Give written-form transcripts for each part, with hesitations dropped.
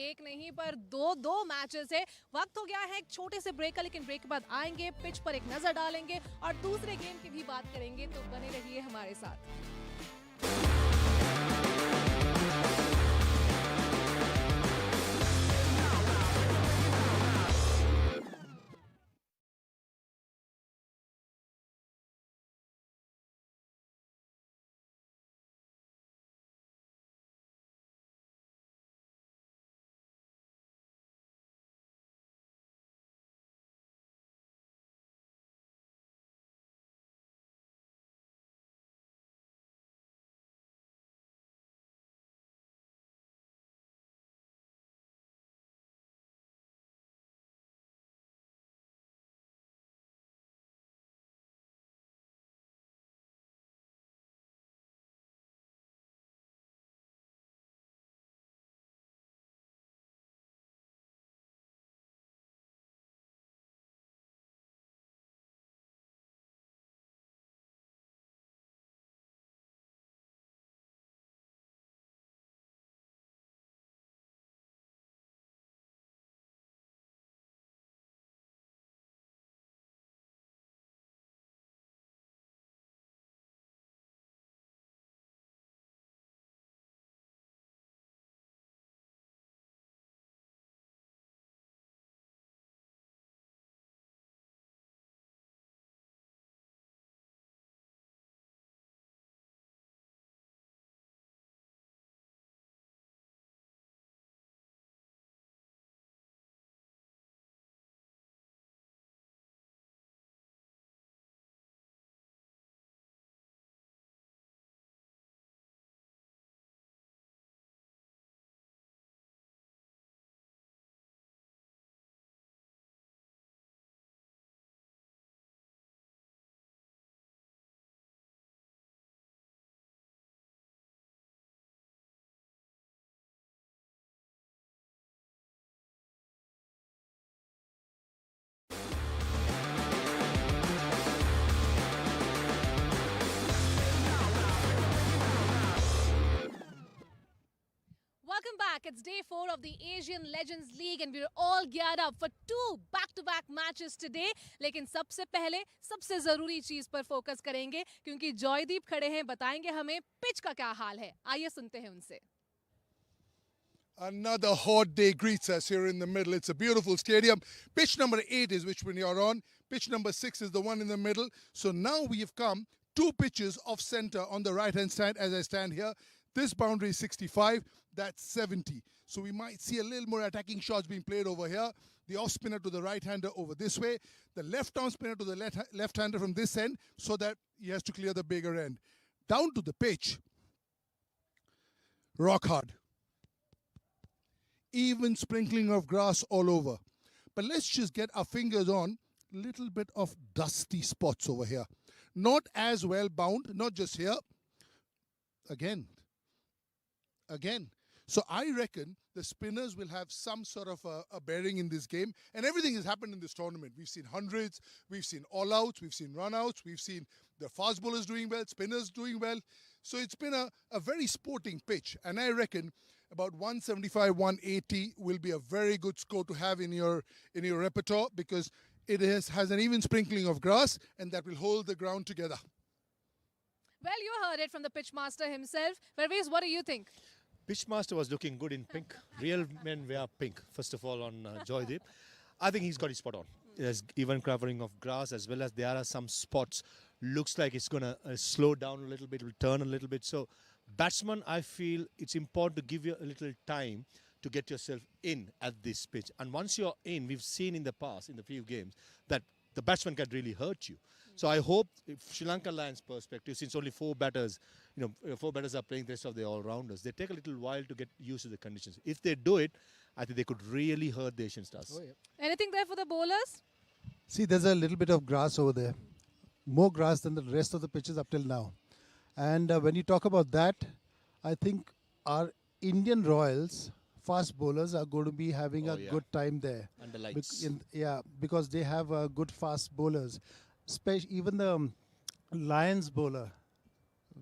एक नहीं पर दो मैचेस है। वक्त हो गया है एक छोटे से ब्रेक का, लेकिन ब्रेक के बाद आएंगे, पिच पर एक नजर डालेंगे और दूसरे गेम की भी बात करेंगे, तो बने रहिए हमारे साथ। Welcome back. It's day 4 of the Asian Legends League and we're all geared up for 2 back-to-back matches today. लेकिन सबसे पहले सबसे जरूरी चीज पर फोकस करेंगे क्योंकि जॉयदीप खड़े हैं, बताएंगे हमें पिच का क्या हाल है। आइए सुनते हैं उनसे। Another hot day greets us here in the middle. It's a beautiful stadium. Pitch number 8 is which one you're on. Pitch number 6 is the one in the middle. So now we have come 2 pitches off center on the right-hand side as I stand here. This boundary is 65, that's 70. So we might see a little more attacking shots being played over here. The off spinner to the right-hander over this way. The left-arm spinner to the left-hander from this end so that he has to clear the bigger end. Down to the pitch. Rock hard. Even sprinkling of grass all over. But let's just get our fingers on a little bit of dusty spots over here. Not as well bound, not just here. Again. So I reckon the spinners will have some sort of a bearing in this game. And everything has happened in this tournament. We've seen hundreds, we've seen all-outs, we've seen run-outs, we've seen the fast bowlers doing well, spinners doing well. So it's been a very sporting pitch. And I reckon about 175, 180 will be a very good score to have in your repertoire because it has an even sprinkling of grass and that will hold the ground together. Well, you heard it from the pitch master himself. Parvez, what do you think? Pitchmaster was looking good in pink. Real men wear pink, first of all, on Joydeep. I think he's got his spot on. There's even covering of grass as well as there are some spots. Looks like it's going to slow down a little bit, will turn a little bit. So, batsman, I feel it's important to give you a little time to get yourself in at this pitch. And once you're in, we've seen in the past, in the few games, that the batsman can really hurt you. So I hope, if Sri Lanka Lions perspective, since only 4 batters, 4 batters are playing the rest of the all-rounders, they take a little while to get used to the conditions. If they do it, I think they could really hurt the Asian stars. Oh, yeah. Anything there for the bowlers? See, there's a little bit of grass over there. More grass than the rest of the pitches up till now. And when you talk about that, I think our Indian Royals fast bowlers are going to be having a good time there. And the lights. Because they have good fast bowlers. Even the Lions bowler,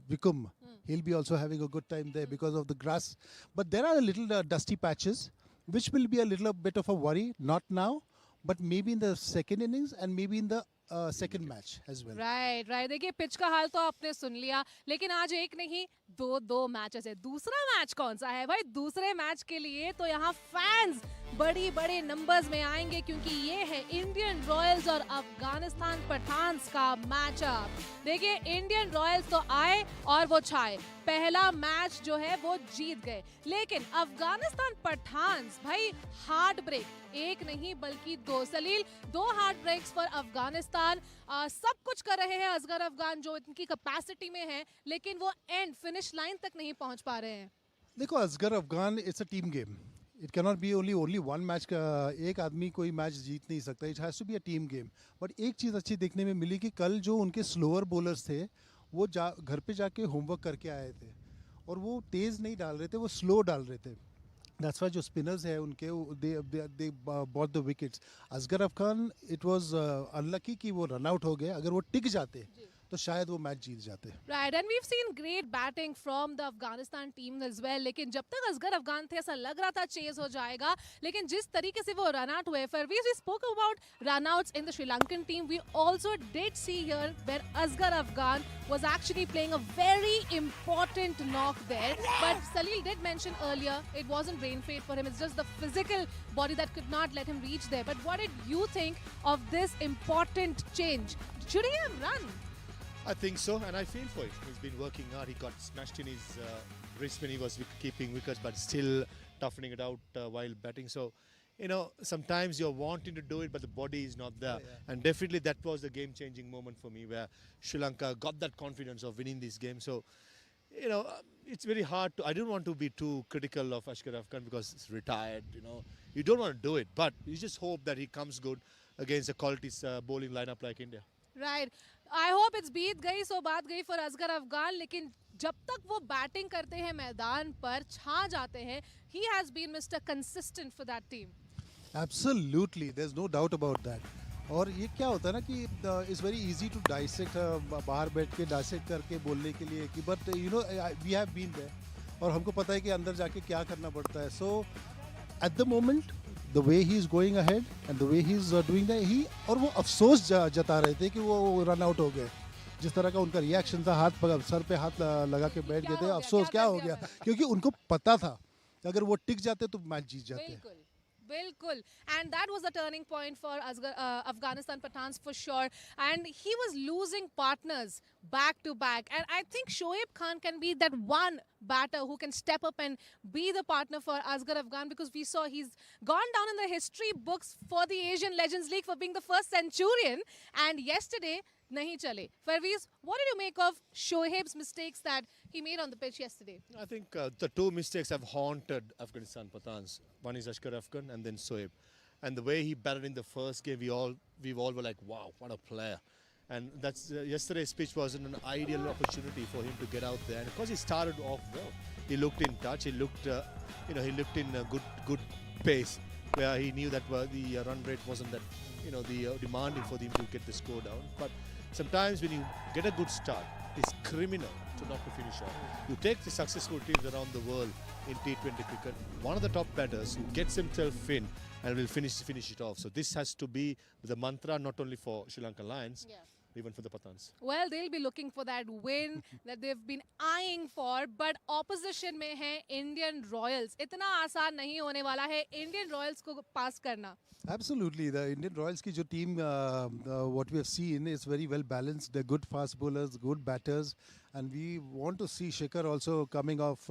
𝗃𝗺𝗃𝗃, he'll be also having a good time there because of the grass. But there are little dusty patches. which will be a little bit of a worry, not now, but maybe in the second innings and maybe in the second match as well. Right right देखिए pitch का हाल तो आपने सुन लिया, लेकिन आज एक नहीं दो मैचेस है। दूसरा मैच कौन सा है भाई? दूसरे मैच के लिए तो यहाँ फैंस बड़ी बड़े नंबर्स में आएंगे, क्योंकि ये है इंडियन रॉयल्स और अफगानिस्तान पठान्स का मैचअप। देखिए इंडियन रॉयल्स तो आए और वो छाए, पहला मैच जो है वो जीत गए, लेकिन अफगानिस्तान पठान्स भाई हार्ट ब्रेक, एक नहीं बल्कि दो। सलील, 2 हार्ट ब्रेक्स फॉर अफगानिस्तान। सब कुछ कर रहे हैं असगर अफगान जो इनकी कैपेसिटी में है, लेकिन वो एंड फिनिश लाइन तक नहीं पहुंच पा रहे हैं। देखो Asghar Afghan it's a team game, it cannot be only one match का, एक आदमी कोई मैच जीत नहीं सकता, it has to be a team game. But एक चीज़ अच्छी देखने में मिली कि कल जो उनके स्लोअर बॉलर्स थे वो घर पे जाके होमवर्क करके आए थे, और वो तेज़ नहीं डाल रहे थे, वो स्लो डाल रहे थे। दैट्स वाई जो स्पिनर्स है उनके they bought the wickets. Asghar Afghan it was unlucky कि वो रन आउट हो गए, अगर वो टिक जाते तो शायद वो मैच जीत जाते। Right, and we have seen great batting from the Afghanistan team as well, लेकिन जब तक असगर अफगान थे ऐसा लग रहा था चेज हो जाएगा, लेकिन जिस तरीके से वो रन आउट हुए, फिर we spoke about run outs in the Sri Lankan team, we also did see here where Asghar Afghan was actually playing a very important knock there, but Salil did mention earlier it wasn't rain fate for him, it's just the physical body that could not let him reach there. But what did you think of this important change? Should he have run? I think so, and I feel for him. He's been working hard. He got smashed in his wrist when he was keeping wickets, but still toughening it out while batting. So, you know, sometimes you're wanting to do it, but the body is not there. And definitely that was the game-changing moment for me, where Sri Lanka got that confidence of winning this game. So, you know, it's very hard to, I don't want to be too critical of Asghar Afghan because he's retired, you know. You don't want to do it, but you just hope that he comes good against a quality bowling lineup like India. Right. I hope it's बीत गई सो बात गई for Asghar Afghan, लेकिन जब तक वो batting करते हैं मैदान पर छा जाते हैं, he has been Mr. Consistent for that team. Absolutely, there's no doubt about that. और ये क्या होता है ना कि it's very easy to dissect, बाहर बैठ के डाइसेक्ट करके बोलने के लिए कि but you know we have been there, और हमको पता है कि अंदर जाके क्या करना पड़ता है। So at the moment the way he is going ahead and the way he is doing that, he और वो अफसोस जता रहे थे कि वो रन आउट हो गए। जिस तरह का उनका रिएक्शन था, सर पे हाथ लगा के बैठ गए थे, अफसोस क्या हो गया, क्योंकि उनको पता था अगर वो टिक जाते तो मैच जीत जाते। बिल्कुल, and that was the turning point for Afghanistan Pathans for sure, and he was losing partners back to back, and I think Shoaib Khan can be that one batter who can step up and be the partner for Asghar Afghan, because we saw he's gone down in the history books for the Asian Legends League for being the first centurion, and yesterday nahi chale. Farveez, what did you make of Shoaib's mistakes that he made on the pitch yesterday? I think the two mistakes have haunted Afghanistan Pathans. One is Asghar Afghan and then Shoaib. And the way he batted in the first game, we all were like, wow, what a player. And that's yesterday's pitch wasn't an ideal opportunity for him to get out there. And of course, he started off well. He looked in touch. He looked, he looked in a good pace, where he knew that the run rate wasn't that, demanding for him to get the score down. But sometimes when you get a good start, it's criminal to not to finish off. You take the successful teams around the world in T20 cricket, one of the top batters who gets himself in and will finish it off. So this has to be the mantra not only for Sri Lankan Lions, even for the Pathans. Well, they'll be looking for that win that they've been eyeing for, but opposition में है Indian Royals. इतना आसान नहीं होने वाला है Indian Royals को पास करना. Absolutely, the Indian Royals की जो team, what we have seen is very well balanced. They're good fast bowlers, good batters, and we want to see Shikhar also coming off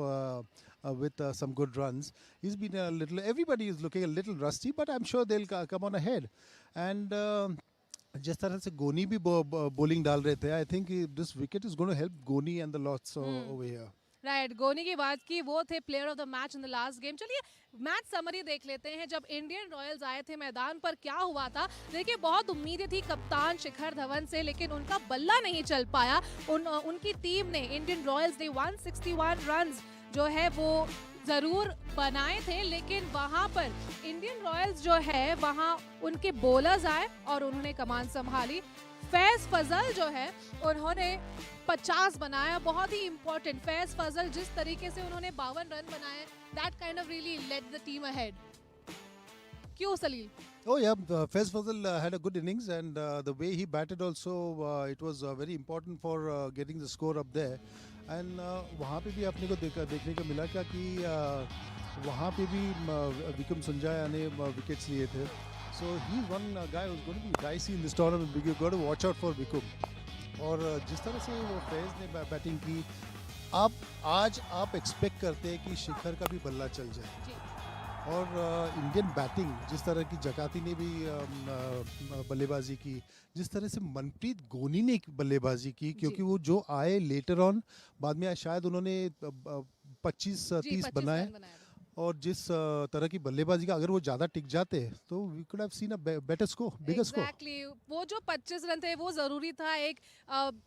with some good runs. He's been a little, everybody is looking a little rusty, but I'm sure they'll come on ahead. And जिस तरह से गोनी भी bowling डाल रहे थे, I think this wicket is going to help Goni and the lots over here. Right, गोनी की बात की, वो थे player of the match in the last game. चलिए मैच समरी देख लेते हैं। जब इंडियन रॉयल्स आए थे मैदान पर क्या हुआ था, देखिए बहुत उम्मीदें थी कप्तान शिखर धवन से, लेकिन उनका बल्ला नहीं चल पाया। उनकी टीम ने, इंडियन रॉयल्स ने 161 रन्स जो है वो ज़रूर बनाए थे, लेकिन वहाँ पर इंडियन रॉयल्स जो है वहाँ उनके बॉलर्स आए और उन्होंने कमान संभाली। फैज़ फजल जो है उन्होंने 50 बनाया, बहुत ही इंपॉर्टेंट। फैज़ फजल जिस तरीके से उन्होंने 52 रन बनाए, that kind of really led the team ahead. क्यों Salil? Oh yeah, 𝗏𝗏 had a good innings, and the way he batted also, it was very important for getting the score up there. And वहाँ पे भी आपने को देखने को मिला क्या कि वहाँ पे भी विक्रम संजय ने विकेट्स लिए थे. So he's one guy who's going to be dicey in this tournament. You got to watch out for Vikram. और जिस तरह से वो फैज़ ने बैटिंग की, आज आप एक्सपेक्ट करते हैं कि शिखर का भी बल्ला चल जाए. और इंडियन बैटिंग जिस तरह की जकाती ने भी बल्लेबाजी की, जिस तरह से मनप्रीत गोनी ने बल्लेबाजी की, क्योंकि वो जो आए लेटर ऑन, बाद में शायद उन्होंने 25-30 बनाए, और जिस तरह की बल्लेबाजी का अगर वो ज़्यादा टिक जाते तो we could have seen a better score, bigger score. Exactly, वो जो 25 रन थे वो ज़रूरी था, एक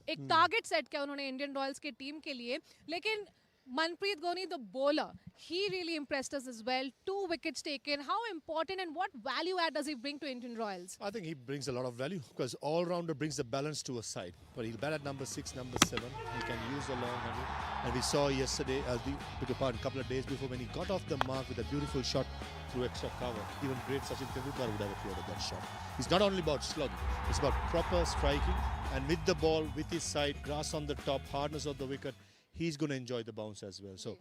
टारगेट सेट किया उन्होंने इंडियन रॉयल्स की टीम के लिए. लेकिन Manpreet Goni, the bowler, he really impressed us as well. 2 wickets taken. How important and what value add does he bring to Indian Royals? I think he brings a lot of value because all-rounder brings the balance to a side. But he'll bat at number 6, number 7. He can use the long handle. And we saw yesterday, a couple of days before, when he got off the mark with a beautiful shot through extra cover. Even great 𝗏 𝗏𝗃𝗃 would have appeared at that shot. It's not only about slugging. It's about proper striking. And with the ball, with his side, grass on the top, hardness of the wicket, he's going to enjoy the bounce as well. So,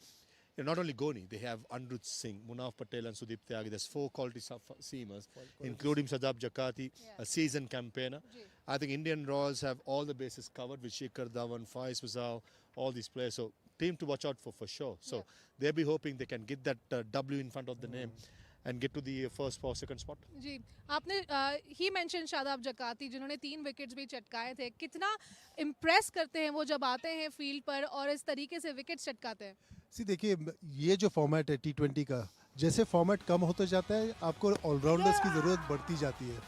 not only Goni, they have 𝗃𝗺𝗃𝗃 Singh, Munaf Patel and Sudeep Tyagi. There's 4 quality seamers, including Shadab Jakati, a seasoned campaigner. I think Indian Royals have all the bases covered with Shikhar Dhawan, 𝗲𝗏 𝗂𝗏, all these players. So, team to watch out for sure. So, they'll be hoping they can get that W in front of the name and get to the first or second spot. जी, आपने ही mention Shadab जकाती जिन्होंने 3 wickets भी चटकाए थे. कितना impress करते हैं वो जब आते हैं फील्ड पर और इस तरीके से विकेट्स चटकाते हैं. देखिए, ये जो फॉर्मेट है T20 का, जैसे फॉर्मेट कम होता जाता है आपको ऑलराउंडर्स की ज़रूरत बढ़ती जाती है.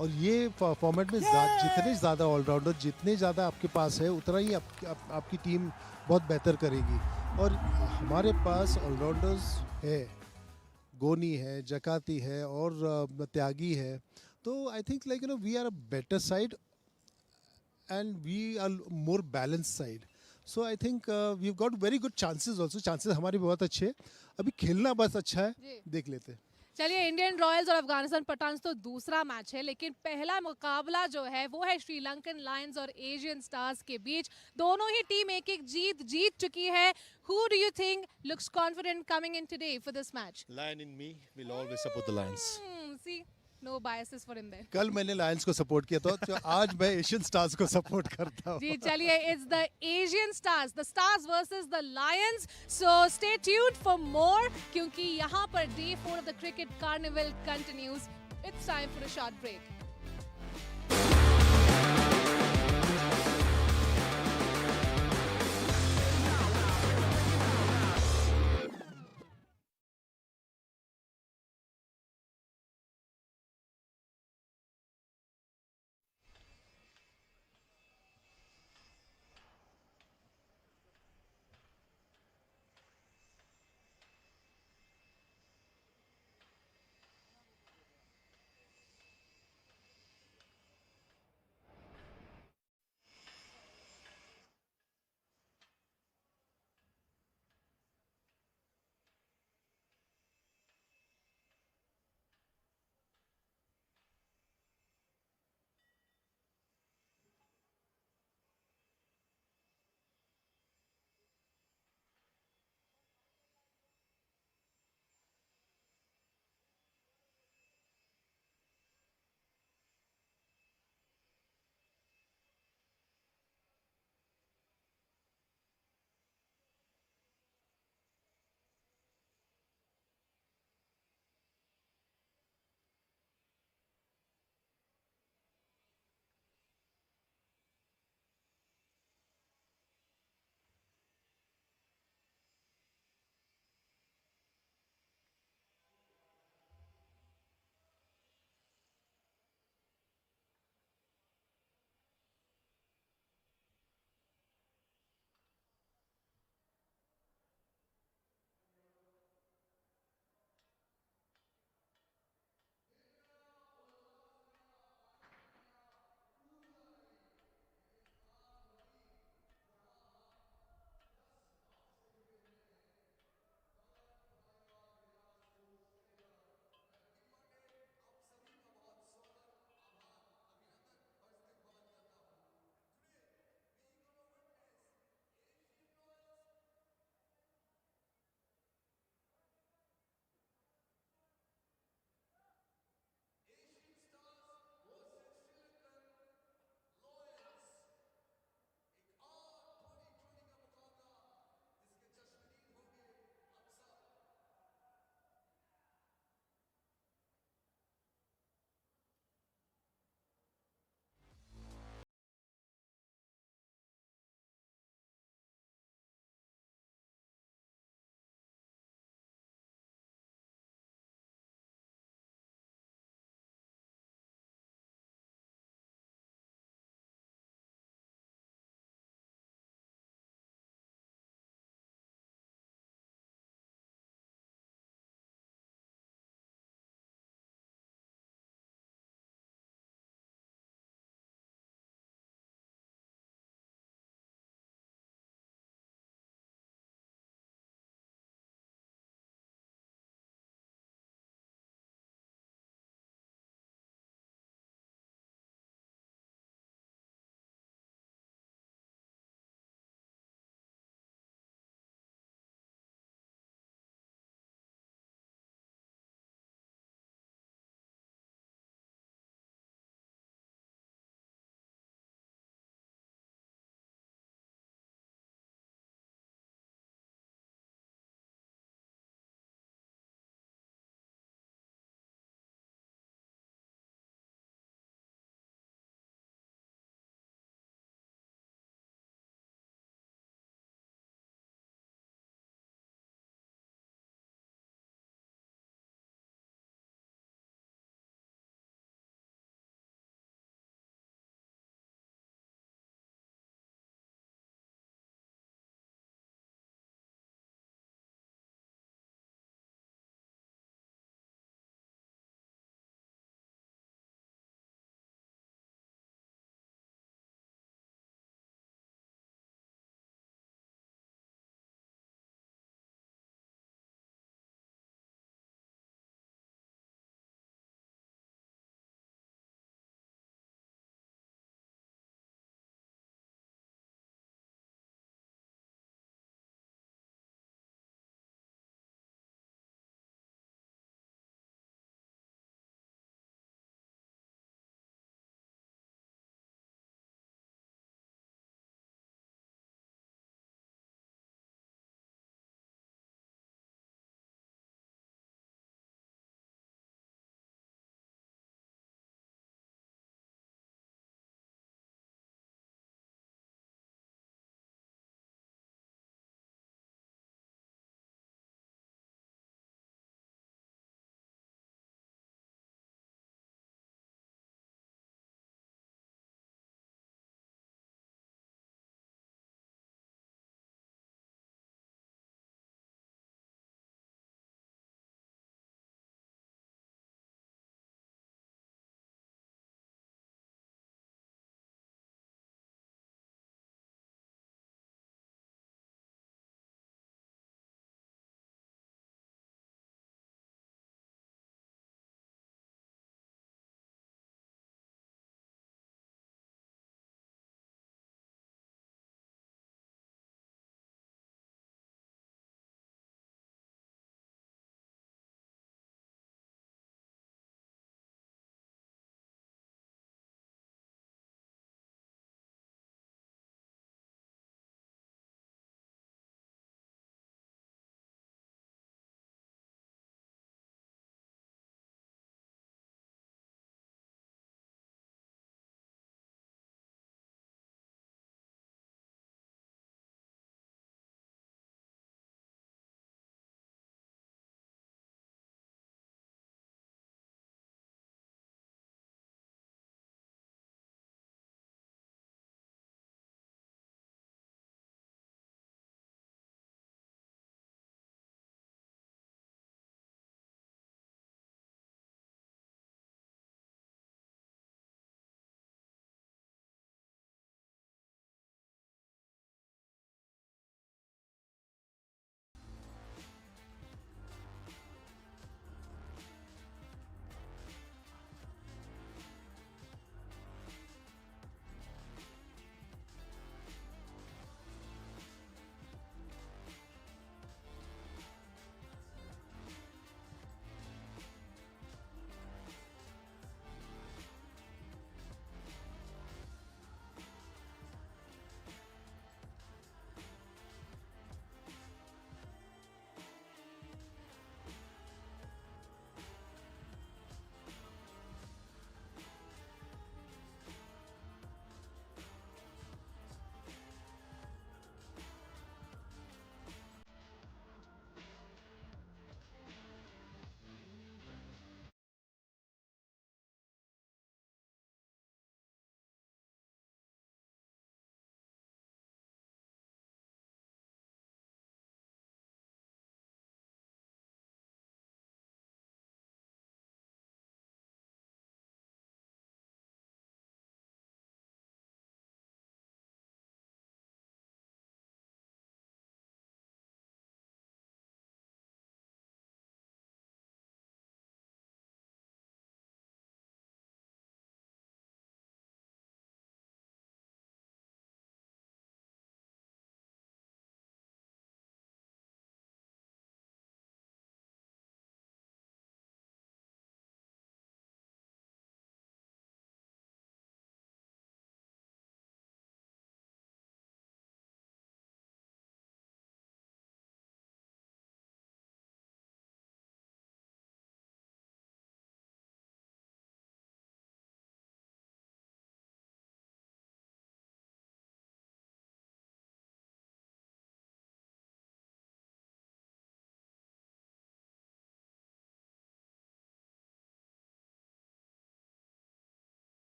और ये फॉर्मेट में जितने ज़्यादा ऑलराउंडर, जितने ज़्यादा आपके पास है, उतना ही आपकी टीम बहुत बेहतर करेगी. और हमारे पास ऑलराउंडर्स है, गोनी है, जकाती है और त्यागी है. तो I think we are a better side and we are more balance side. So I think we have got very good chances also. Chances हमारे बहुत अच्छे हैं. अभी खेलना बस अच्छा है, देख लेते हैं. चलिए, इंडियन रॉयल्स और अफगानिस्तान पठान्स तो दूसरा मैच है, लेकिन पहला मुकाबला जो है वो है श्रीलंकन लायंस और एशियन स्टार्स के बीच. दोनों ही टीम एक जीत चुकी है. Who do you think looks confident coming in today for this match? Lion in me will always support the Lions. See, no biases for him there. कल मैंने लायंस को support किया था, तो आज मैं एशियन स्टार्स को सपोर्ट करता हूँ. जी चलिए, it's the Asian stars, the stars versus the lions. So stay tuned for more, क्योंकि यहाँ पर day 4 of the cricket carnival continues. It's time for a short break.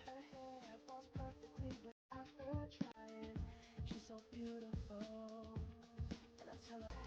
Her hair falls perfectly without her trying. She's so beautiful, and I tell her.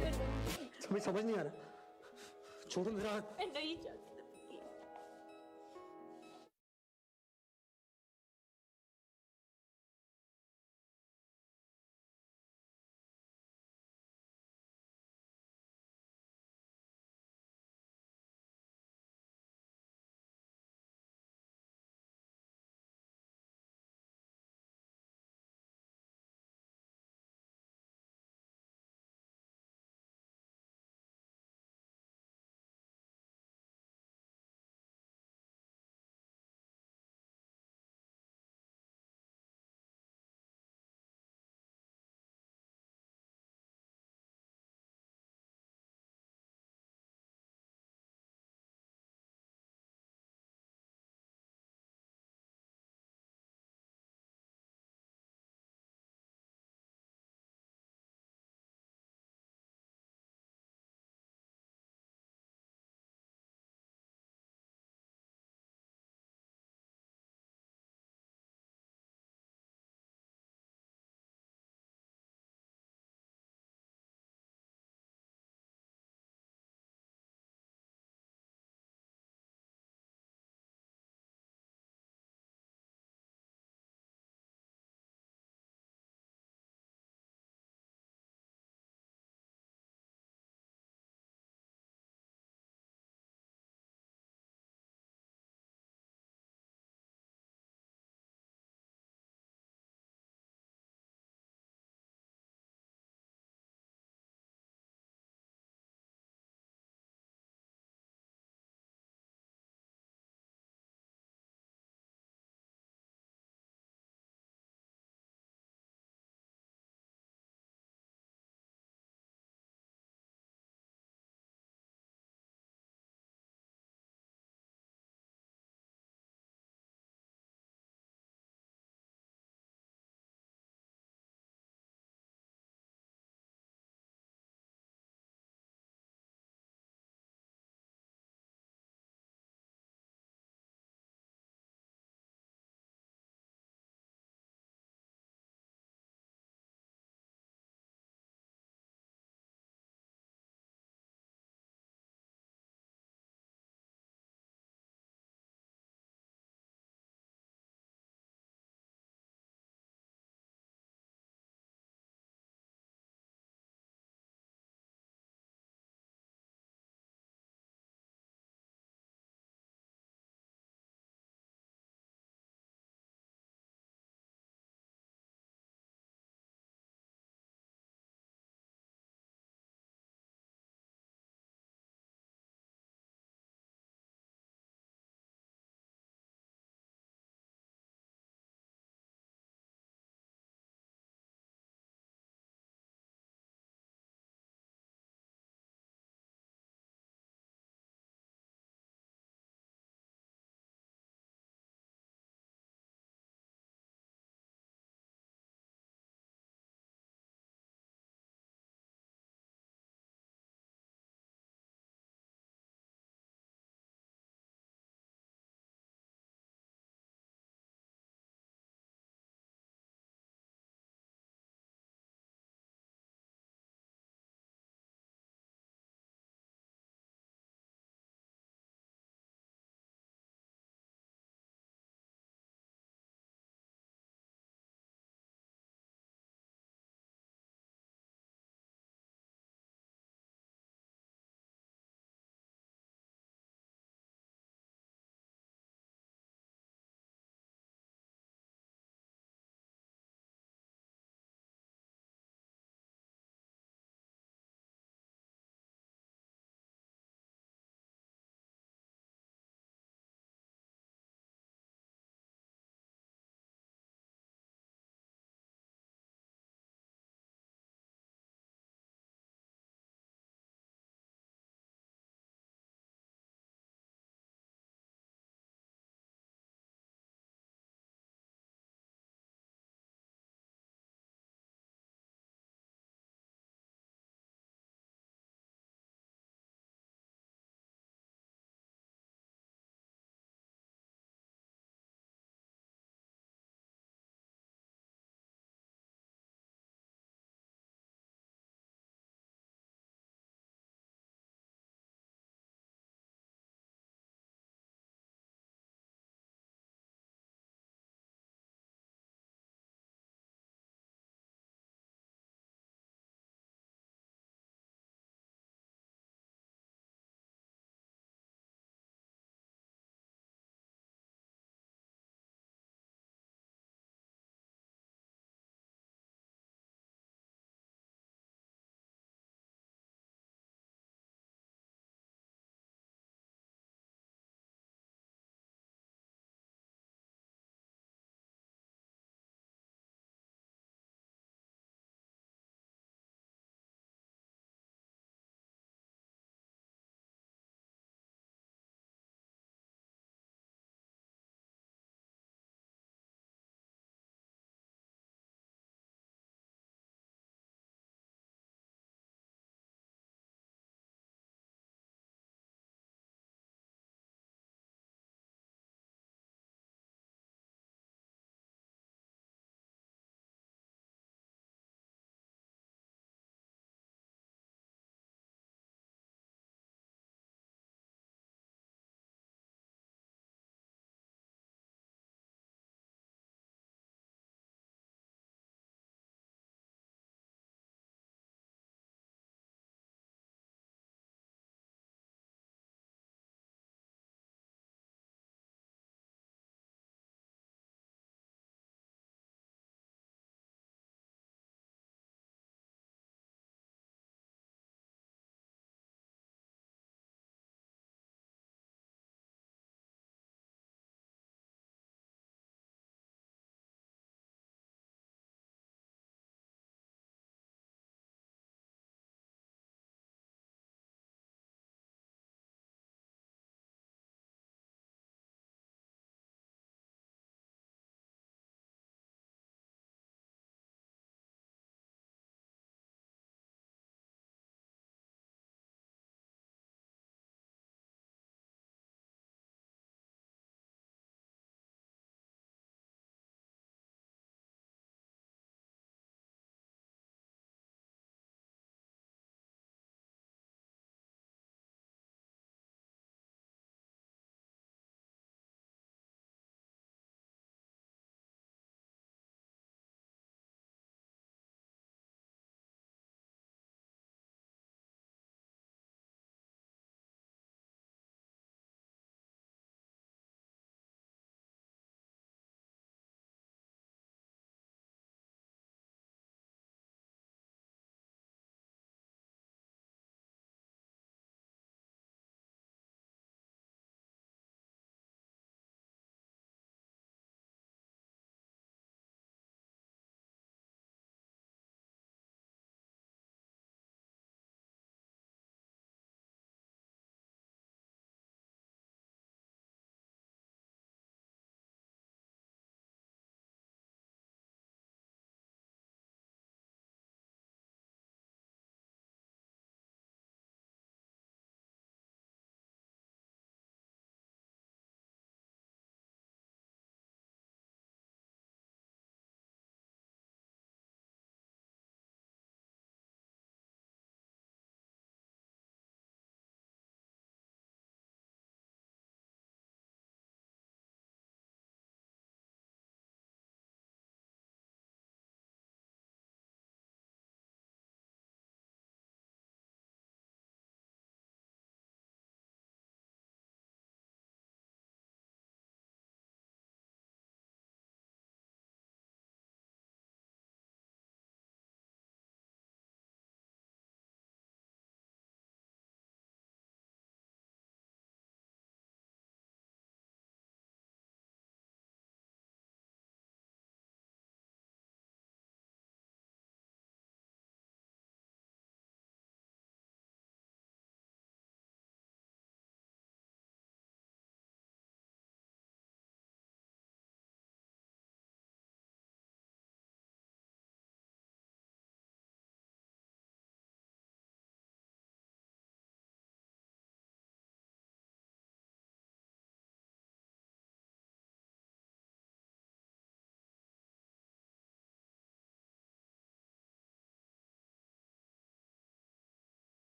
कर दूंगी। समझ नहीं आ रहा। छोड़ो मेरा हाथ। मैं नहीं चाहती।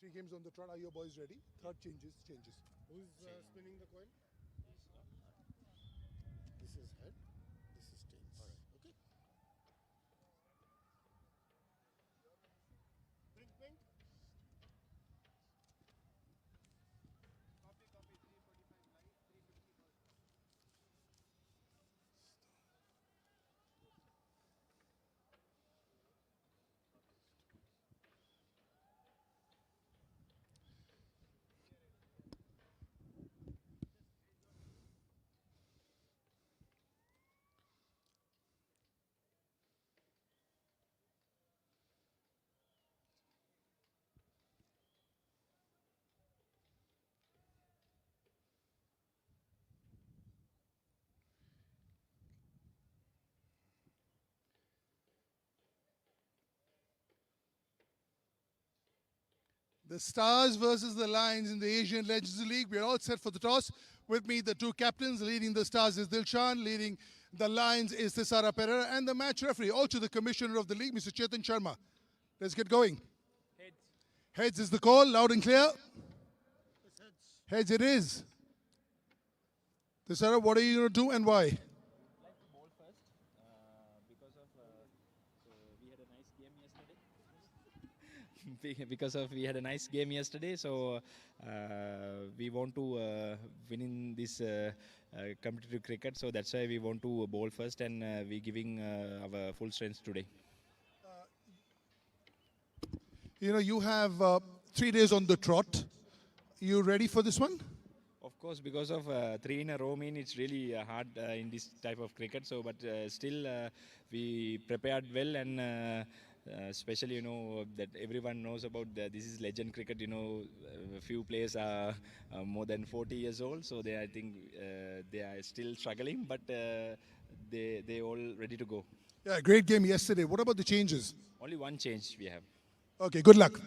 3 games on the trot. Are your boys ready? Third changes. Who's spinning the coin? This is head. This is tails. All right. Okay. Pink, pink. Copy, 345 live, 350. The Stars versus the Lions in the Asian Legends League. We're all set for the toss. With me, the two captains. Leading the Stars is Dilshan. Leading the Lions is 𝗬𝗓 and the match referee, also the commissioner of the league, Mr. Chetan Sharma. Let's get going. Heads. Heads is the call, loud and clear. It's heads. Heads it is. 𝗬𝗓, what are you going to do and why? Like to bowl first because of we had a nice game yesterday. Because of we had a nice game yesterday, so we want to win in this competitive cricket. So that's why we want to bowl first, and we giving our full strength today. You know, you have 3 days on the trot. You ready for this one? Of course, because of 3 in a row, it's really hard in this type of cricket. So, but still, we prepared well, and especially, that everyone knows about this is legend cricket. A few players are more than 40 years old, so I think they are still struggling, but they all ready to go. Yeah, great game yesterday. What about the changes? Only one change we have. Okay, good luck.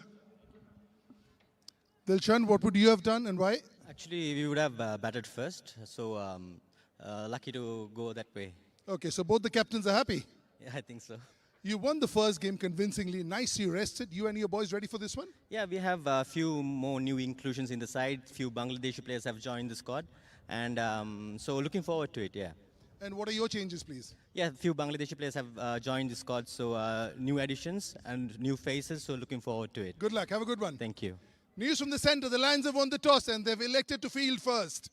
Dilshan, what would you have done and why? Actually, we would have batted first, so lucky to go that way. Okay, so both the captains are happy. Yeah, I think so. You won the first game convincingly, nicely rested. You and your boys ready for this one? Yeah, we have a few more new inclusions in the side. Few Bangladeshi players have joined the squad, and so looking forward to it, yeah. And what are your changes, please? Yeah, few Bangladeshi players have joined the squad, so new additions and new faces, so looking forward to it. Good luck, have a good one. Thank you. News from the center, the Lions have won the toss and they've elected to field first.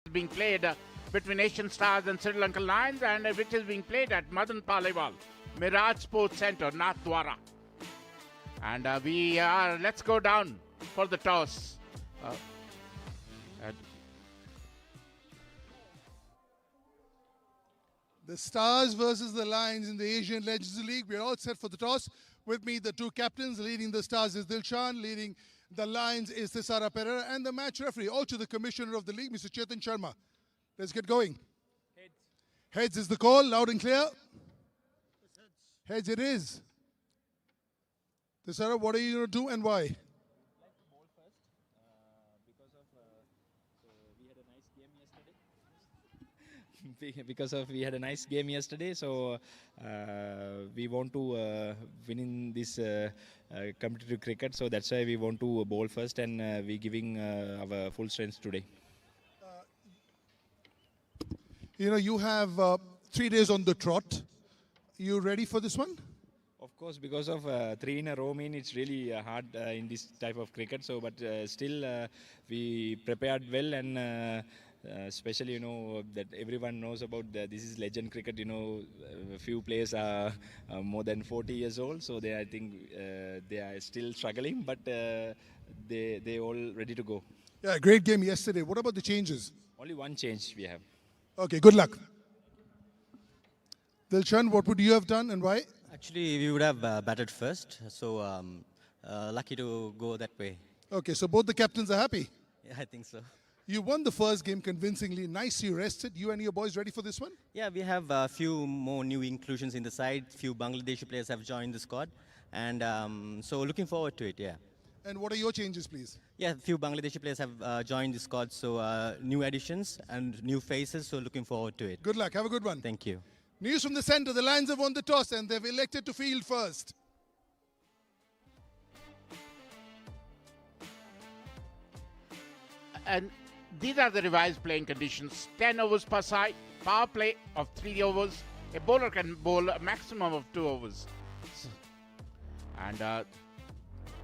being played between Asian Stars and Sri Lankan Lions, and which is being played at Madan Palewal Mirage Sports Centre, Nathdwara. And let's go down for the toss. The Stars versus the Lions in the Asian Legends League. We're all set for the toss. With me, the two captains. Leading the Stars is Dilshan. Leading the Lions is 𝗬𝗂𝗧. And the match referee, also the commissioner of the league, Mr. Chetan Sharma. Let's get going. Heads. Heads is the call, loud and clear. Heads it is. 𝗬𝗂𝗧, what are you going to do and why? Because we had a nice game yesterday, so we want to win in this competitive cricket, so that's why we want to bowl first, and we're giving our full strength today. You know, you have 3 days on the trot. You ready for this one? Of course, because of 3 in a row it's really hard in this type of cricket, so but still we prepared well, and especially, that everyone knows about this is legend cricket. A few players are more than 40 years old, so I think they are still struggling, but they all ready to go. Yeah, great game yesterday. What about the changes? Only one change we have. Okay, good luck. Dilshan, what would you have done and why? Actually, we would have batted first, so lucky to go that way. Okay, so both the captains are happy. Yeah, I think so. You won the first game convincingly. Nicely rested. You and your boys ready for this one? Yeah, we have a few more new inclusions in the side. Few Bangladeshi players have joined the squad, and so looking forward to it. Yeah. And what are your changes, please? Yeah, a few Bangladeshi players have joined the squad, so new additions and new faces. So looking forward to it. Good luck. Have a good one. Thank you. News from the centre. The Lions have won the toss and they've elected to field first. And these are the revised playing conditions. 10 overs per side, power play of 3 overs. A bowler can bowl a maximum of 2 overs. And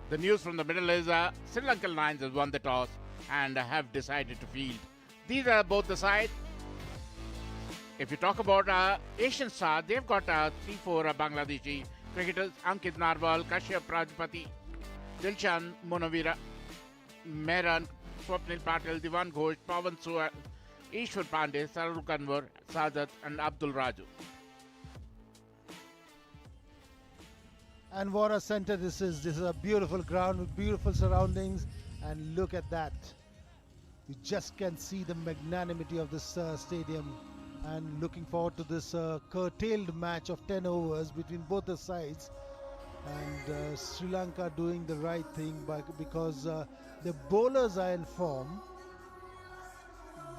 the news from the middle is Sri Lankan Lions have won the toss and have decided to field. These are both the sides. If you talk about Asian Stars, they've got 3-4 Bangladeshi cricketers: Ankit Narwal, 𝗂𝗵𝗄𝗃, Dilshan Munawira, Mehran, Swapnil Patel, Diwan Ghosh, Pawan Suha, Ishwar Pandey, Sarul Kanwar, Sadat, and Abdul Raju. And what a center this is. This is a beautiful ground with beautiful surroundings, and look at that. You just can see the magnanimity of this stadium, and looking forward to this curtailed match of 10 overs between both the sides, and Sri Lanka doing the right thing because the bowlers are in form.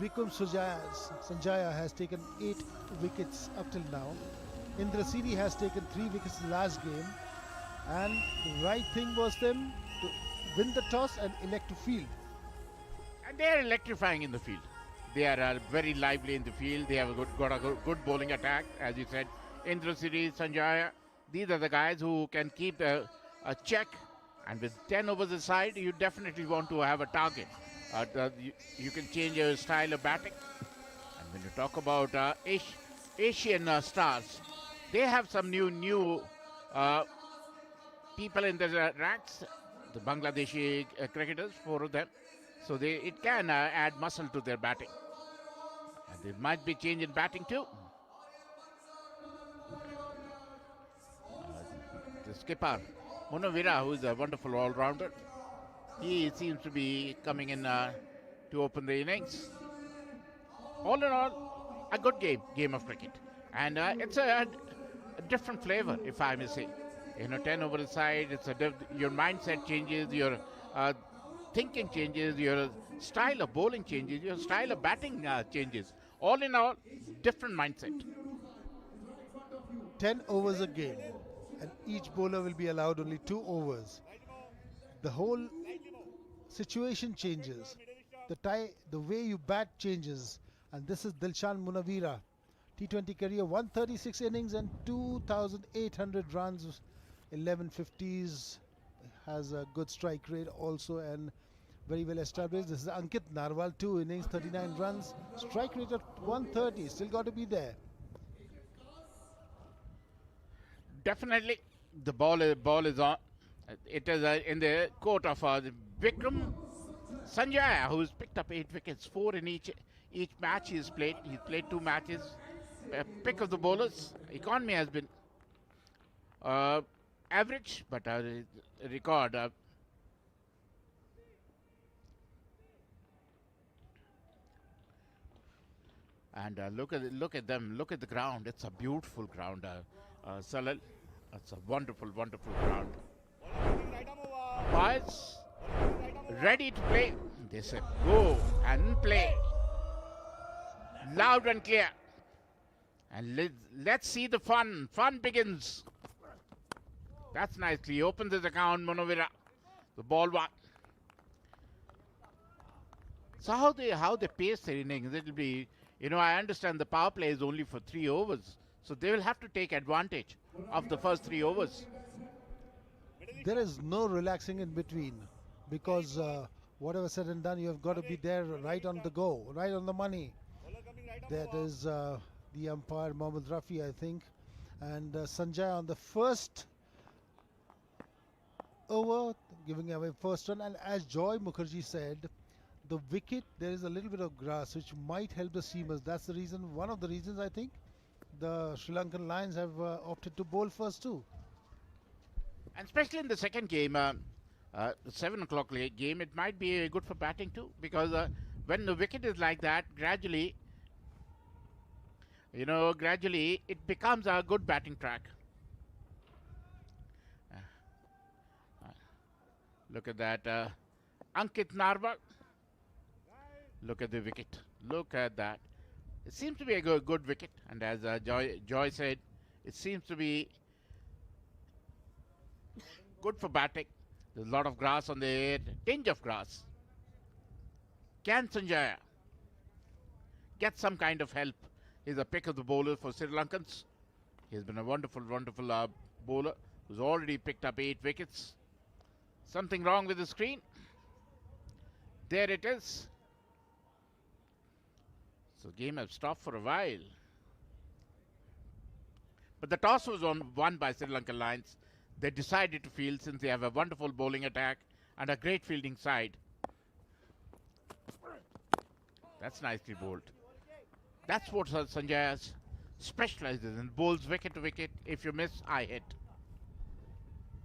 Vikram Sanjaya has taken 8 wickets up till now. 𝗬𝗪𝗓𝒐𝗃 has taken 3 wickets last game, and the right thing was them to win the toss and elect to field. And they are electrifying in the field. They are very lively in the field. They have got a good bowling attack, as you said. 𝗬𝗪𝗓𝒏, Sanjaya, these are the guys who can keep a check. And with 10 overs aside, you definitely want to have a target. You can change your style of batting. And when you talk about Asian Stars, they have some new people in the ranks, the Bangladeshi cricketers, 4 of them. So it can add muscle to their batting. And there might be change in batting too. The skipper, Munawira, who is a wonderful all-rounder, he seems to be coming in to open the innings. All in all, a good game of cricket. And it's a different flavor, if I may say. 10 over the side, your mindset changes, your thinking changes, your style of bowling changes, your style of batting changes. All in all, different mindset. 10 overs a game, and each bowler will be allowed only 2 overs. The whole situation changes. The way you bat changes. And this is Dilshan Munawira. T20 career, 136 innings and 2,800 runs, 11 50s, has a good strike rate also, and very well established. This is Ankit Narwal, 2 innings, 39 runs, strike rate of 130, still got to be there. Definitely, the ball is on. It is in the court of 𝗃𝗺𝗃 Sanjaya, who's picked up 8 wickets, 4 in each match he's played. He's played 2 matches. Pick of the bowlers. Economy has been average, but record. And look at them. Look at the ground. It's a beautiful ground, Salal. It's a wonderful, wonderful ground. Boys, ready to play. They said go and play. Loud and clear. And let's see the fun. Fun begins. That's nicely. He opens his account, Monovira. The ball one. So how they pace their innings, it'll be, I understand the power play is only for 3 overs. So they will have to take advantage of the first 3 overs. There is no relaxing in between, because whatever said and done, you have got to be there right on the go, right on the money. That is the umpire, Mohammad Rafi, I think. And Sanjay on the first over, giving away first run. And as Joy Mukherjee said, the wicket, there is a little bit of grass which might help the seamers. That's the reason, one of the reasons I think the Sri Lankan Lions have opted to bowl first too. And especially in the second game, 7 o'clock late game, it might be good for batting too, because when the wicket is like that, gradually it becomes a good batting track. Look at that, Ankit Narwal. Look at the wicket. Look at that. It seems to be a good wicket, and as Joy said, it seems to be good for batting. There's a lot of grass on the head, tinge of grass. Can Sanjaya get some kind of help? He's a pick of the bowler for Sri Lankans. He's been a wonderful, wonderful bowler who's already picked up 8 wickets. Something wrong with the screen? There it is. So game has stopped for a while. But the toss was won by Sri Lankan Lions. They decided to field since they have a wonderful bowling attack and a great fielding side. That's nicely bowled. That's what Sanjaya specializes in. Bowls wicket to wicket. If you miss, I hit.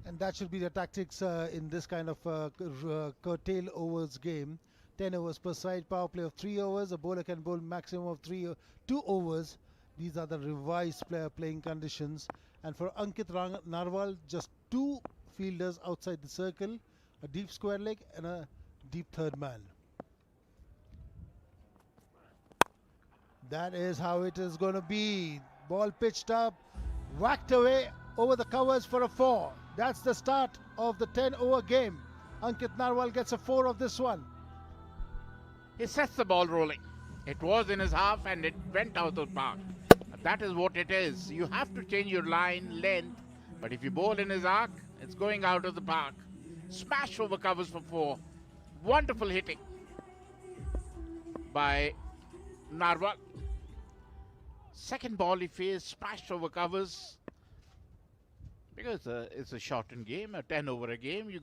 And that should be the tactics in this kind of curtail overs game. 10 overs per side, power play of 3 overs. A bowler can bowl maximum of 2 overs. These are the revised playing conditions. And for Ankit Narwal, just 2 fielders outside the circle, a deep square leg and a deep third man. That is how it is going to be. Ball pitched up, whacked away over the covers for a 4. That's the start of the 10-over game. Ankit Narwal gets a 4 of this one. He sets the ball rolling. It was in his half and it went out of the park. That is what it is. You have to change your line length, but if you bowl in his arc, it's going out of the park. Smash over covers for 4. Wonderful hitting by Narwal. Second ball he faced, smashed over covers. Because it's a shortened game, a 10-over game, you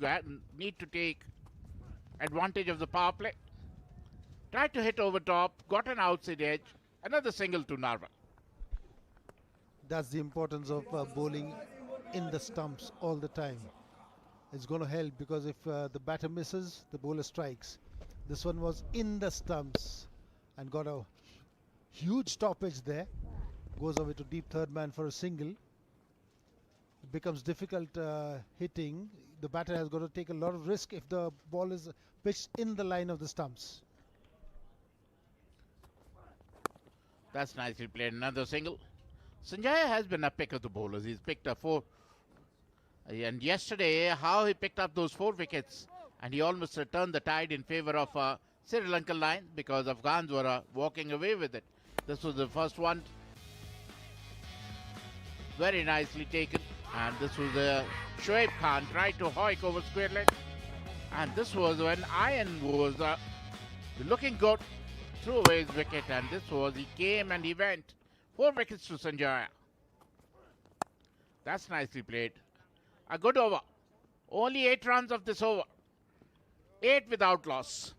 need to take advantage of the power play. Tried to hit over top, got an outside edge, another single to Narwal. That's the importance of bowling in the stumps all the time. It's going to help, because if the batter misses, the bowler strikes. This one was in the stumps and got a huge stoppage there. Goes away to deep third man for a single. It becomes difficult hitting. The batter has got to take a lot of risk if the ball is pitched in the line of the stumps. That's nicely played. Another single. Sanjaya has been a pick of the bowlers. He's picked up 4. And yesterday, how he picked up those 4 wickets. And he almost turned the tide in favor of Sri Lankan Lions, because Afghans were walking away with it. This was the first one. Very nicely taken. And this was Shoaib Khan tried to hoik over square leg. And this was when Iron was looking good, threw away his wicket, and this was, he came and he went. 4 wickets to Sanjaya. That's nicely played. A good over. Only 8 runs of this over. 8 without loss.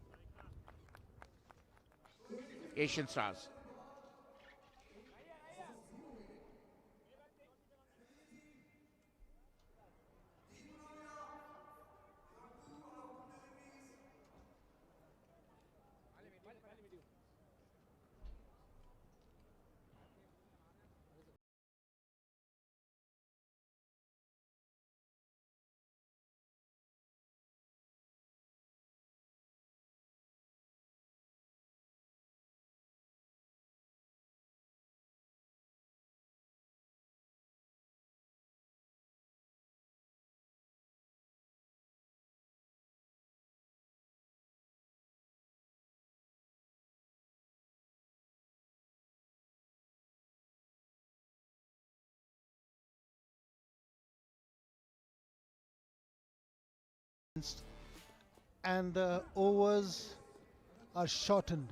Asian Stars. And the overs are shortened.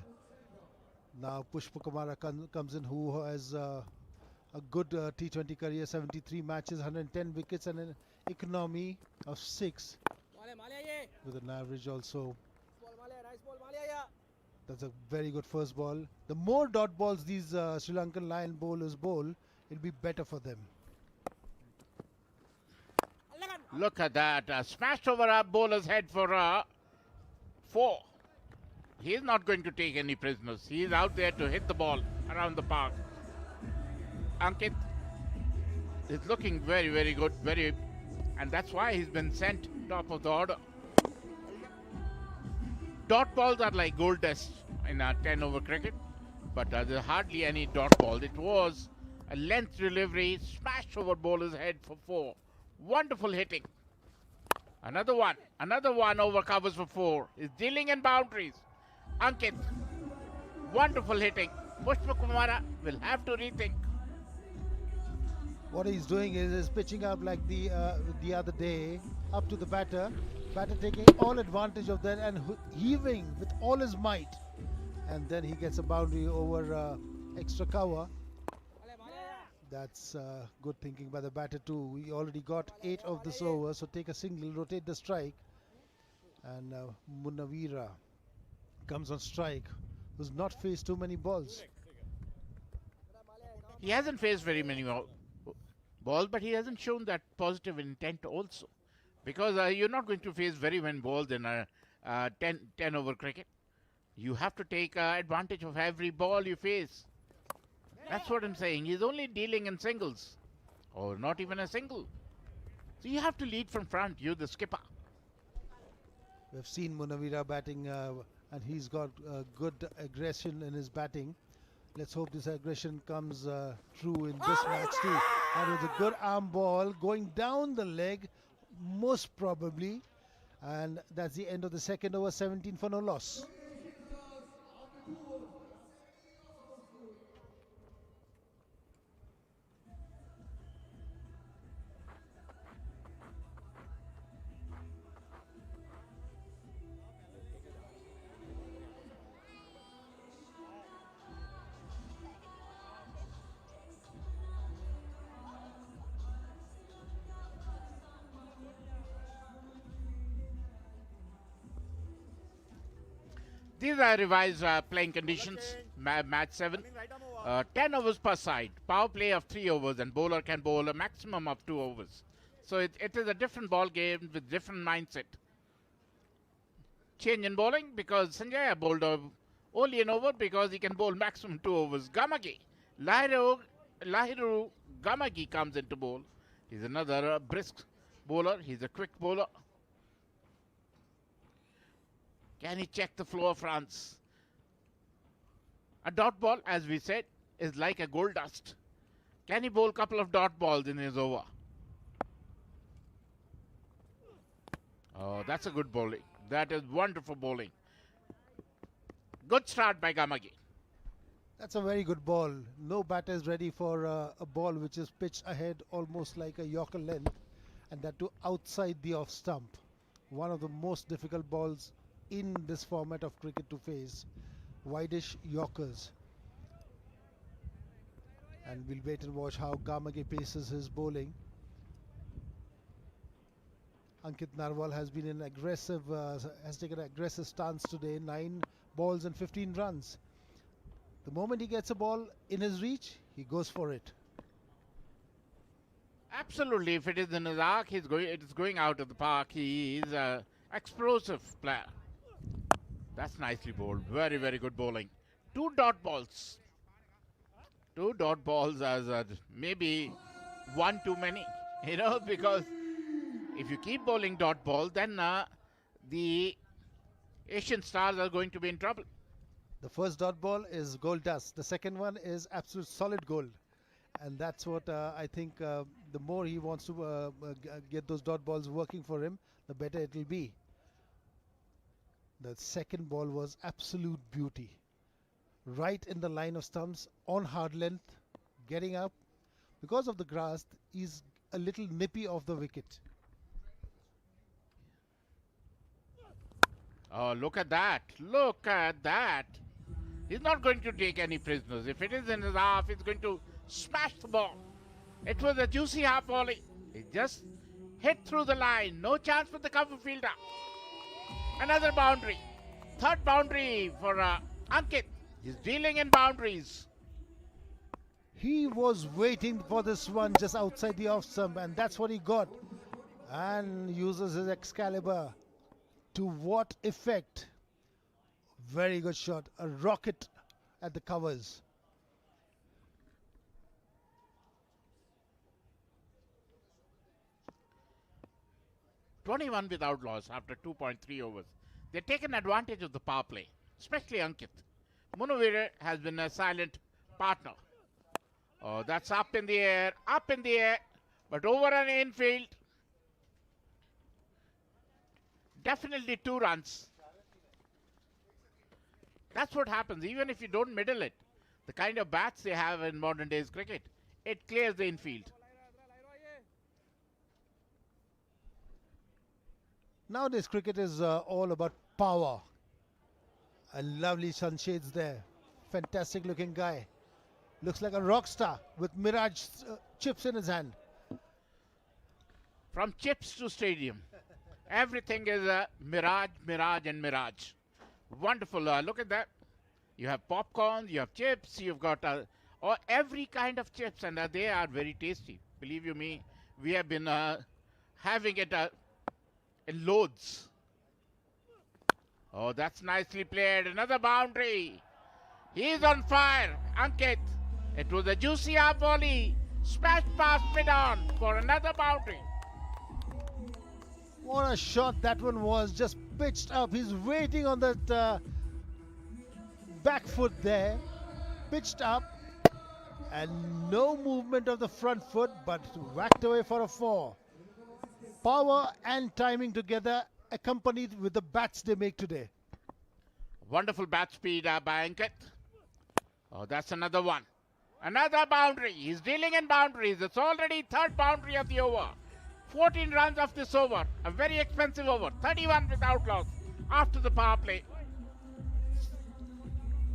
Now Pushpa Kumara comes in, who has a good T20 career, 73 matches, 110 wickets and an economy of 6 with an average also. That's a very good first ball. The more dot balls these Sri Lankan Lion bowlers bowl, it'll be better for them. Look at that. Smashed over a bowler's head for 4. He is not going to take any prisoners. He is out there to hit the ball around the park. Ankit is looking very, very good. And that's why he's been sent top of the order. Dot balls are like gold dust in 10 over cricket. But there's hardly any dot ball. It was a length delivery, smashed over bowler's head for 4. Wonderful hitting. Another one over covers for 4. Is dealing in boundaries. Ankit, wonderful hitting. Pushpa Kumara will have to rethink. What he's doing is pitching up like the other day, up to the batter taking all advantage of that and heaving with all his might. And then he gets a boundary over extra cover. That's good thinking by the batter too. We already got 8 of this over, so take a single, rotate the strike. And Munawira comes on strike, who's not faced too many balls. He hasn't faced very many balls, but he hasn't shown that positive intent also. Because you're not going to face very many balls in a 10 over cricket. You have to take advantage of every ball you face. That's what I'm saying. He's only dealing in singles. Or not even a single. So you have to lead from front. You're the skipper. We've seen Munawira batting and he's got good aggression in his batting. Let's hope this aggression comes true in this match too. That was a good arm ball going down the leg, most probably. And that's the end of the second over, 17 for no loss. These are revised playing conditions, match 7. 10 overs per side, power play of 3 overs, and bowler can bowl a maximum of 2 overs. So it is a different ball game with different mindset. Change in bowling because Sanjaya bowled only an over because he can bowl maximum 2 overs. Gamagi, Lahiru Gamagi comes into bowl. He's another brisk bowler. He's a quick bowler. Can he check the flow of runs? A dot ball, as we said, is like a gold dust. Can he bowl a couple of dot balls in his over? Oh, that's a good bowling. That is wonderful bowling. Good start by Gamagi. That's a very good ball. No batter is ready for a ball which is pitched ahead almost like a Yorker length, and that too outside the off stump. one of the most difficult balls in this format of cricket to face. Widish Yorkers. And we'll wait and watch how Gamage paces his bowling. Ankit Narwal has been an aggressive, has taken an aggressive stance today. 9 balls and 15 runs. The moment he gets a ball in his reach, he goes for it. Absolutely, if it is in his arc, it is going out of the park. He is an explosive player. That's nicely bowled. Very, very good bowling. 2 dot balls. 2 dot balls as maybe one too many, you know, because if you keep bowling dot ball, then the Asian Stars are going to be in trouble. The first dot ball is gold dust. The second one is absolute solid gold. And that's what I think the more he wants to get those dot balls working for him, the better it will be. The second ball was absolute beauty. Right in the line of stumps, on hard length, getting up. Because of the grass, he's a little nippy off the wicket. Oh, look at that. Look at that. He's not going to take any prisoners. If it is in his half, he's going to smash the ball. It was a juicy half volley. It just hit through the line. No chance for the cover fielder. Another boundary. 3rd boundary for Ankit. He's dealing in boundaries. He was waiting for this one just outside the off stump, and that's what he got. And uses his Excalibur. To what effect? Very good shot. A rocket at the covers. (21) without loss after 2.3 overs. They've taken advantage of the power play, especially Ankit. Munawir has been a silent partner. Oh, that's up in the air, but over an infield. Definitely 2 runs. That's what happens, even if you don't middle it. The kind of bats they have in modern days cricket, it clears the infield. Nowadays cricket is all about power. A lovely sunshades there. Fantastic looking guy. Looks like a rock star with Mirage chips in his hand. From chips to stadium. Everything is mirage, mirage and mirage. Wonderful. Look at that. You have popcorn, you have chips, you've got every kind of chips, and they are very tasty. Believe you me, we have been having it in loads. Oh, that's nicely played. Another boundary. He's on fire, Ankit. It was a juicy half volley. Smashed past mid-on for another boundary. What a shot that one was, just pitched up. He's waiting on that back foot there, pitched up, and no movement of the front foot, but whacked away for a 4. Power and timing together, accompanied with the bats they make today. Wonderful bat speed by Ankit. Oh, that's another one. Another boundary. He's dealing in boundaries. It's already 3rd boundary of the over. 14 runs of this over. A very expensive over. 31 without loss after the power play.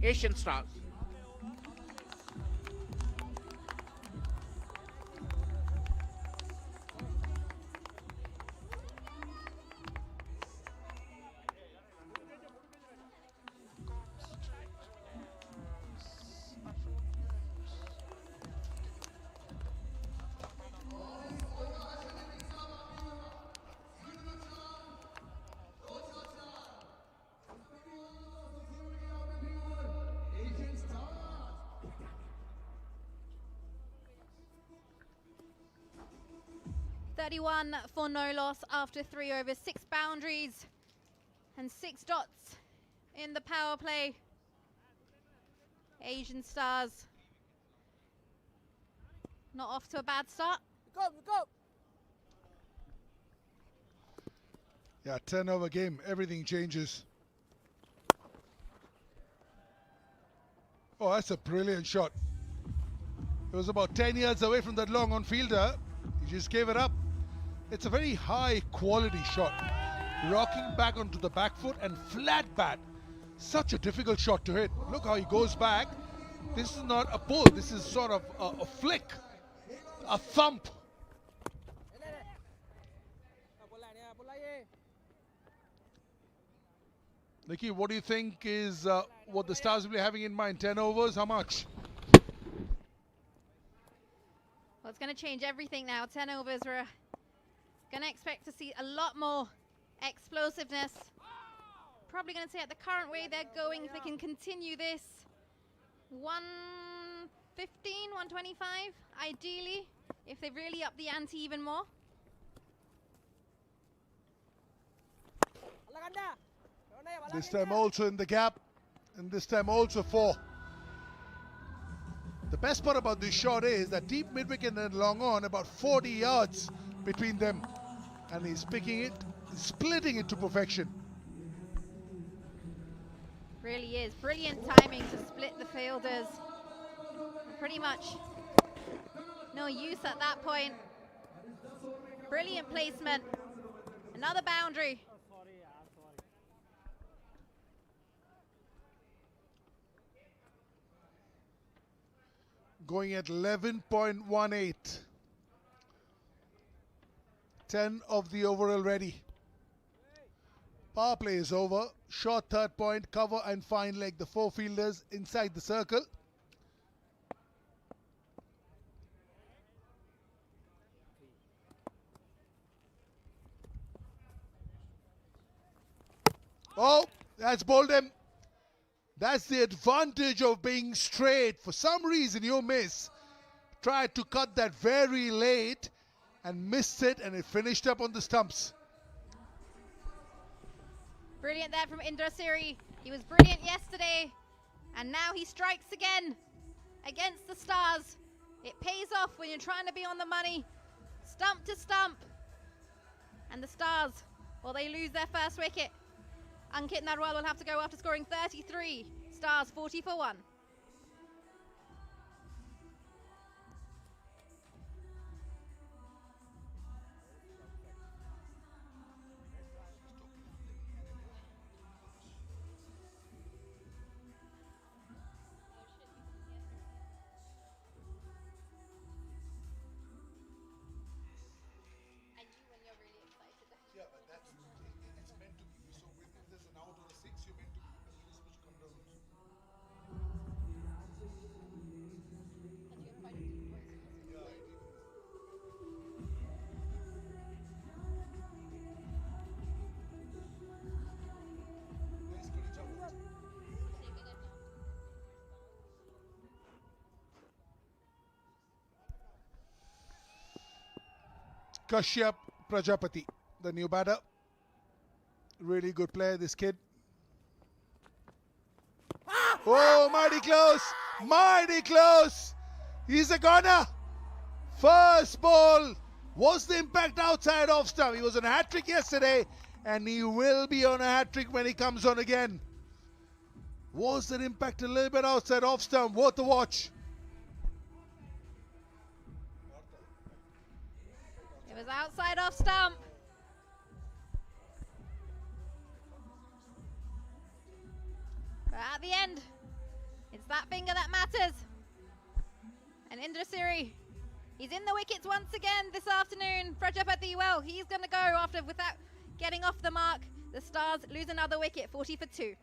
Asian Stars. (31) for no loss after 3 overs, 6 boundaries and 6 dots in the power play. Asian Stars not off to a bad start. Go, go. Yeah, 10-over game, everything changes. Oh, that's a brilliant shot. It was about 10 yards away from that long on fielder. He just gave it up. It's a very high quality shot. rocking back onto the back foot and flat bat. Such a difficult shot to hit. Look how he goes back. This is not a pull, this is sort of a flick, a thump. Nikki, what do you think is what the Stars will be having in mind? 10 overs, how much? Well, it's going to change everything now. 10 overs, we're going to expect to see a lot more explosiveness. Probably going to say at the current way they're going, if they can continue this, 115, 125, ideally, if they really up the ante even more. This time also in the gap, and this time also 4. The best part about this shot is that deep mid-wicket and long on, about 40 yards between them. And he's picking it, splitting it to perfection. Really is. Brilliant timing to split the fielders. Pretty much no use at that point. Brilliant placement. Another boundary. Going at 11.18. 10 of the over already. Power play is over. Short third point, cover and fine leg. The 4 fielders inside the circle. Oh, that's bowled him. That's the advantage of being straight. For some reason, you miss. Tried to cut that very late and missed it, and it finished up on the stumps. Brilliant there from 𝗂𝗧𝗍. He was brilliant yesterday, and now he strikes again against the Stars. It pays off when you're trying to be on the money, stump to stump. And the Stars, well, they lose their first wicket. Ankit Narwal will have to go after scoring 33. Stars 40 for 1. Yeah, but that's it's meant to be. So if there's an out or a 6, you're meant to be. This is which come down. Kashyap Prajapati, the new batter. Really good player, this kid. Oh, mighty close! Mighty close! He's a goner! First ball. Was the impact outside off stump? He was on a hat-trick yesterday, and he will be on a hat-trick when he comes on again. Was that impact a little bit outside off stump? Worth a watch. It was outside off stump. But at the end, it's that finger that matters. And 𝗂𝗧𝗍, he's in the wickets once again this afternoon. Prajapati, well, he's going to go after without getting off the mark. The Stars lose another wicket, 40 for 2.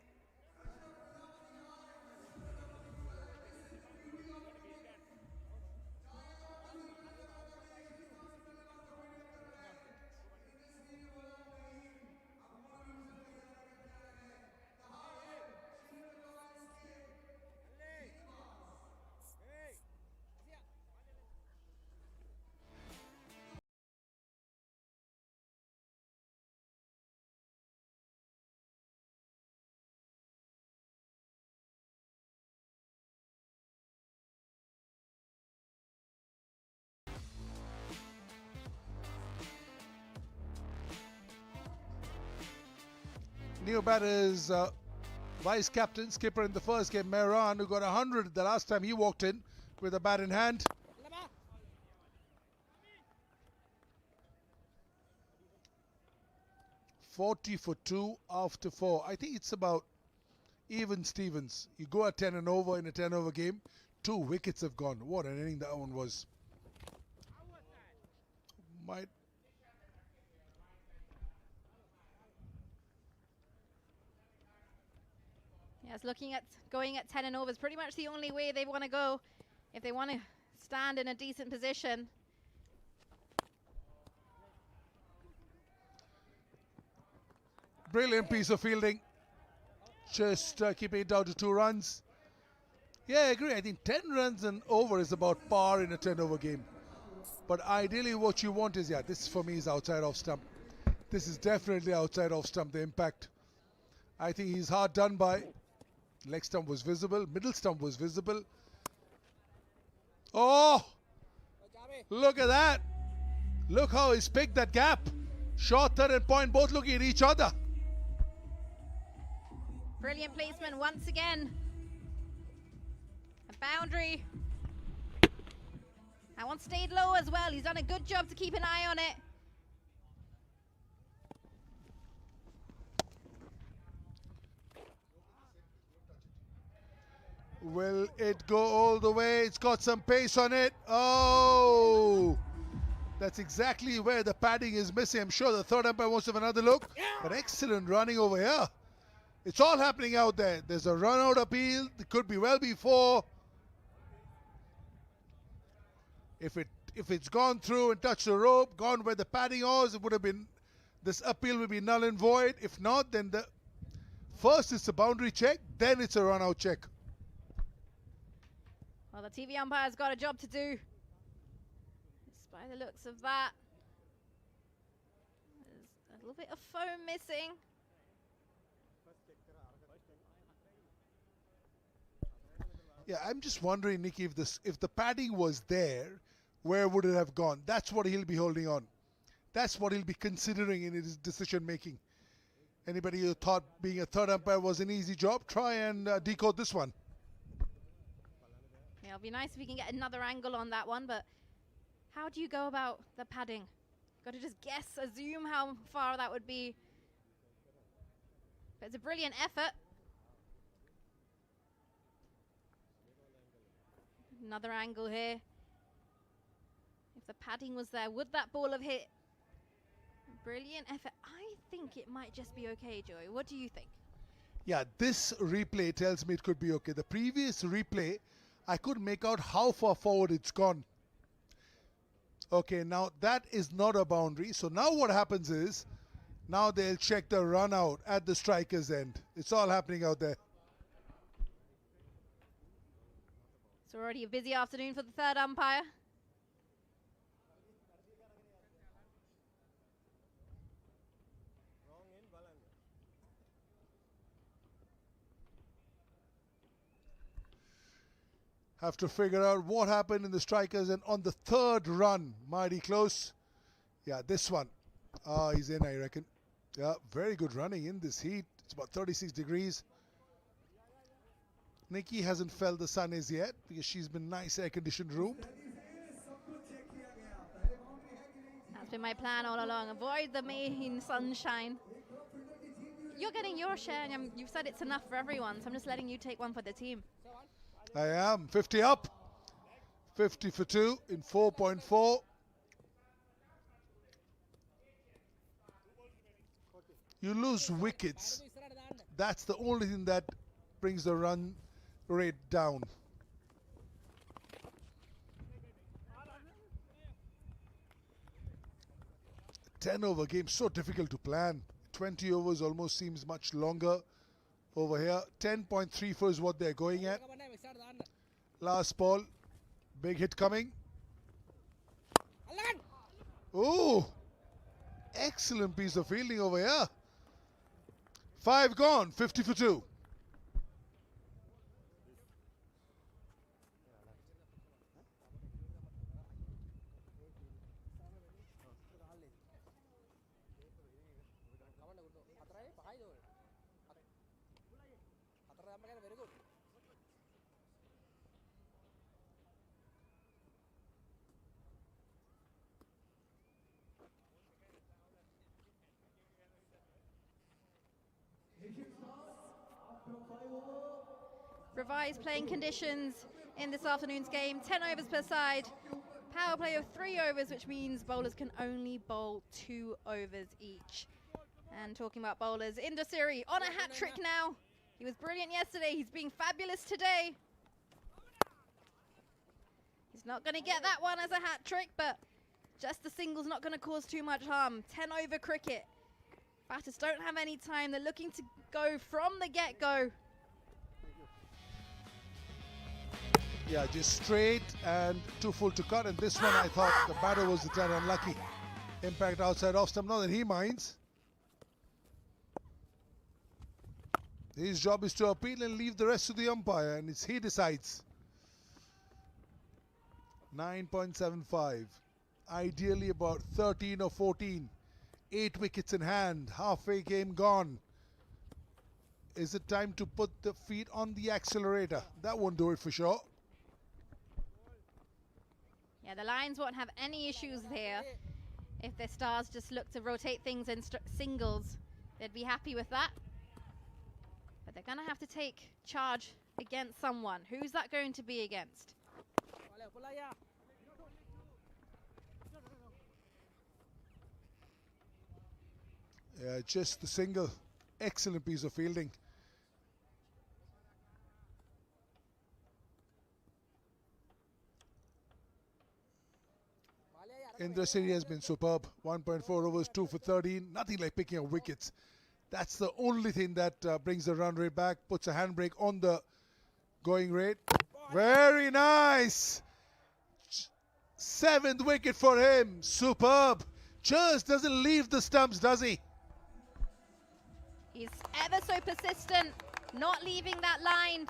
New batters, vice captain, skipper in the first game, Mehran, who got 100 the last time he walked in with a bat in hand. 40 for 2 after 4. I think it's about even Stevens. You go at 10 and over in a 10 over game. 2 wickets have gone. What an inning that one was. Might. Yes, looking at going at 10 and over is pretty much the only way they want to go if they want to stand in a decent position. Brilliant piece of fielding. Just keeping it down to 2 runs. Yeah, I agree. I think 10 runs and over is about par in a 10 over game. But ideally what you want is, yeah, this for me is outside off stump. This is definitely outside off stump, the impact. I think he's hard done by. Leg stump was visible. Middle stump was visible. Oh! Look at that. Look how he's picked that gap. Short, third and point both looking at each other. Brilliant placement once again. A boundary. That one stayed low as well. He's done a good job to keep an eye on it. Will it go all the way? It's got some pace on it. Oh! That's exactly where the padding is missing. I'm sure the third umpire wants to have another look. But excellent running over here. It's all happening out there. There's a run-out appeal. It could be well before. If it's gone through and touched the rope, gone where the padding was, it would have been, this appeal would be null and void. If not, then first it's a boundary check, then it's a run-out check. Well, the TV umpire's got a job to do. Just by the looks of that. There's a little bit of foam missing. Yeah, I'm just wondering, Nikki, if the padding was there, where would it have gone? That's what he'll be holding on. That's what he'll be considering in his decision making. Anybody who thought being a third umpire was an easy job, try and decode this one. Yeah, it'll be nice if we can get another angle on that one, but how do you go about the padding? Got to just guess, assume how far that would be. But it's a brilliant effort. Another angle here. If the padding was there, would that ball have hit? Brilliant effort. I think it might just be okay, Joey. What do you think? Yeah, this replay tells me it could be okay. The previous replay, I couldn't make out how far forward it's gone. Okay, now that is not a boundary. So now what happens is, now they'll check the run out at the striker's end. It's all happening out there. It's already a busy afternoon for the third umpire. Have to figure out what happened in the strikers, and on the third run, mighty close. Yeah, this one. He's in, I reckon. Yeah, very good running in this heat. It's about 36 degrees. Nikki hasn't felt the sun as yet because she's been nice air-conditioned room. That's been my plan all along. Avoid the main sunshine. You're getting your share, and you've said it's enough for everyone, so I'm just letting you take one for the team. I am 50 up. 50 for 2 in 4.4. You lose wickets. That's the only thing that brings the run rate down. A 10 over game, so difficult to plan. 20 overs almost seems much longer over here. 10.34 is what they're going at. Last ball, big hit coming. Oh, excellent piece of fielding over here. 5 gone, 50 for 2. revised playing conditions in this afternoon's game. 10 overs per side. Power play of 3 overs, which means bowlers can only bowl 2 overs each. And talking about bowlers, 𝗜𝗚𝗚cie on a hat trick now. He was brilliant yesterday. He's being fabulous today. He's not going to get that one as a hat trick, but just the single's not going to cause too much harm. 10 over cricket. Batters don't have any time. They're looking to go from the get-go. Yeah, just straight and too full to cut. And this one, I thought the batter was a tad unlucky. Impact outside off stump. Not that he minds. His job is to appeal and leave the rest to the umpire, and he decides. 9.75. Ideally about 13 or 14. 8 wickets in hand. Halfway game gone. Is it time to put the feet on the accelerator? That won't do it for sure. Yeah, the Lions won't have any issues here. If their Stars just look to rotate things in singles, they'd be happy with that. But they're going to have to take charge against someone. Who's that going to be against? Yeah, just the single. Excellent piece of fielding. 𝗜𝗚𝗚cie has been superb. 1.4 overs, 2 for 13. Nothing like picking up wickets. That's the only thing that brings the run rate back, puts a handbrake on the going rate. Very nice. 7th wicket for him. Superb. Just doesn't leave the stumps, does he? He's ever so persistent, not leaving that line.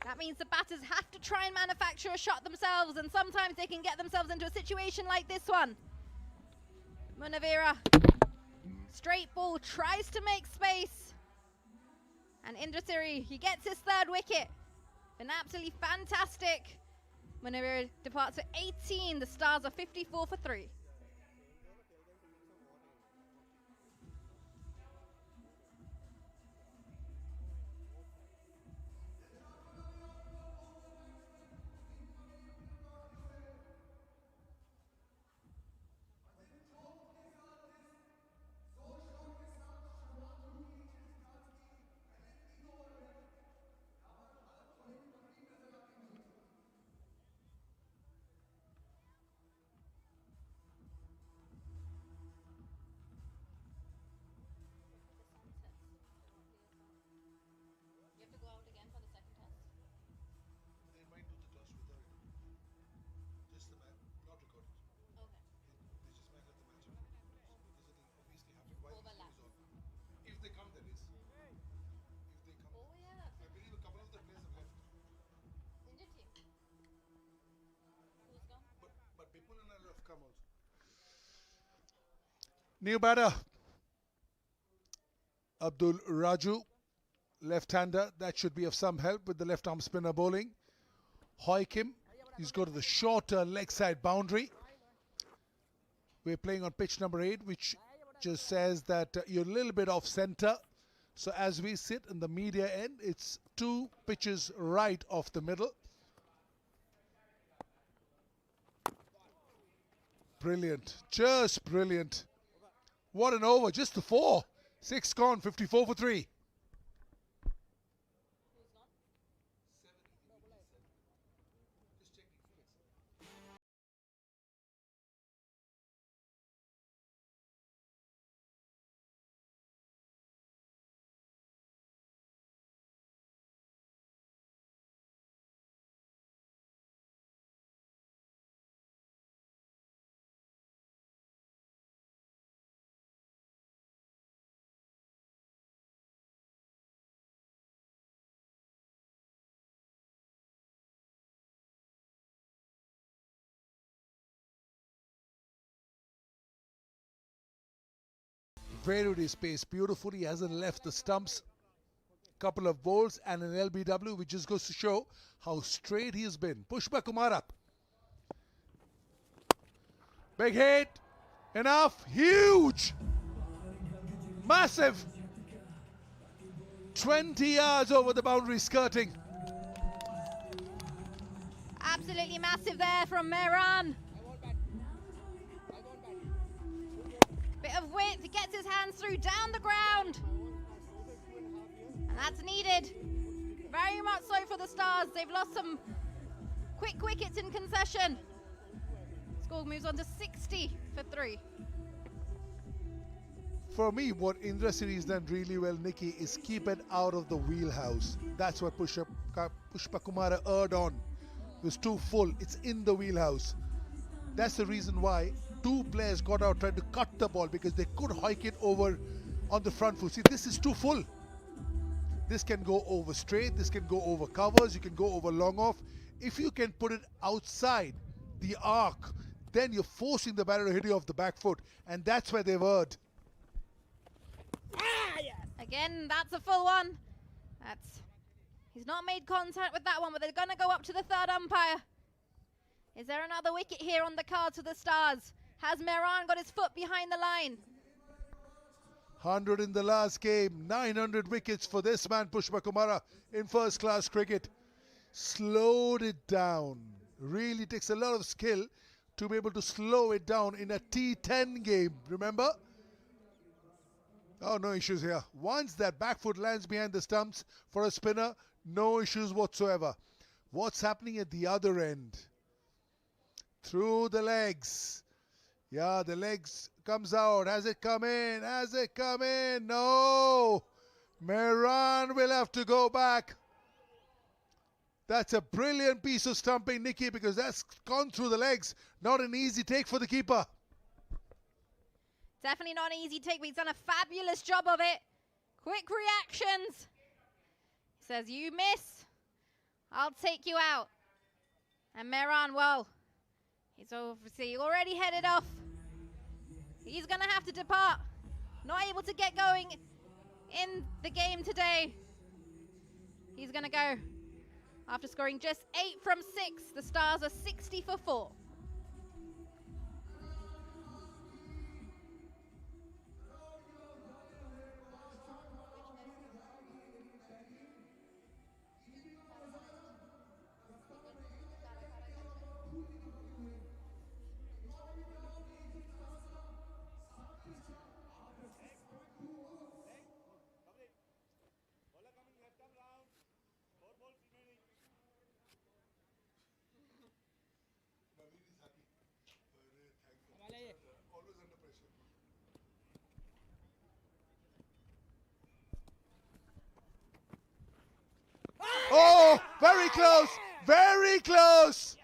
That means the batters have to try and manufacture a shot themselves, and sometimes they can get themselves into a situation like this one. Munawira, straight ball, tries to make space. And 𝗜𝗚𝗚cie, he gets his 3rd wicket. Been absolutely fantastic. Munawira departs at 18. The Stars are 54 for 3. New batter, 𝗵𝗚𝗚𝗏𝗏, left-hander. That should be of some help with the left-arm spinner bowling. Hoikim, he's got to the shorter leg side boundary. We're playing on pitch number 8, which just says that you're a little bit off centre. So as we sit in the media end, it's 2 pitches right off the middle. Brilliant, just brilliant. What an over, just the 4. 6 gone, 54 for 3. Varied his pace beautifully, hasn't left the stumps. Couple of bowls and an LBW, which just goes to show how straight he has been. Pushpa Kumar up. Big hit. Enough. Huge. Massive. 20 yards over the boundary skirting. Absolutely massive there from Mehran. Bit of width, he gets his hands through down the ground. And that's needed. Very much so for the Stars. They've lost some quick wickets in concession. Score moves on to 60 for 3. For me, what 𝗬𝗏𝗃𝗃 has done really well, Nikki, is keep it out of the wheelhouse. That's what Pushpa erred on. It was too full. It's in the wheelhouse. That's the reason why 2 players got out trying to cut the ball, because they could hike it over on the front foot. See, this is too full. This can go over straight. This can go over covers. You can go over long off. If you can put it outside the arc, then you're forcing the batter to hit you off the back foot. And that's where they've erred. Again, that's a full one. He's not made contact with that one, but they're going to go up to the third umpire. Is there another wicket here on the cards for the Stars? Has Mehran got his foot behind the line? 100 in the last game, 900 wickets for this man, Pushpa Kumara, in first-class cricket. Slowed it down. Really takes a lot of skill to be able to slow it down in a T10 game, remember? Oh, no issues here. Once that back foot lands behind the stumps for a spinner, no issues whatsoever. What's happening at the other end? Through the legs. Yeah, the legs comes out. Has it come in? Has it come in? No. Mehran will have to go back. That's a brilliant piece of stumping, Nikki, because that's gone through the legs. Not an easy take for the keeper. Definitely not an easy take, but he's done a fabulous job of it. Quick reactions. He says, you miss, I'll take you out. And Mehran, well, he's obviously already headed off. He's going to have to depart. Not able to get going in the game today. He's going to go after scoring just 8 from 6. The Stars are 60 for 4. Oh, very close, very close.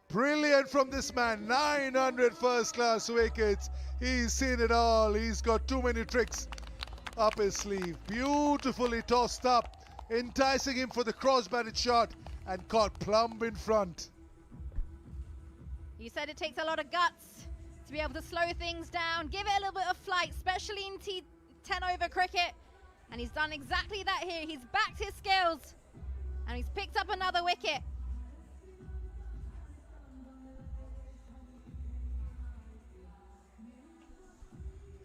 Brilliant from this man, 900 first-class wickets. He's seen it all. He's got too many tricks up his sleeve. Beautifully tossed up, enticing him for the cross-batted shot and caught plumb in front. You said it takes a lot of guts to be able to slow things down, give it a little bit of flight, especially in T10 over cricket. And he's done exactly that here. He's backed his skills. And he's picked up another wicket.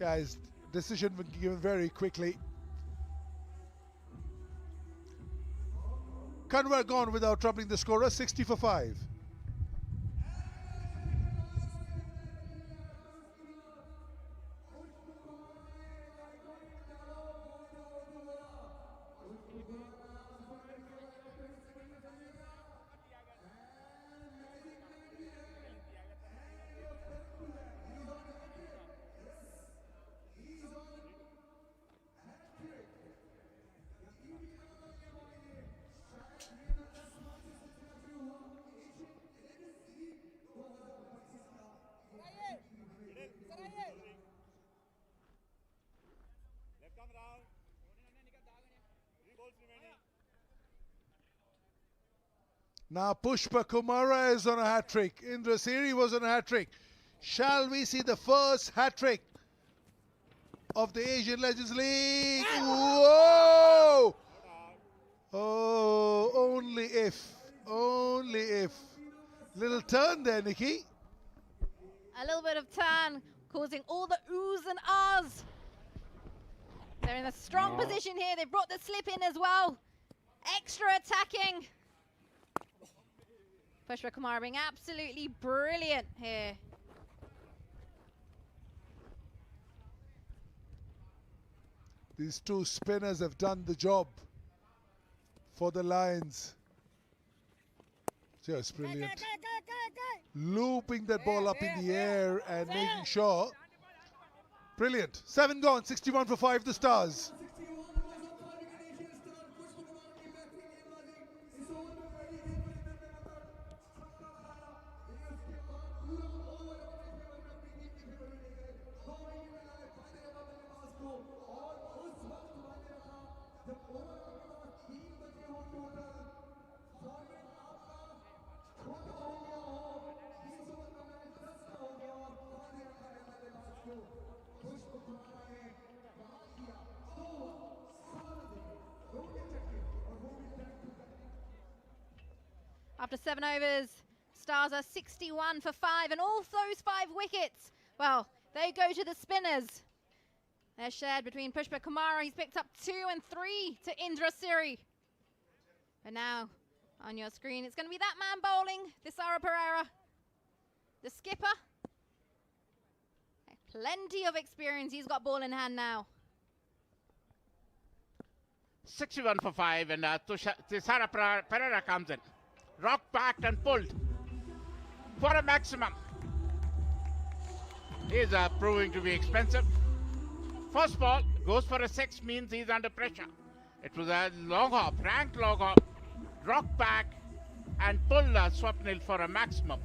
Yeah, his decision was given very quickly. Kanwar gone without troubling the scorer, 60 for 5. Now Pushpa Kumara is on a hat-trick. 𝗬𝗏𝗃𝗃 was on a hat-trick. Shall we see the first hat-trick of the Asian Legends League? Whoa! Oh, only if. Only if. Little turn there, Nikki. A little bit of turn, causing all the oohs and ahs. They're in a strong position here. They've brought the slip in as well. Extra attacking. 𝗵𝗺𝗃 being absolutely brilliant here. These two spinners have done the job for the Lions. Just brilliant. Looping that ball up in the air and making sure. Brilliant. 7 gone, 61 for 5, the Stars. After 7 overs, Stars are 61 for 5, and all those 5 wickets, well, they go to the spinners. They're shared between Pushpa Kumara. He's picked up 2 and 3 to 𝗬𝗏𝗏. But now, on your screen, it's going to be that man bowling, 𝗬𝗏𝗏, the skipper. Plenty of experience. He's got ball in hand now. 61 for 5, and 𝗬𝗏𝗏 comes in. Rocked back and pulled for a maximum. He's proving to be expensive. First ball goes for a 6, means he's under pressure. It was a long hop, ranked long hop, rocked back and pulled Swapnil for a maximum.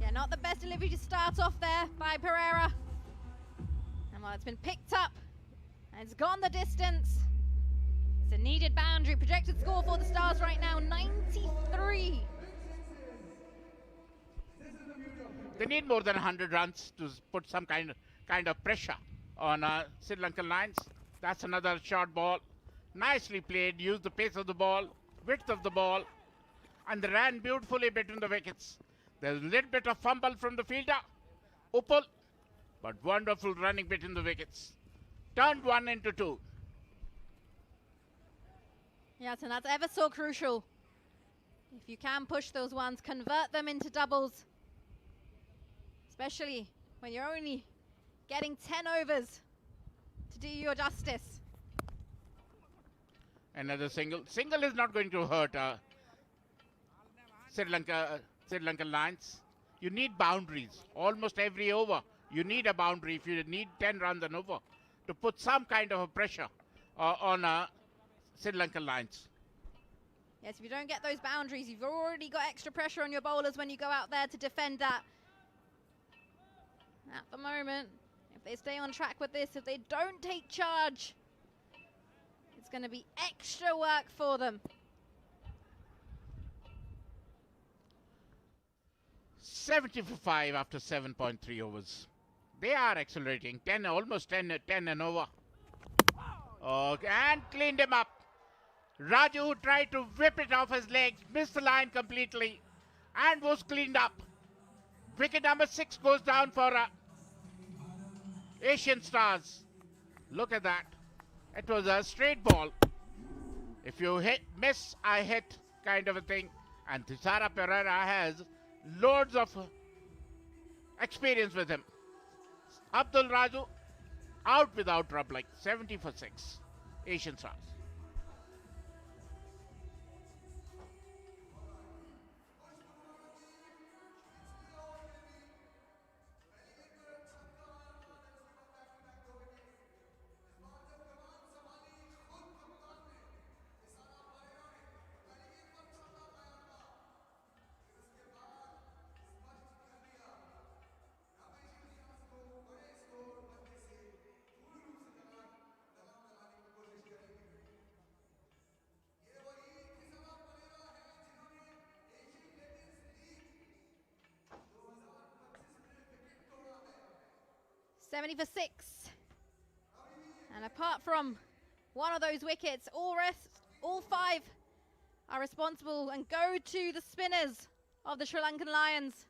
Yeah, not the best delivery to start off there by Pereira. And well, it's been picked up and it's gone the distance. It's a needed boundary. Projected score for the Stars right now, 93. They need more than 100 runs to put some kind of pressure on Sri Lankan Lions. That's another short ball. Nicely played, used the pace of the ball, width of the ball, and they ran beautifully between the wickets. There's a little bit of fumble from the fielder, Uppal, but wonderful running between the wickets. Turned 1 into 2. Yes, and that's ever so crucial. If you can push those ones, convert them into doubles. Especially when you're only getting 10 overs to do your justice. Another single. Single is not going to hurt Sri Lankan Lions. You need boundaries. Almost every over, you need a boundary if you need 10 runs and over to put some kind of a pressure on Sri Lankan Lions. Yes, if you don't get those boundaries, you've already got extra pressure on your bowlers when you go out there to defend that. At the moment, if they stay on track with this, if they don't take charge, it's going to be extra work for them. 70 for 5 after 7.3 overs. They are accelerating. Almost 10 and over. Okay, and cleaned him up. Raju tried to whip it off his legs, missed the line completely, and was cleaned up. Wicket number 6 goes down for Asian Stars. Look at that. It was a straight ball. If you miss, I hit kind of a thing. And 𝗬𝗏𝗏 has loads of experience with him. Abdul Raju out without troubling. 70 for 6. Asian Stars. 𝗵 for 6. And apart from one of those wickets, all 5 are responsible and go to the spinners of the Sri Lankan Lions.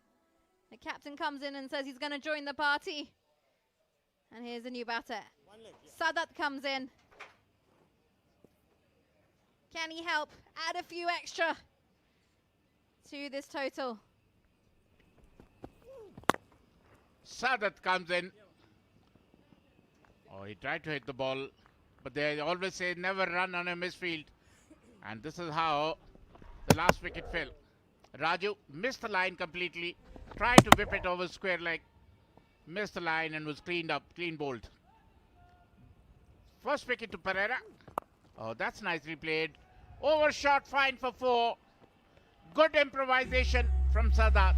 The captain comes in and says he's going to join the party. And here's a new batter. Sadat comes in. Can he help add a few extra to this total. Sadat comes in. Oh, he tried to hit the ball, but they always say never run on a misfield. And this is how the last wicket fell. Raju missed the line completely, tried to whip it over square leg, missed the line and was cleaned up, clean bowled. First wicket to Pereira. Oh, that's nicely played. Overshot, fine for 4. Good improvisation from Sadat.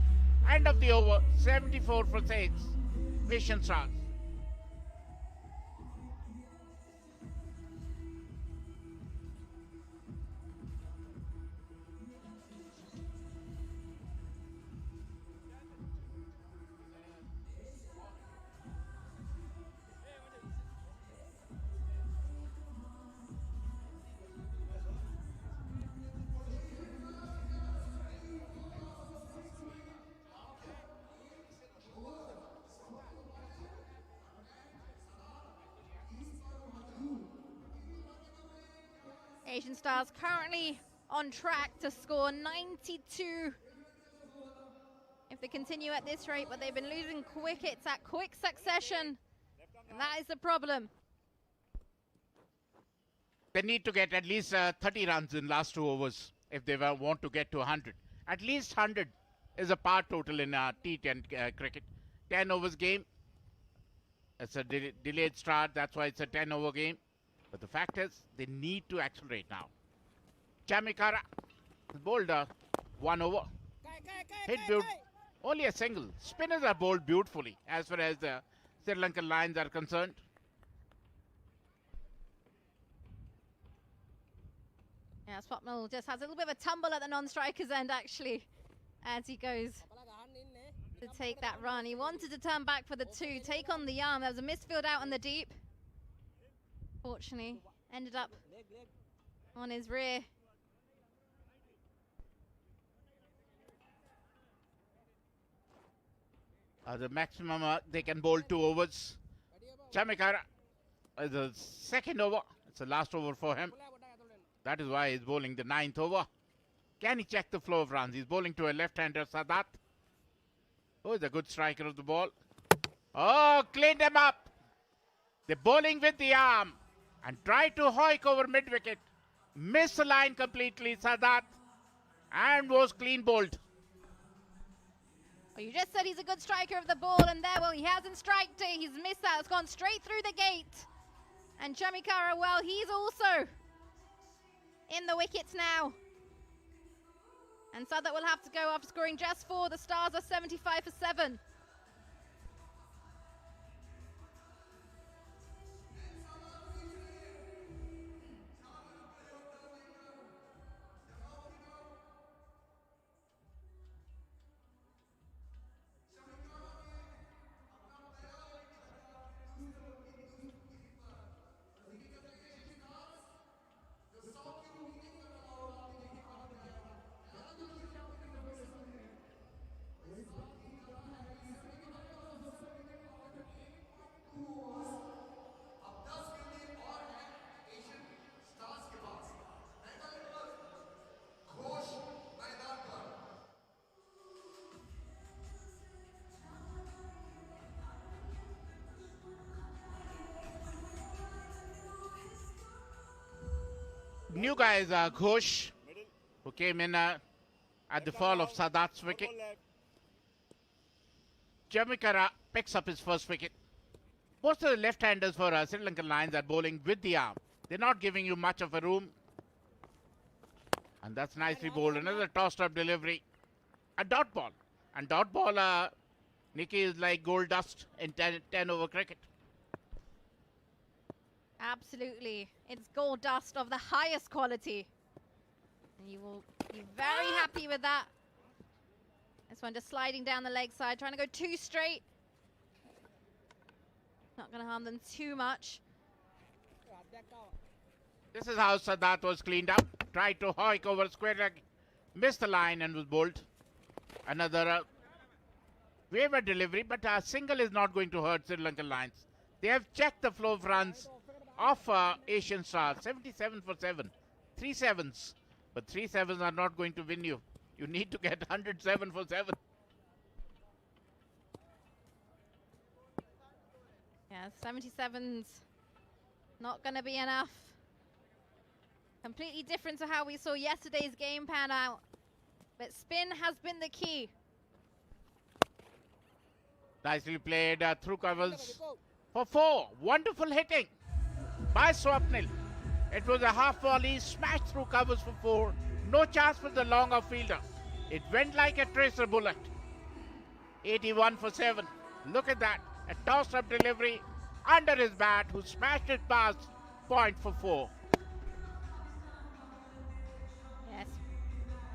End of the over, 74 for 6. Asian Stars. Asian Stars currently on track to score 92 if they continue at this rate, but they've been losing wickets at quick succession, and that is the problem. They need to get at least 30 runs in last 2 overs if they want to get to 100. At least 100 is a par total in T10 cricket. 10 overs game. It's a delayed start, that's why it's a 10-over game. But the fact is, they need to accelerate now. Chamikara bowled 1 over. Hit only a single. Spinners are bowled beautifully as far as the Sri Lankan Lions are concerned. Yeah, Swapnil just has a little bit of a tumble at the non-striker's end, actually, as he goes to take that run. He wanted to turn back for the 2, take on the arm. There was a misfield out in the deep. Fortunately, ended up on his rear. The maximum they can bowl 2 overs. Chamikara is the 2nd over. It's the last over for him. That is why he's bowling the 9th over. Can he check the flow of runs? He's bowling to a left-hander, Sadat, who is a good striker of the ball. Oh, cleaned him up. They're bowling with the arm and try to hoik over mid-wicket. Missed the line completely, Sadat, and was clean bowled. Well, you just said he's a good striker of the ball, and there, well, he hasn't striked it. He's missed that. It's gone straight through the gate. And Chamikara, well, he's also in the wickets now. And Sadat will have to go after scoring just 4. The Stars are 75 for 7. New guy is Ghosh, who came in at the fall of Sadat's wicket. Chamikara picks up his first wicket. Most of the left-handers for Sri Lankan Lions are bowling with the arm. They're not giving you much of a room. And that's nicely bowled. Another tossed-up delivery. A dot ball. And dot ball, Nikki, is like gold dust in 10-over cricket. Absolutely. It's gold dust of the highest quality. And you will be very happy with that. This one just sliding down the leg side, trying to go 2 straight. Not going to harm them too much. This is how Sadat was cleaned up. Tried to hoik over square leg. Missed the line and was bowled. Another waiver delivery, but a single is not going to hurt Sri Lankan Lions. They have checked the flow of runs of Asian Stars. 77 for 7. 3 sevens. But 3 sevens are not going to win you You need to get 107 for 7. Yeah, 77's not going to be enough. Completely different to how we saw yesterday's game pan out. But spin has been the key. Nicely played through covers for 4. Wonderful hitting by Swapnil. It was a half volley, smashed through covers for 4. No chance for the longer fielder. It went like a tracer bullet. 81 for 7. Look at that. A toss-up delivery under his bat, who smashed it past point for 4. Yes.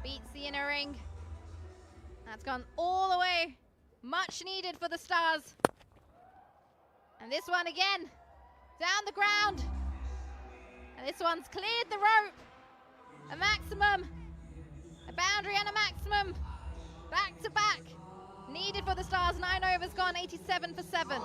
𝗵𝗵𝗂 in a ring. That's gone all the way. Much needed for the Stars. And this one again. Down the ground. And this one's cleared the rope. A maximum. A boundary and a maximum. Back to back. Needed for the Stars. 9 overs gone. 87 for 7.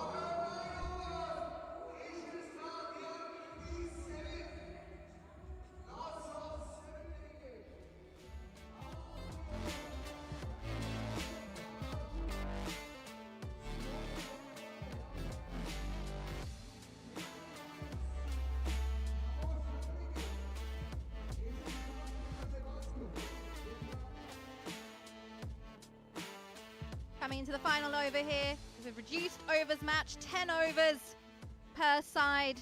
Coming into the final over here, we've reduced overs match, 10 overs per side,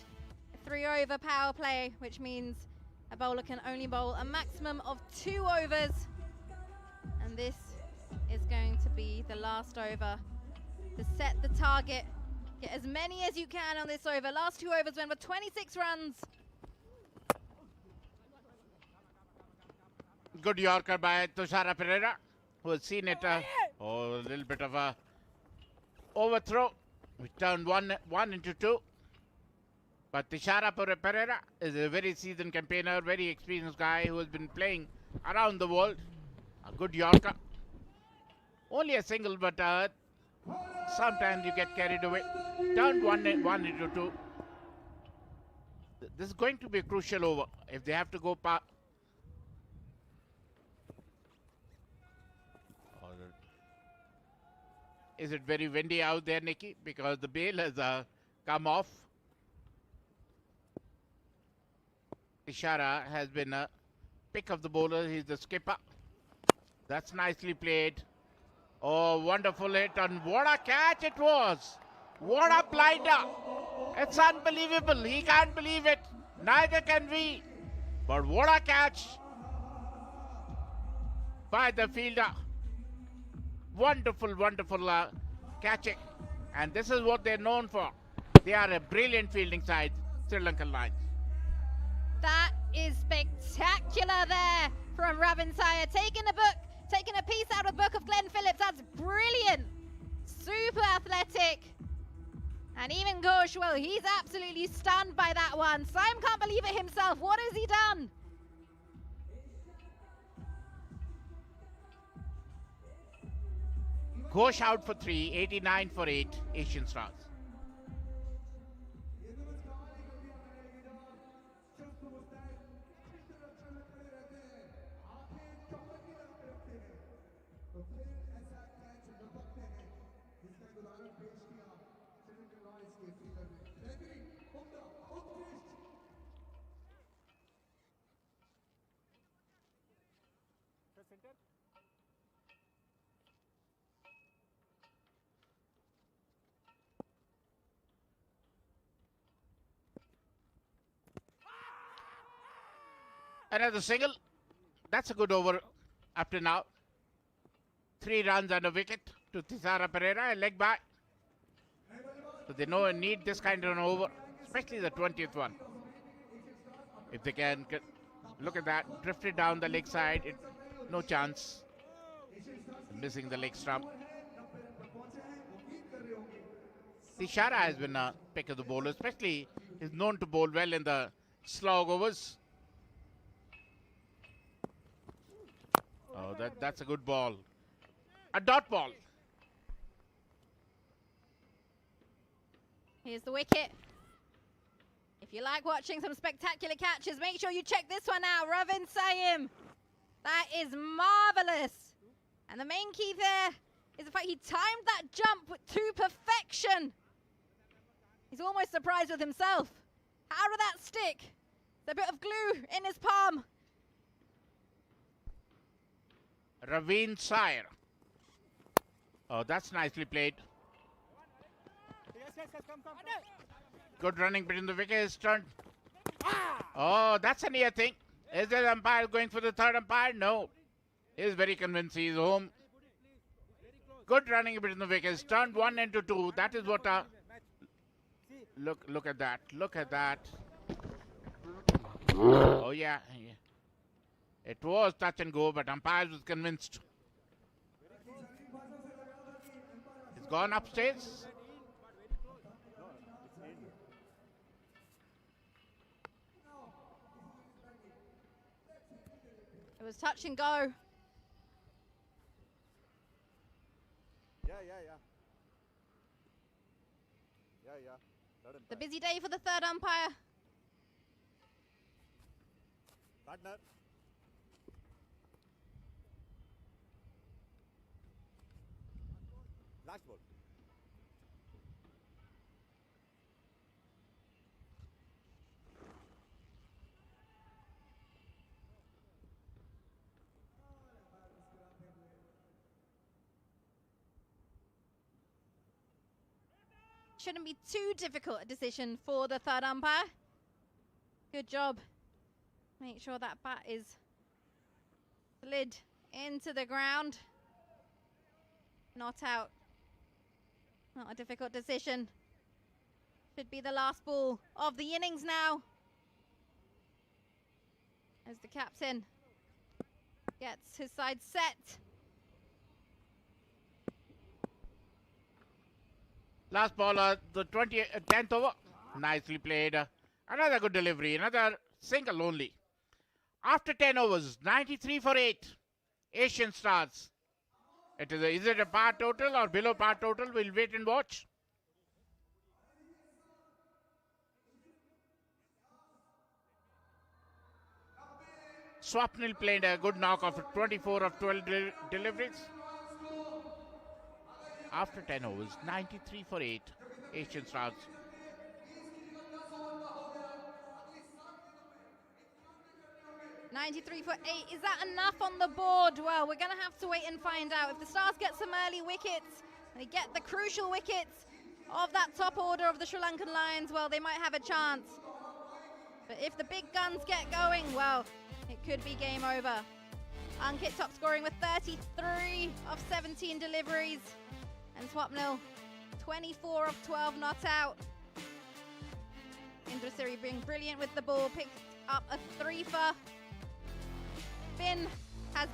a 3-over power play, which means a bowler can only bowl a maximum of 2 overs. And this is going to be the last over to set the target. Get as many as you can on this over. Last 2 overs went for 26 runs. Good Yorker by Tushara Pereira, who has seen it. A little bit of a overthrow. We turned one into 2. But Tushara Pereira is a very seasoned campaigner, very experienced guy who has been playing around the world. A good Yorker. Only a single, but sometimes you get carried away. Turned one into 2. This is going to be a crucial over. If they have to go past. Is it very windy out there, Nikki? Because the bail has come off. Ishara has been a pick of the bowler. He's the skipper. That's nicely played. Oh, wonderful hit. And what a catch it was. What a blinder. It's unbelievable. He can't believe it. Neither can we. But what a catch by the fielder. Wonderful, wonderful catching. And this is what they're known for. They are a brilliant fielding side, Sri Lankan Lions. That is spectacular there from 𝗵𝗺𝗀𝗀. Taking a piece out of the book of Glenn Phillips. That's brilliant. Super athletic. And even 𝗂𝗄, well, he's absolutely stunned by that one. Simon can't believe it himself. What has he done? Ghosh out for 3, 89 for 8, Asian Stars. Another single. That's a good over up to now. 3 runs and a wicket to Tushara Pereira, a leg back. So they know and need this kind of an over, especially the 20th one. If they can look at that, drifted down the leg side, no chance. Missing the leg stump. Tushara has been a pick of the bowler, especially he's known to bowl well in the slog overs. Oh, that's a good ball. A dot ball. Here's the wicket. If you like watching some spectacular catches, make sure you check this one out. 𝗵𝗺𝗀𝗀. That is marvelous. And the main key there is the fact he timed that jump to perfection. He's almost surprised with himself. How did that stick? There's a bit of glue in his palm. 𝗵𝗺𝗀𝗃𝗃. Oh, that's nicely played. Good running between the wickets. Turned. Oh, that's a near thing. Is the umpire going for the third umpire? No. He's very convinced he's home. Good running between the wickets. Turned 1 into 2. That is what look at that. Look at that. Oh yeah. It was touch and go, but umpire was convinced. It's gone upstairs. It was touch and go. The busy day for the third umpire. Partner. Last ball. Shouldn't be too difficult a decision for the third umpire. Good job. Make sure that bat is slid into the ground. Not out. Not a difficult decision. Should be the last ball of the innings now. As the captain gets his side set. Last ball, the 10th over. Nicely played. Another good delivery. Another single only. After 10 overs, 93 for 8. Asian Stars. Is it a par total or below par total? We'll wait and watch. Swapnil played a good knock of 24 of 12 deliveries. After 10 overs, 93 for 8. Asian Stars. '93 for 8. Is that enough on the board? Well, we're going to have to wait and find out. If the Stars get some early wickets, and they get the crucial wickets of that top order of the Sri Lankan Lions, well, they might have a chance. But if the big guns get going, well, it could be game over. 𝗂𝗃𝗃 top scoring with 33 of 17 deliveries. And Swapnil, 24 of 12 not out. 𝗬𝗺𝗀𝗃 being brilliant with the ball, picked up a 3 for. Finn has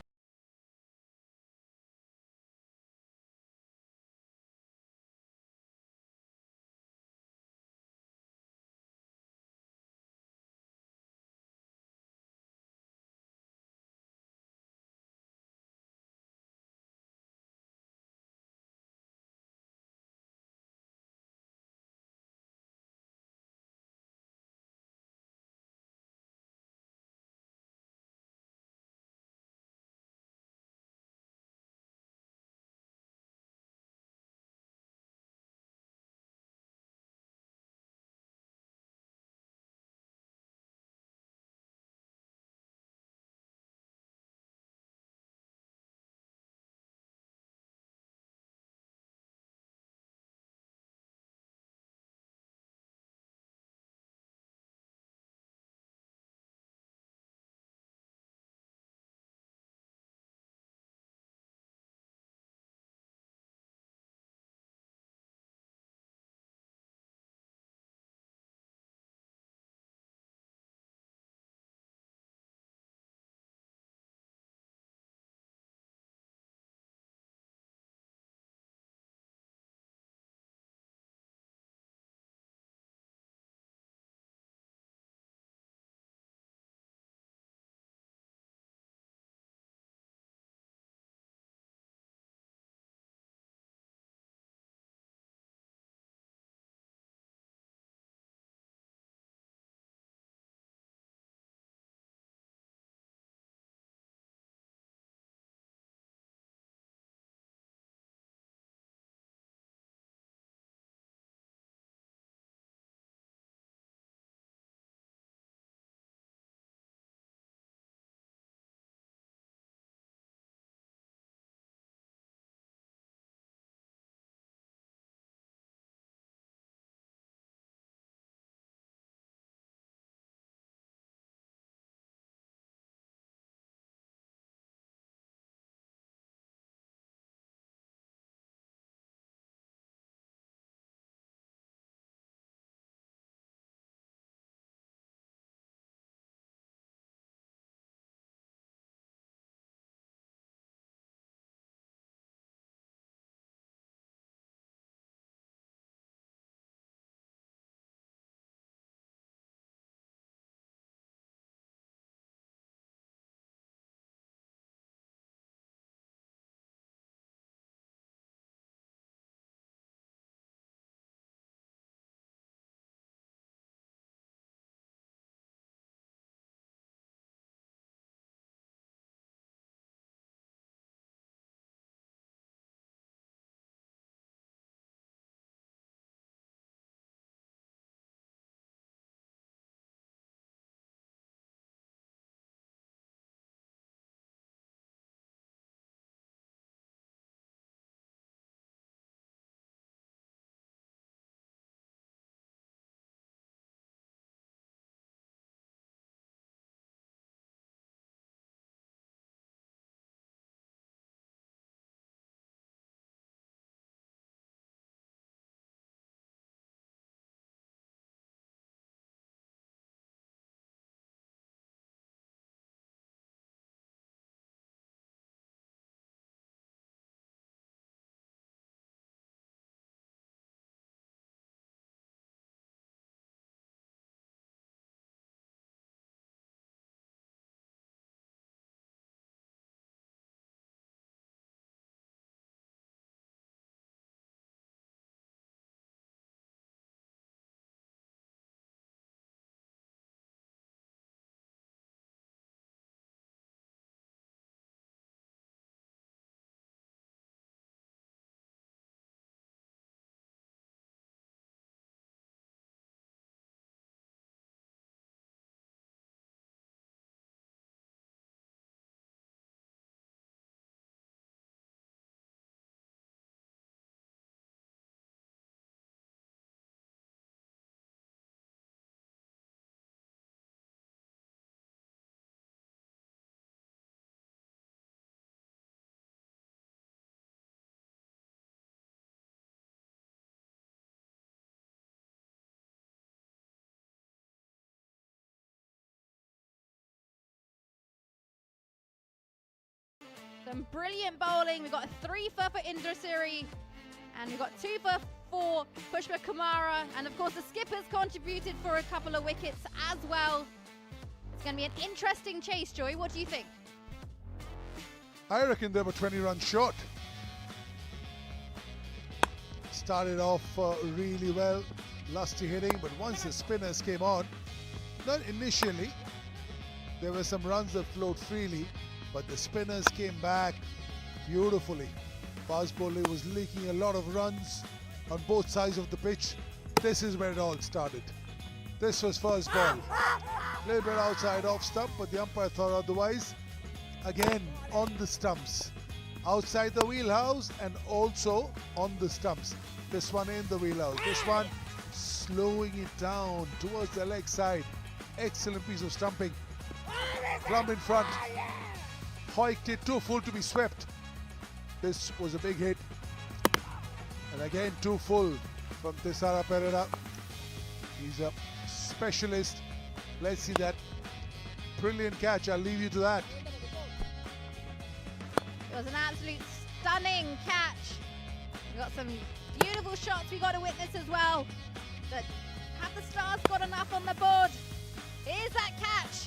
Some brilliant bowling. We've got a 3 for 𝗵𝗻𝗄𝐶𝐶𝐶, and we've got 2 for 𝗵𝗺𝗂𝗃𝗄𝗃. And of course, the skipper's contributed for a couple of wickets as well. It's going to be an interesting chase, Joy. What do you think? I reckon they were 20 runs short. Started off really well, lusty hitting, but once the spinners came on, not initially, there were some runs that flowed freely, but the spinners came back beautifully. 𝗵𝗺𝗃𝗄𝗃 was leaking a lot of runs on both sides of the pitch. This is where it all started. This was first ball. A little bit outside off stump, but the umpire thought otherwise. Again, on the stumps. Outside the wheelhouse and also on the stumps. This one in the wheelhouse. This one slowing it down towards the leg side. Excellent piece of stumping. Plumb in front. Hiked it too full to be swept. This was a big hit. And again, too full from 𝗬𝗪𝗃𝗧. He's a specialist. Let's see that brilliant catch. I'll leave you to that. It was an absolute stunning catch. We got some beautiful shots we got to witness as well. But have the Stars got enough on the board? Here's that catch.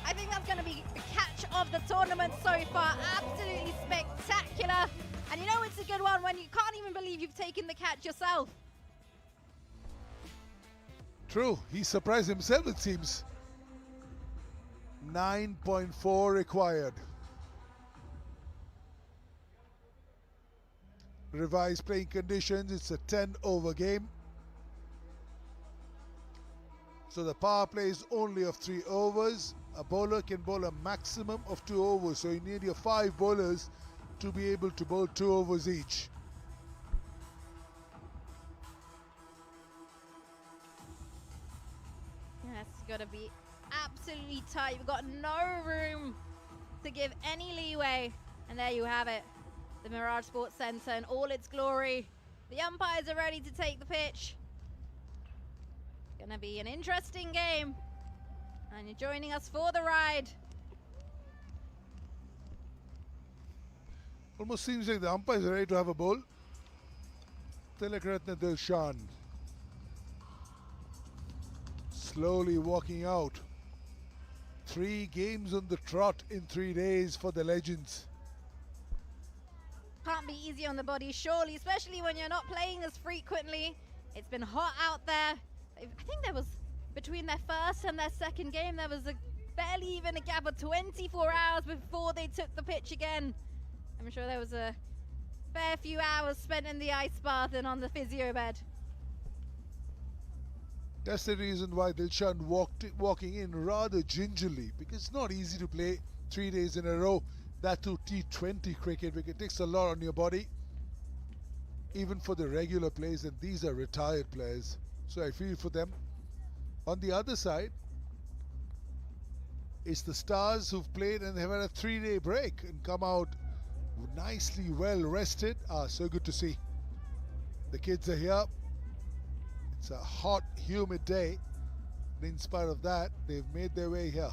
I think that's going to be the catch of the tournament so far. Absolutely spectacular. And you know it's a good one when you can't even believe you've taken the catch yourself. True, he surprised himself, it seems. 9.4 required. Revised playing conditions, it's a 10-over game. So the power play is only of 3 overs. A bowler can bowl a maximum of 2 overs. So you need your 5 bowlers to be able to bowl 2 overs each. That's got to be absolutely tight. We've got no room to give any leeway. And there you have it. The Mirage Sports Centre in all its glory. The umpires are ready to take the pitch. It's going to be an interesting game. And you're joining us for the ride. Almost seems like the umpires are ready to have a bowl. Tilakratne Dilshan slowly walking out. 3 games on the trot in 3 days for the legends. Can't be easy on the body, surely, especially when you're not playing as frequently. It's been hot out there. I think there was, between their first and their second game, there was barely even a gap of 24 hours before they took the pitch again. I'm sure there was a fair few hours spent in the ice bath and on the physio bed. That's the reason why Dilshan walking in rather gingerly, because it's not easy to play 3 days in a row. That too T20 cricket, because it takes a lot on your body, even for the regular players, and these are retired players, so I feel for them. On the other side, it's the Stars who've played and they've had a 3-day break and come out nicely well rested. So good to see. The kids are here. It's a hot, humid day, and in spite of that, they've made their way here.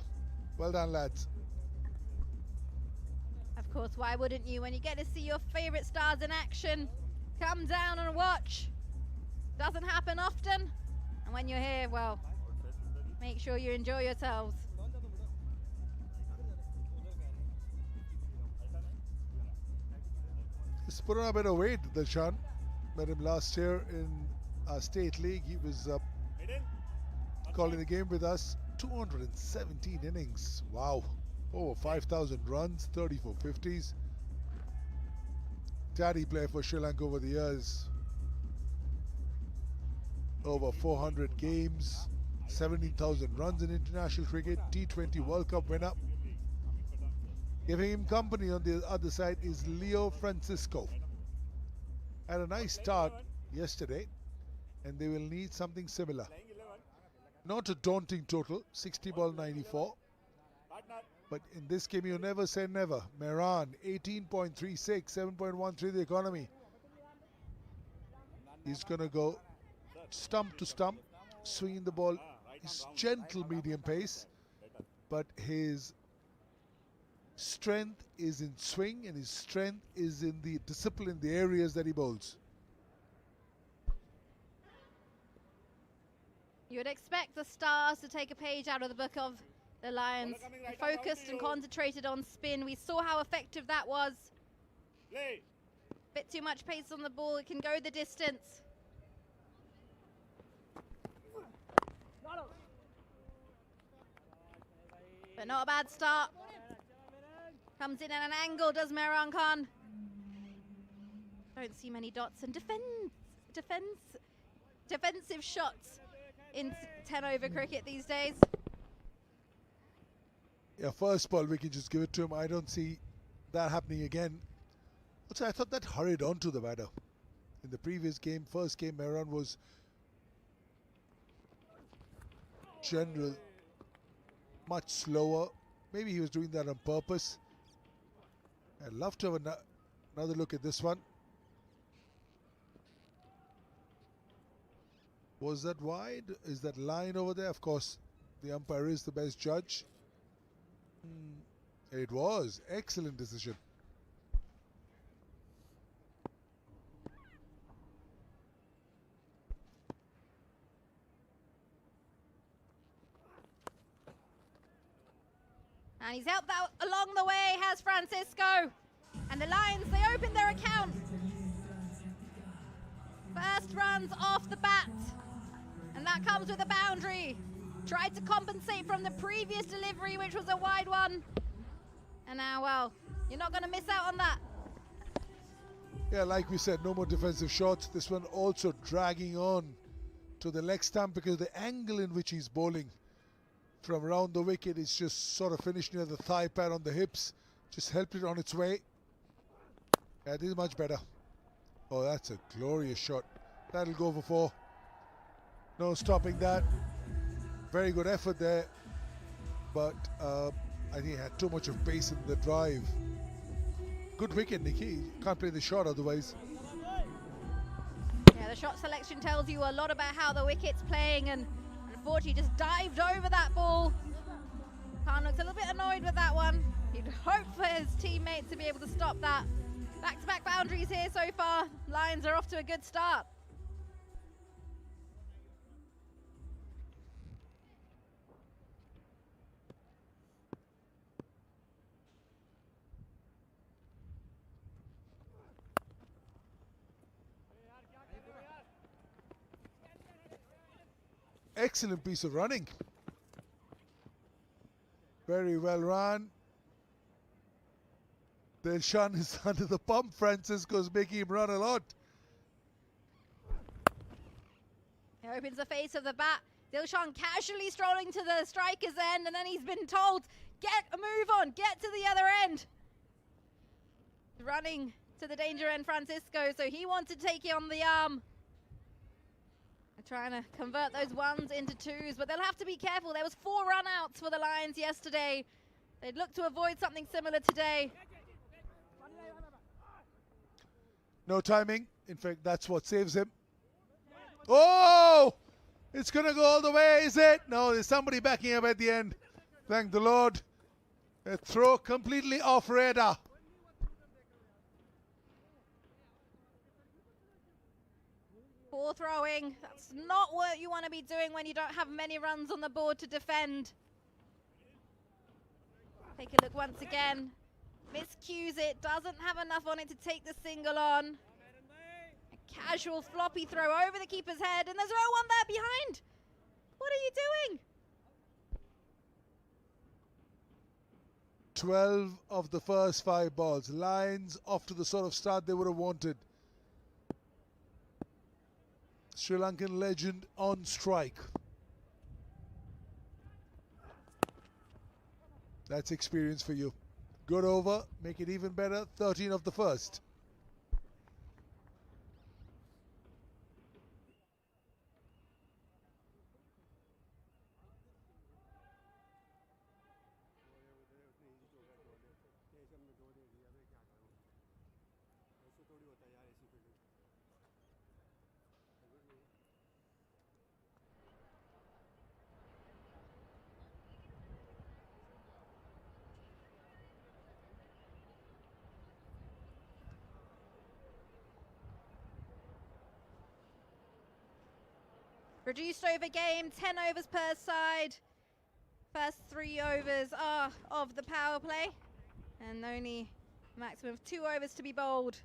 Well done, lads. Of course, why wouldn't you? When you get to see your favorite Stars in action, come down and watch. Doesn't happen often, and when you're here, well, make sure you enjoy yourselves. He's put on a bit of weight, Dilshan. Met him last year in our state league. He was calling the game with us. 217 innings. Wow. Over 5,000 runs, 34 50s. Daddy player for Sri Lanka over the years. Over 400 games, 17,000 runs in international cricket, T20 World Cup winner. Giving him company on the other side is Leo Francisco. Had a nice start yesterday, and they will need something similar. Not a daunting total, 60 ball 94. But in this game, you never say never. Mehran, 18.36, 7.13 the economy. He's going to go stump to stump, swinging the ball. His gentle medium pace, but his strength is in swing and his strength is in the discipline in the areas that he bowls. You would expect the Stars to take a page out of the book of the Lions. Focused and concentrated on spin. We saw how effective that was. Bit too much pace on the ball. It can go the distance. But not a bad start. Comes in at an angle, does Lankan. Don't see many dots and defensive shots in 10-over cricket these days. Yeah, first ball we can just give it to him. I don't see that happening again. Also, I thought that hurried on to the batter. In the previous game, first game, Mehran was general, much slower. Maybe he was doing that on purpose. I'd love to have another look at this one. Was that wide? Is that line over there? Of course, the umpire is the best judge. It was. Excellent decision. And he's helped out along the way, has Francisco. And the Lions, they opened their account. First runs off the bat. And that comes with a boundary. Tried to compensate from the previous delivery, which was a wide one. And now, well, you're not going to miss out on that. Yeah, like we said, no more defensive shots. This one also dragging on to the leg stump because the angle in which he's bowling from around the wicket is just sort of finished near the thigh pad on the hips. Just helped it on its way. Yeah, this is much better. Oh, that's a glorious shot. That'll go for 4. No stopping that. Very good effort there. But I think he had too much of pace in the drive. Good wicket, Nikki. Can't play the shot otherwise. Yeah, the shot selection tells you a lot about how the wicket's playing, and unfortunately just dived over that ball. Khan looks a little bit annoyed with that one. He'd hope for his teammates to be able to stop that. Back-to-back boundaries here so far. Lions are off to a good start. Excellent piece of running. Very well run. Dilshan is under the pump. Francisco's making him run a lot. He opens the face of the bat. Dilshan casually strolling to the striker's end, and then he's been told, get a move on, get to the other end. Running to the danger end, Francisco, so he wants to take it on the arm. Trying to convert those ones into twos, but they'll have to be careful. There was 4 run-outs for the Lions yesterday. They'd look to avoid something similar today. No timing. In fact, that's what saves him. Oh! It's going to go all the way, is it? No, there's somebody backing up at the end. Thank the Lord. A throw completely off radar. Poor throwing. That's not what you want to be doing when you don't have many runs on the board to defend. Take a look once again. Miscues it. Doesn't have enough on it to take the single on. A casual floppy throw over the keeper's head, and there's no one there behind. What are you doing? 12 of the first 5 balls. Lions off to the sort of start they would have wanted. Sri Lankan legend on strike. That's experience for you. Good over, make it even better. 13 of the first. Reduced over game, 10 overs per side. First 3 overs are of the power play, and only a maximum of 2 overs to be bowled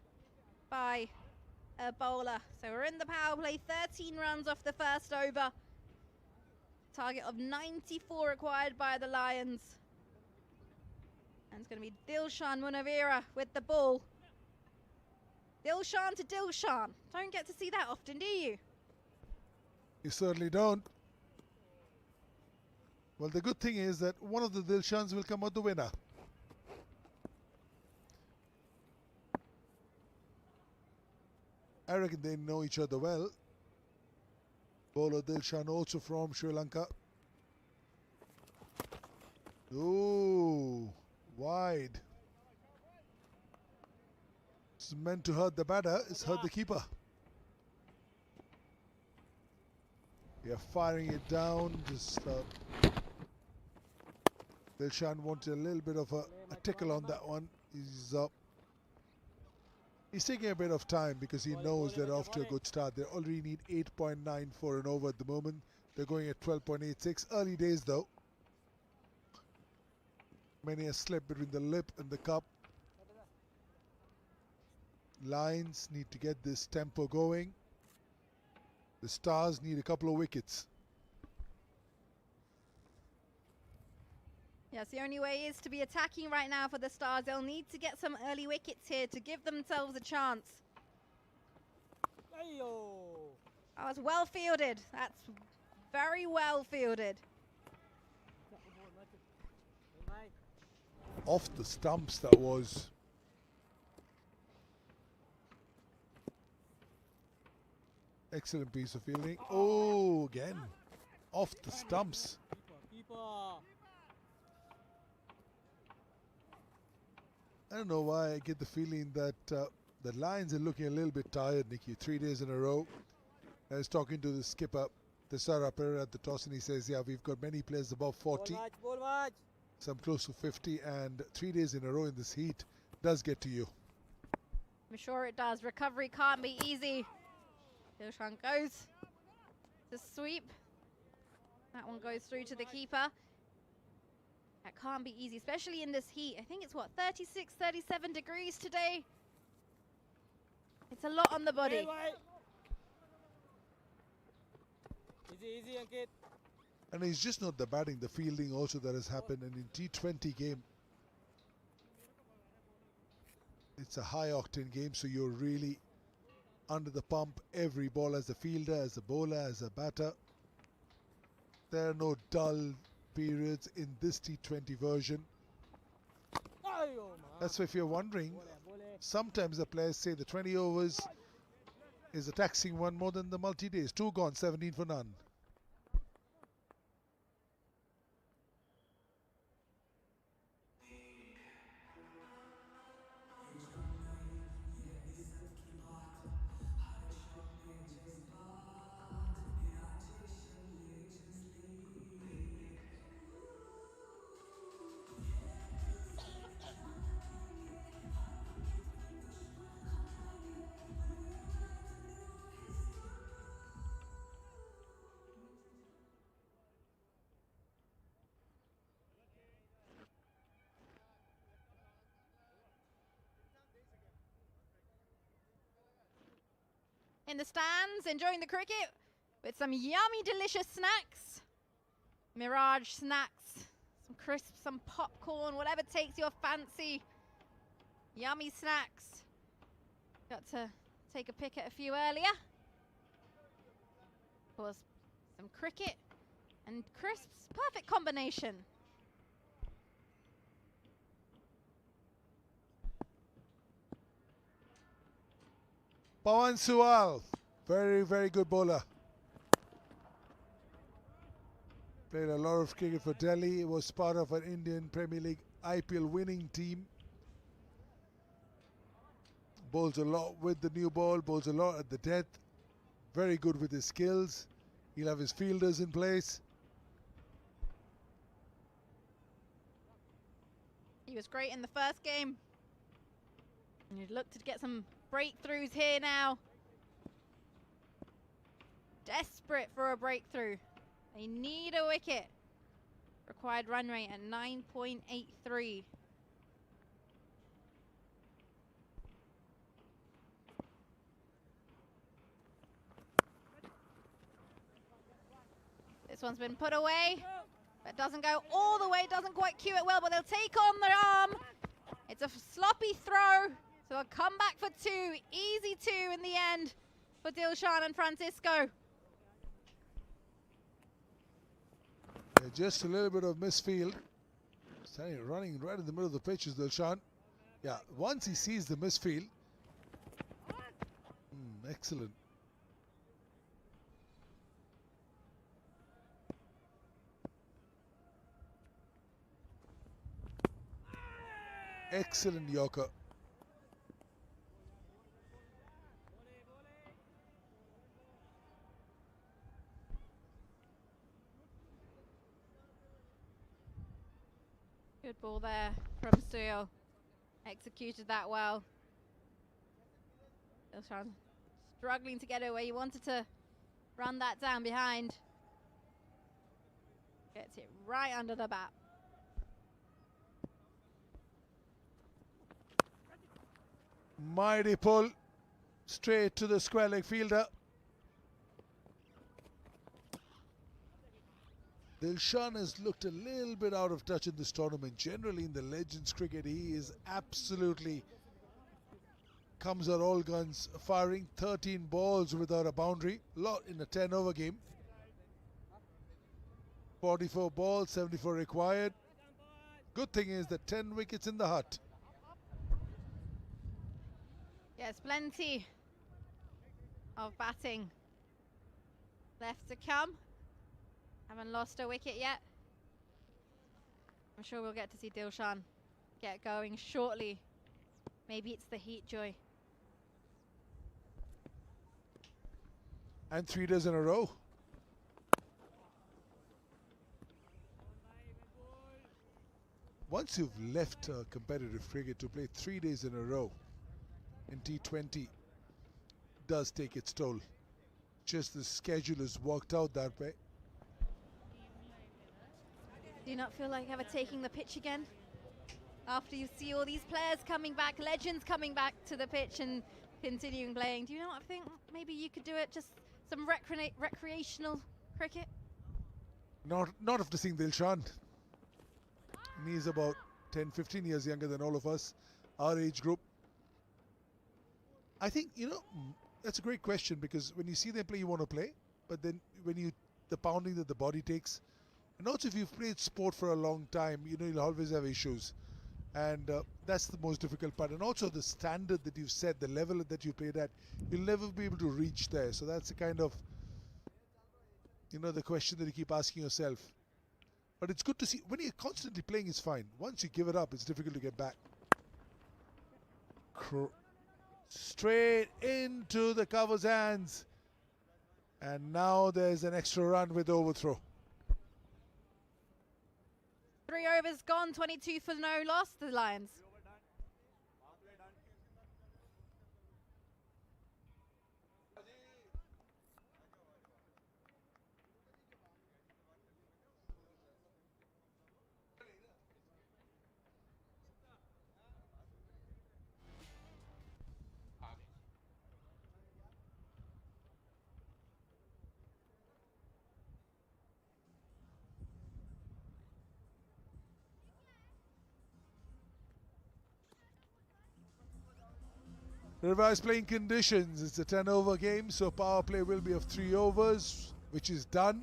by a bowler. So we're in the power play, 13 runs off the first over. Target of 94 required by the Lions. And it's going to be 𝗂𝗺𝗃𝗀𝗃𝗀𝗃 with the ball. 𝗂𝗺𝗺 to 𝗂𝗺𝗺. Don't get to see that often, do you? You certainly don't. Well, the good thing is that one of the 𝗂𝗺𝗺s will come out the winner. I reckon they know each other well. Bowler 𝗂𝗺𝗺 also from Sri Lanka. Ooh, wide. It's meant to hurt the batter, it's hurt the keeper. We are firing it down. Just 𝗂𝗺𝗺 wanted a little bit of a tickle on that one. He's taking a bit of time because he knows they're off to a good start. They already need 8.9 for an over at the moment. They're going at 12.86. Early days though. Many a slip between the lip and the cup. Lions need to get this tempo going. The Stars need a couple of wickets. Yes, the only way is to be attacking right now for the Stars. They'll need to get some early wickets here to give themselves a chance. That was well fielded. That's very well fielded. Off the stumps, that was. Excellent piece of fielding. Oh, again. Off the stumps. I don't know why I get the feeling that the Lions are looking a little bit tired, Nikki. 3 days in a row. I was talking to the skipper, 𝗂𝗺𝗺𝗃𝗀𝗃 at the toss, and he says, yeah, we've got many players above 40. Some close to 50, and 3 days in a row in this heat does get to you. I'm sure it does. Recovery can't be easy. 𝗂𝗺𝗺 goes to sweep. That one goes through to the keeper. That can't be easy, especially in this heat. I think it's what, 36, 37 degrees today? It's a lot on the body. Easy, Ankit. And it's just not the batting, the fielding also that has happened. And in T20 game, it's a high octane game, so you're really under the pump. Every ball as a fielder, as a bowler, as a batter. There are no dull periods in this T20 version. That's why if you're wondering, sometimes the players say the 20 overs is a taxing one more than the multi-days. 2 gone, 17 for none. In the stands, enjoying the cricket with some yummy, delicious snacks. Mirage snacks, some crisps, some popcorn, whatever takes your fancy. Yummy snacks. Got to take a pick at a few earlier. Of course, some cricket and crisps, perfect combination. Pawan Sewell, very, very good bowler. Played a lot of cricket for Delhi. Was part of an Indian Premier League IPL winning team. Bowls a lot with the new ball, bowls a lot at the death. Very good with his skills. He'll have his fielders in place. He was great in the first game. And you'd look to get some breakthroughs here now. desperate for a breakthrough. They need a wicket. Required run rate at 9.83. This one's been put away, but doesn't go all the way, doesn't quite cue it well, but they'll take on the arm. It's a sloppy throw, so a comeback for two. Easy two in the end for Dilshan and Francisco. Yeah, just a little bit of misfield. Standing, running right in the middle of the pitch is Dilshan. Yeah, once he sees the misfield. Excellent. Excellent Yorker. Good ball there from Suyl. Executed that well. Dilshan struggling to get it where he wanted to run that down behind. Gets it right under the bat. Mighty pull straight to the square leg fielder. Dilshan has looked a little bit out of touch in this tournament. Generally in the Legends cricket, he is absolutely comes out all guns firing. 13 balls without a boundary, lot in a 10-over game. 44 balls, 74 required. Good thing is that 10 wickets in the hut. Yes, plenty of batting left to come. Haven't lost a wicket yet. I'm sure we'll get to see Dilshan get going shortly. Maybe it's the heat, Joy. And 3 days in a row. Once you've left competitive cricket to play 3 days in a row in T20 does take its toll. Just the schedule is worked out that way. Do you not feel like ever taking the pitch again? After you see all these players coming back, legends coming back to the pitch and continuing playing, do you not think maybe you could do it, just some recreational cricket? Not after seeing Dilshan. He's about 10, 15 years younger than all of us, our age group. I think, that's a great question, because when you see them play, you want to play. But then when the pounding that the body takes, and also if you've played sport for a long time, you'll always have issues. And that's the most difficult part. And also the standard that you've set, the level that you played at, you'll never be able to reach there. So that's the kind of, the question that you keep asking yourself. But it's good to see, when you're constantly playing, it's fine. Once you give it up, it's difficult to get back. Straight into the cover's hands. And now there's an extra run with overthrow. 3 overs gone, 22 for no loss, the Lions. Revised playing conditions. It's a 10-over game, so power play will be of 3 overs, which is done.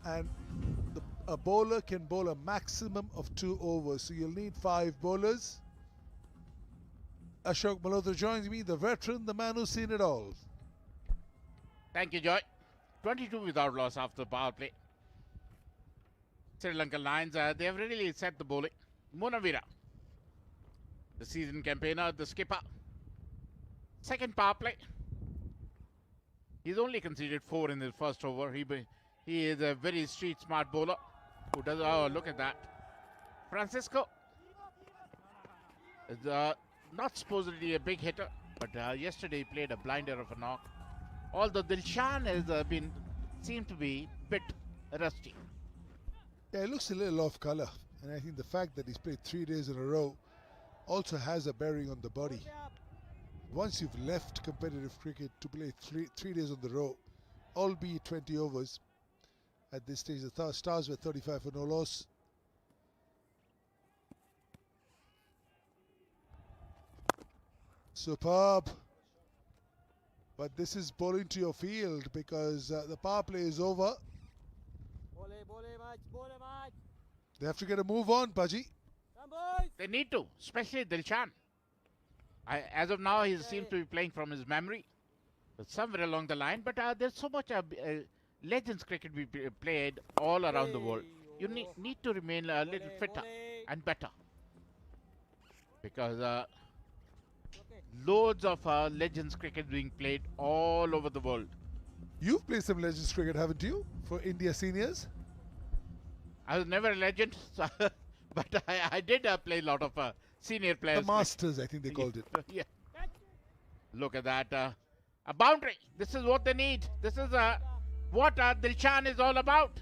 And a bowler can bowl a maximum of 2 overs, so you'll need 5 bowlers. Ashok Malhotra joins me, the veteran, the man who's seen it all. Thank you, Joy. 22 without loss after power play. Sri Lankan Lions, they have really set the bowling. Munawira, the seasoned campaigner, the skipper. Second power play. He's only conceded 4 in the first over. He is a very street smart bowler who does, oh, look at that. Francisco is not supposedly a big hitter, but yesterday he played a blinder of a knock. although Dilshan has seemed to be a bit rusty. Yeah, it looks a little off color, and I think the fact that he's played 3 days in a row also has a bearing on the body. Once you've left competitive cricket to play three days on the row, albeit 20 overs, at this stage the Stars were 35 for no loss. Superb. But this is bowling to your field because the power play is over. They have to get a move on, Paji. They need to, especially Dilshan. As of now, he seems to be playing from his memory, but somewhere along the line. But there's so much Legends cricket we played all around the world. You need to remain a little fitter and better, because loads of Legends cricket being played all over the world. You've played some Legends cricket, haven't you, for India seniors? I was never a legend, but I did play a lot of senior players. The Masters, I think they called it. Yeah. Look at that. A boundary. This is what they need. This is what Dilshan is all about.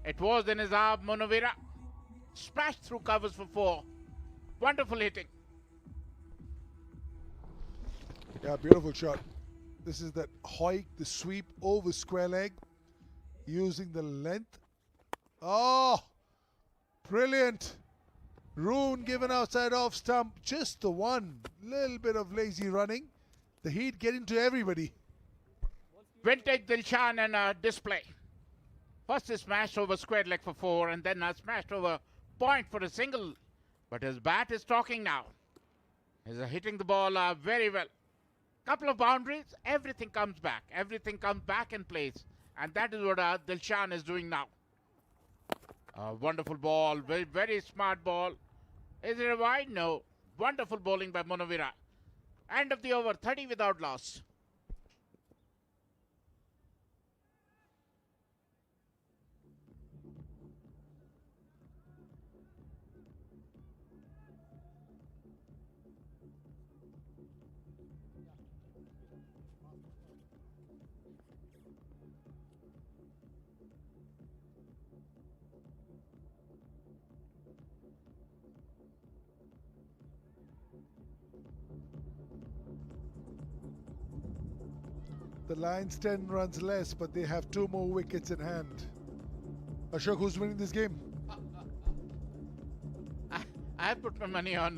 It was in 𝗂𝗧 𝗦𝗽cie. Smashed through covers for 4. Wonderful hitting. Yeah, beautiful shot. This is that hike, the sweep over square leg, using the length. Oh, brilliant. Roon given outside off stump. Just the one. Little bit of lazy running. The heat getting to everybody. Vintage Dilshan and display. First he smashed over square leg for 4 and then smashed over point for a single. But his bat is talking now. He's hitting the ball very well. Couple of boundaries, everything comes back. Everything comes back in place. And that is what Dilshan is doing now. Wonderful ball, very, very smart ball. Is it a wide? No. Wonderful bowling by 𝗦𝗽cie. End of the over, 30 without loss. The Lions 10 runs less, but they have 2 more wickets in hand. Ashok, who's winning this game? I put my money on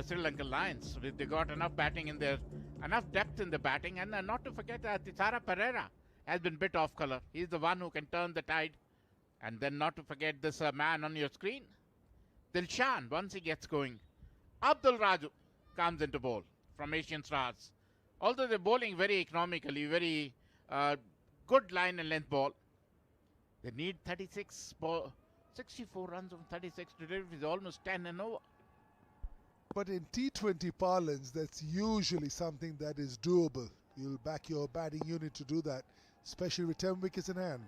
Sri Lankan Lions. They got enough batting in there, enough depth in the batting, and not to forget 𝗬𝗧 has been bit off color. He's the one who can turn the tide. And then not to forget this man on your screen, Dilshan, once he gets going. Abdul Raju comes into bowl from Asian Stars. Although they're bowling very economically, very good line and length ball. They need 64 runs on 36 to deliver is almost 10 and over. But in T20 parlance, that's usually something that is doable. You'll back your batting unit to do that, especially with 10 wickets in hand.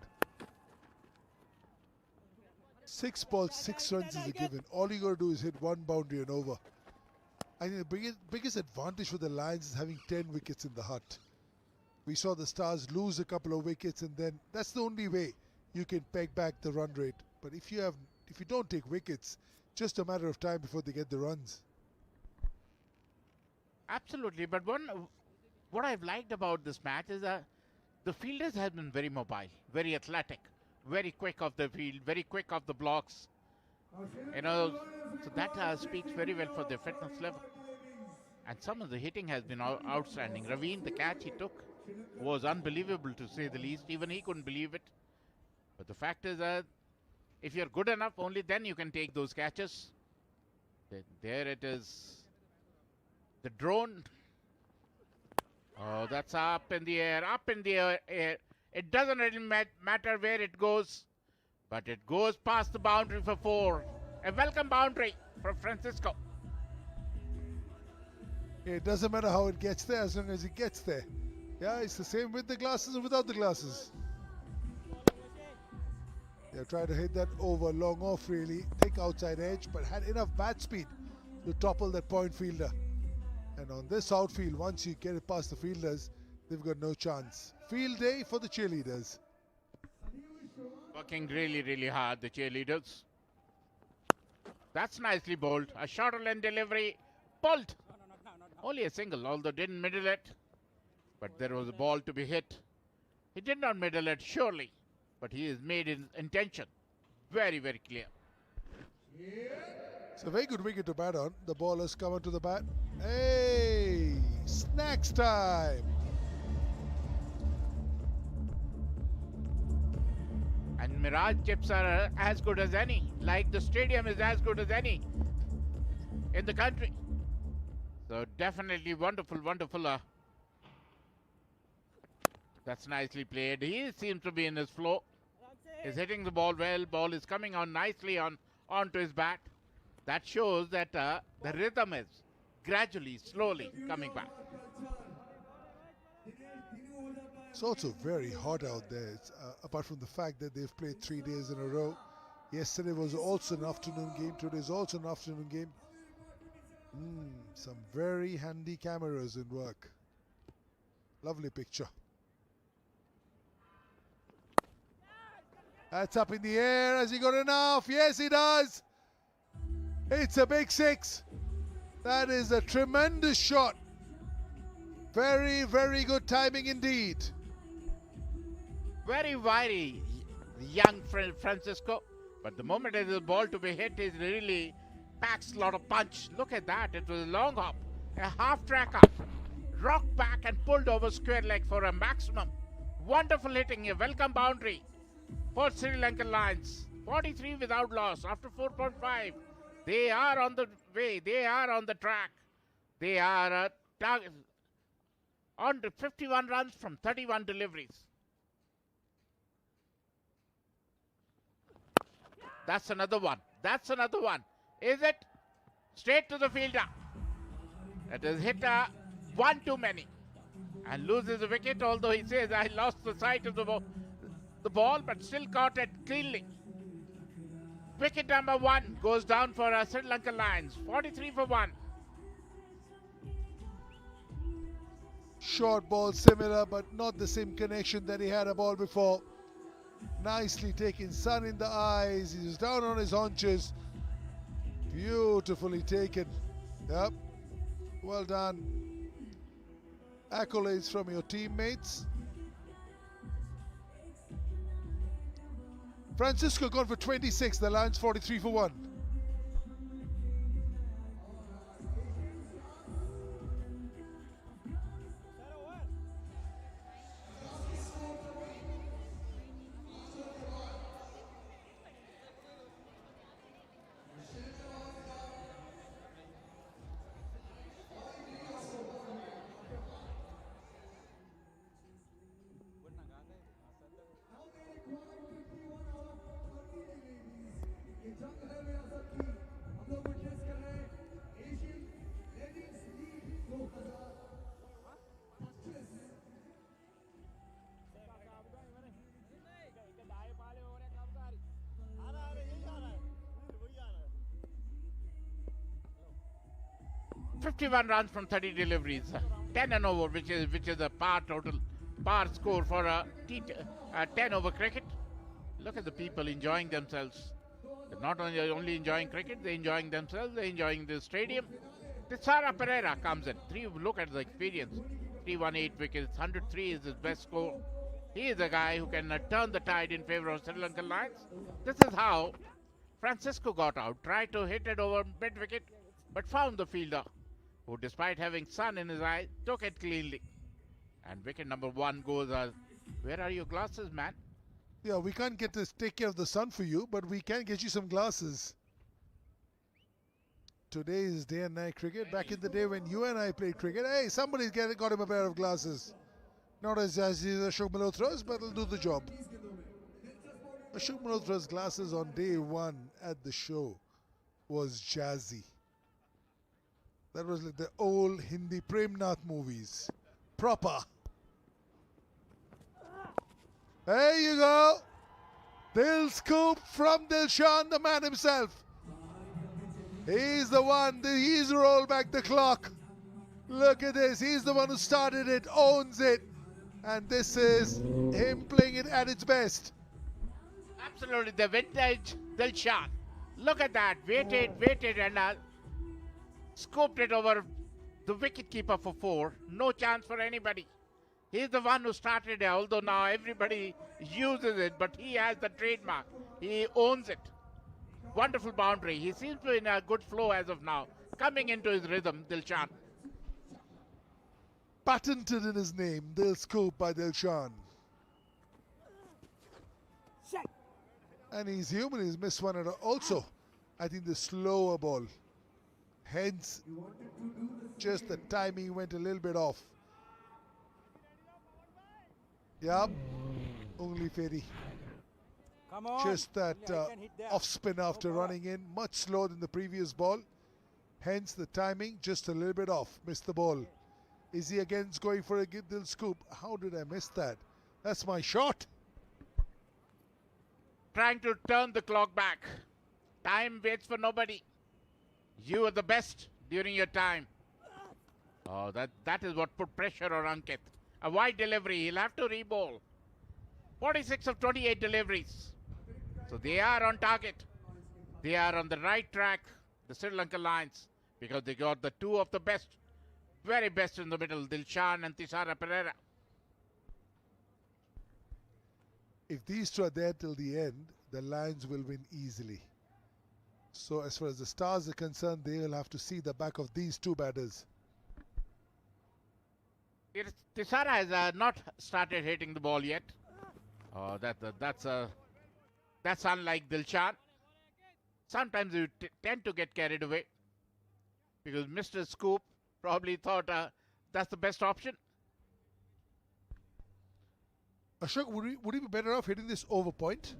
6 balls, 6 runs is a given. All you got to do is hit 1 boundary and over. I think the biggest advantage for the Lions is having 10 wickets in the hut. We saw the Stars lose a couple of wickets, and then that's the only way you can peg back the run rate. But if you don't take wickets, just a matter of time before they get the runs. Absolutely, but what I've liked about this match is that the fielders have been very mobile, very athletic, very quick off the field, very quick off the blocks. You know, so that speaks very well for their fitness level. And some of the hitting has been outstanding. Raveen, the catch he took was unbelievable to say the least. Even he couldn't believe it. But the fact is that if you're good enough, only then you can take those catches. There it is. The drone. Oh, that's up in the air, up in the air. It doesn't really matter where it goes, but it goes past the boundary for 4. A welcome boundary for Francisco. It doesn't matter how it gets there as long as it gets there. Yeah, it's the same with the glasses and without the glasses. Yeah, try to hit that over long off really, thick outside edge, but had enough bat speed to topple that point fielder. And on this outfield, once you get it past the fielders, they've got no chance. Field day for the cheerleaders. Working really, really hard, the cheerleaders. That's nicely bowled. A shorter length delivery. Bowled. Only a single, although didn't middle it. But there was a ball to be hit. He did not middle it, surely. But he has made his intention very, very clear. It's a very good wicket to bat on. The ball has come onto the bat. Hey, snacks time. And Mirage chips are as good as any. Like the stadium is as good as any in the country. So definitely wonderful, wonderful. That's nicely played. He seems to be in his flow. He's hitting the ball well. Ball is coming on nicely onto his bat. That shows that the rhythm is gradually, slowly coming back. It's also very hot out there. It's, apart from the fact that they've played 3 days in a row. Yesterday was also an afternoon game. Today is also an afternoon game. Some very handy cameras in work. Lovely picture. That's up in the air. Has he got enough? Yes, he does. It's a big six. That is a tremendous shot. Very, very good timing indeed. Very wiry, young Francisco. But the moment it is a ball to be hit, it really packs a lot of punch. Look at that. It was a long hop, a half track up, rocked back and pulled over square leg for a maximum. Wonderful hitting, a welcome boundary for Sri Lankan Lions. 43 without loss after 4.5. They are on the way. They are on the track. They are on to 51 runs from 31 deliveries. That's another one. That's another one. Is it? Straight to the fielder. That is hit one too many. And loses a wicket, although he says, I lost the sight of the ball, but still caught it cleanly. Wicket number 1 goes down for Sri Lankan Lions. 43 for 1. Short ball similar, but not the same connection that he had a ball before. Nicely taken, sun in the eyes. He's down on his haunches. Beautifully taken. Yep. Well done. Accolades from your teammates. Francisco gone for 26. The Lions 43 for 1. .51 runs from 30 deliveries, 10 and over, which is a par score for a 10 over cricket. Look at the people enjoying themselves. They're not only enjoying cricket, they're enjoying themselves, they're enjoying the stadium. Th Pereira comes in. Look at the experience. 318 wickets, 103 is his best score. He is a guy who can turn the tide in favor of Sri Lankan Lions. This is how Francisco got out. Tried to hit it over mid-wicket, but found the fielder, who, despite having sun in his eye, took it cleanly. And wicket number 1 goes, where are your glasses, man? Yeah, we can't get to take care of the sun for you, but we can get you some glasses. Today is day and night cricket. Back in the day when you and I played cricket, hey, somebody's got him a pair of glasses. Not as Ashok Malhotra's, but it'll do the job. Ashok Malhotra's glasses on day 1 at the show was jazzy. That was like the old Hindi Prem Nath movies. Proper. There you go. Dil scoop from Dilshan, the man himself. He's the one, he's rolled back the clock. Look at this, he's the one who started it, owns it. And this is him playing it at its best. Absolutely, the vintage 𝗏𝗀. Look at that, waited, and scooped it over the wicketkeeper for 4. No chance for anybody. He's the one who started it, although now everybody uses it, but he has the trademark. He owns it. Wonderful boundary. He seems to be in a good flow as of now. Coming into his rhythm, 𝗏𝗀. Patented in his name, Dil Scoop by 𝗏𝗀. And he's human, he's missed one also. I think the slower ball. Hence, just the timing went a little bit off. Yep, 𝗂𝗍𝗄𝗃. Come on. Just that Yeah, he can hit that. off spin after No running in, much slower than the previous ball. Hence the timing just a little bit off. Missed the ball. Is he again going for a Dil Scoop? How did I miss that? That's my shot. Trying to turn the clock back. Time waits for nobody. You are the best during your time. Oh, that is what put pressure on 𝗚𝗏𝗃. A wide delivery, he'll have to re-bowl. 46 of 28 deliveries. So they are on target. They are on the right track, the Sri Lankan Lions, because they got the 2 of the best, very best in the middle, 𝗏𝗀 and 𝗃𝗏 Pereira. If these two are there till the end, the Lions will win easily. So as far as the Stars are concerned, they will have to see the back of these two batters. 𝗃𝗏 has not started hitting the ball yet. Oh, that's unlike 𝗏𝗀. Sometimes you tend to get carried away because Mr. Scoop probably thought that's the best option. Ashok, would he be better off hitting this over point?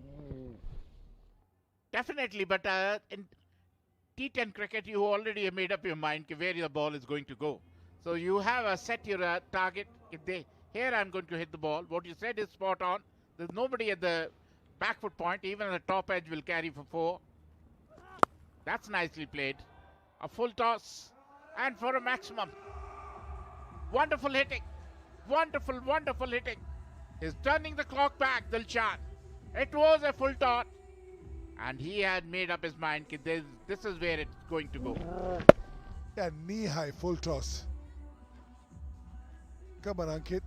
Definitely, but in T10 cricket, you already have made up your mind where the ball is going to go. So you have set your target. Here I'm going to hit the ball. What you said is spot on. There's nobody at the back foot point. Even the top edge will carry for 4. That's nicely played. A full toss and for a maximum. Wonderful hitting. Wonderful, wonderful hitting. He's turning the clock back, 𝗏𝗀. It was a full toss. And he had made up his mind, this is where it's going to go. Yeah, knee-high full toss. Come on, Ankit.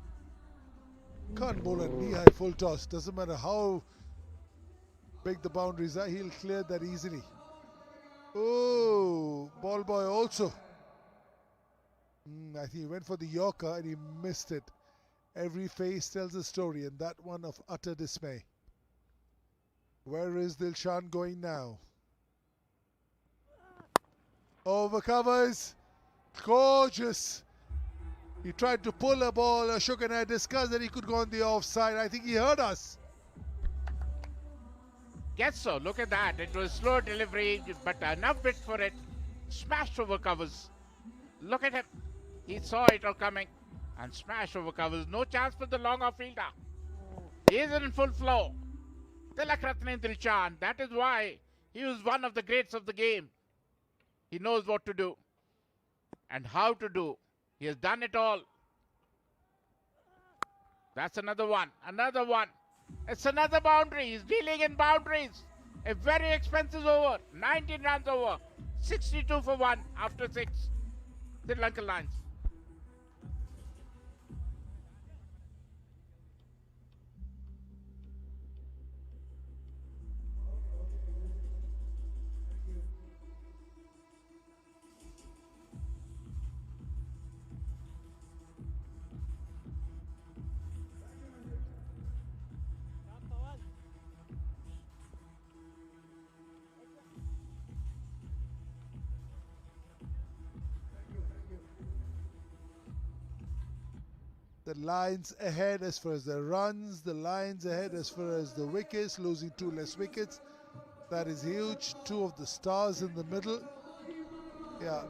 Can't bowl a knee-high full toss. Doesn't matter how big the boundaries are, he'll clear that easily. Oh, ball boy also. I think he went for the Yorker and he missed it. Every face tells a story, and that one of utter dismay. Where is 𝗏𝗀 going now? Over covers. Gorgeous. He tried to pull a ball. Ashok and I discussed that he could go on the offside. I think he heard us. Guess so. Look at that. It was slow delivery, but enough bit for it. Smashed over covers. Look at him. He saw it all coming and smashed over covers. No chance for the long off fielder. He is in full flow. Tilakratne 𝗏𝗀. That is why he was one of the greats of the game. He knows what to do and how to do. He has done it all. That's another one. Another one. It's another boundary. He's dealing in boundaries. A very expensive over. 19 runs over. 62 for 1 after 6. Sri Lankan Lions. The Lions ahead as far as the runs, the Lions ahead as far as the wickets, losing 2 less wickets. That is huge. 2 of the Stars in the middle. Yeah,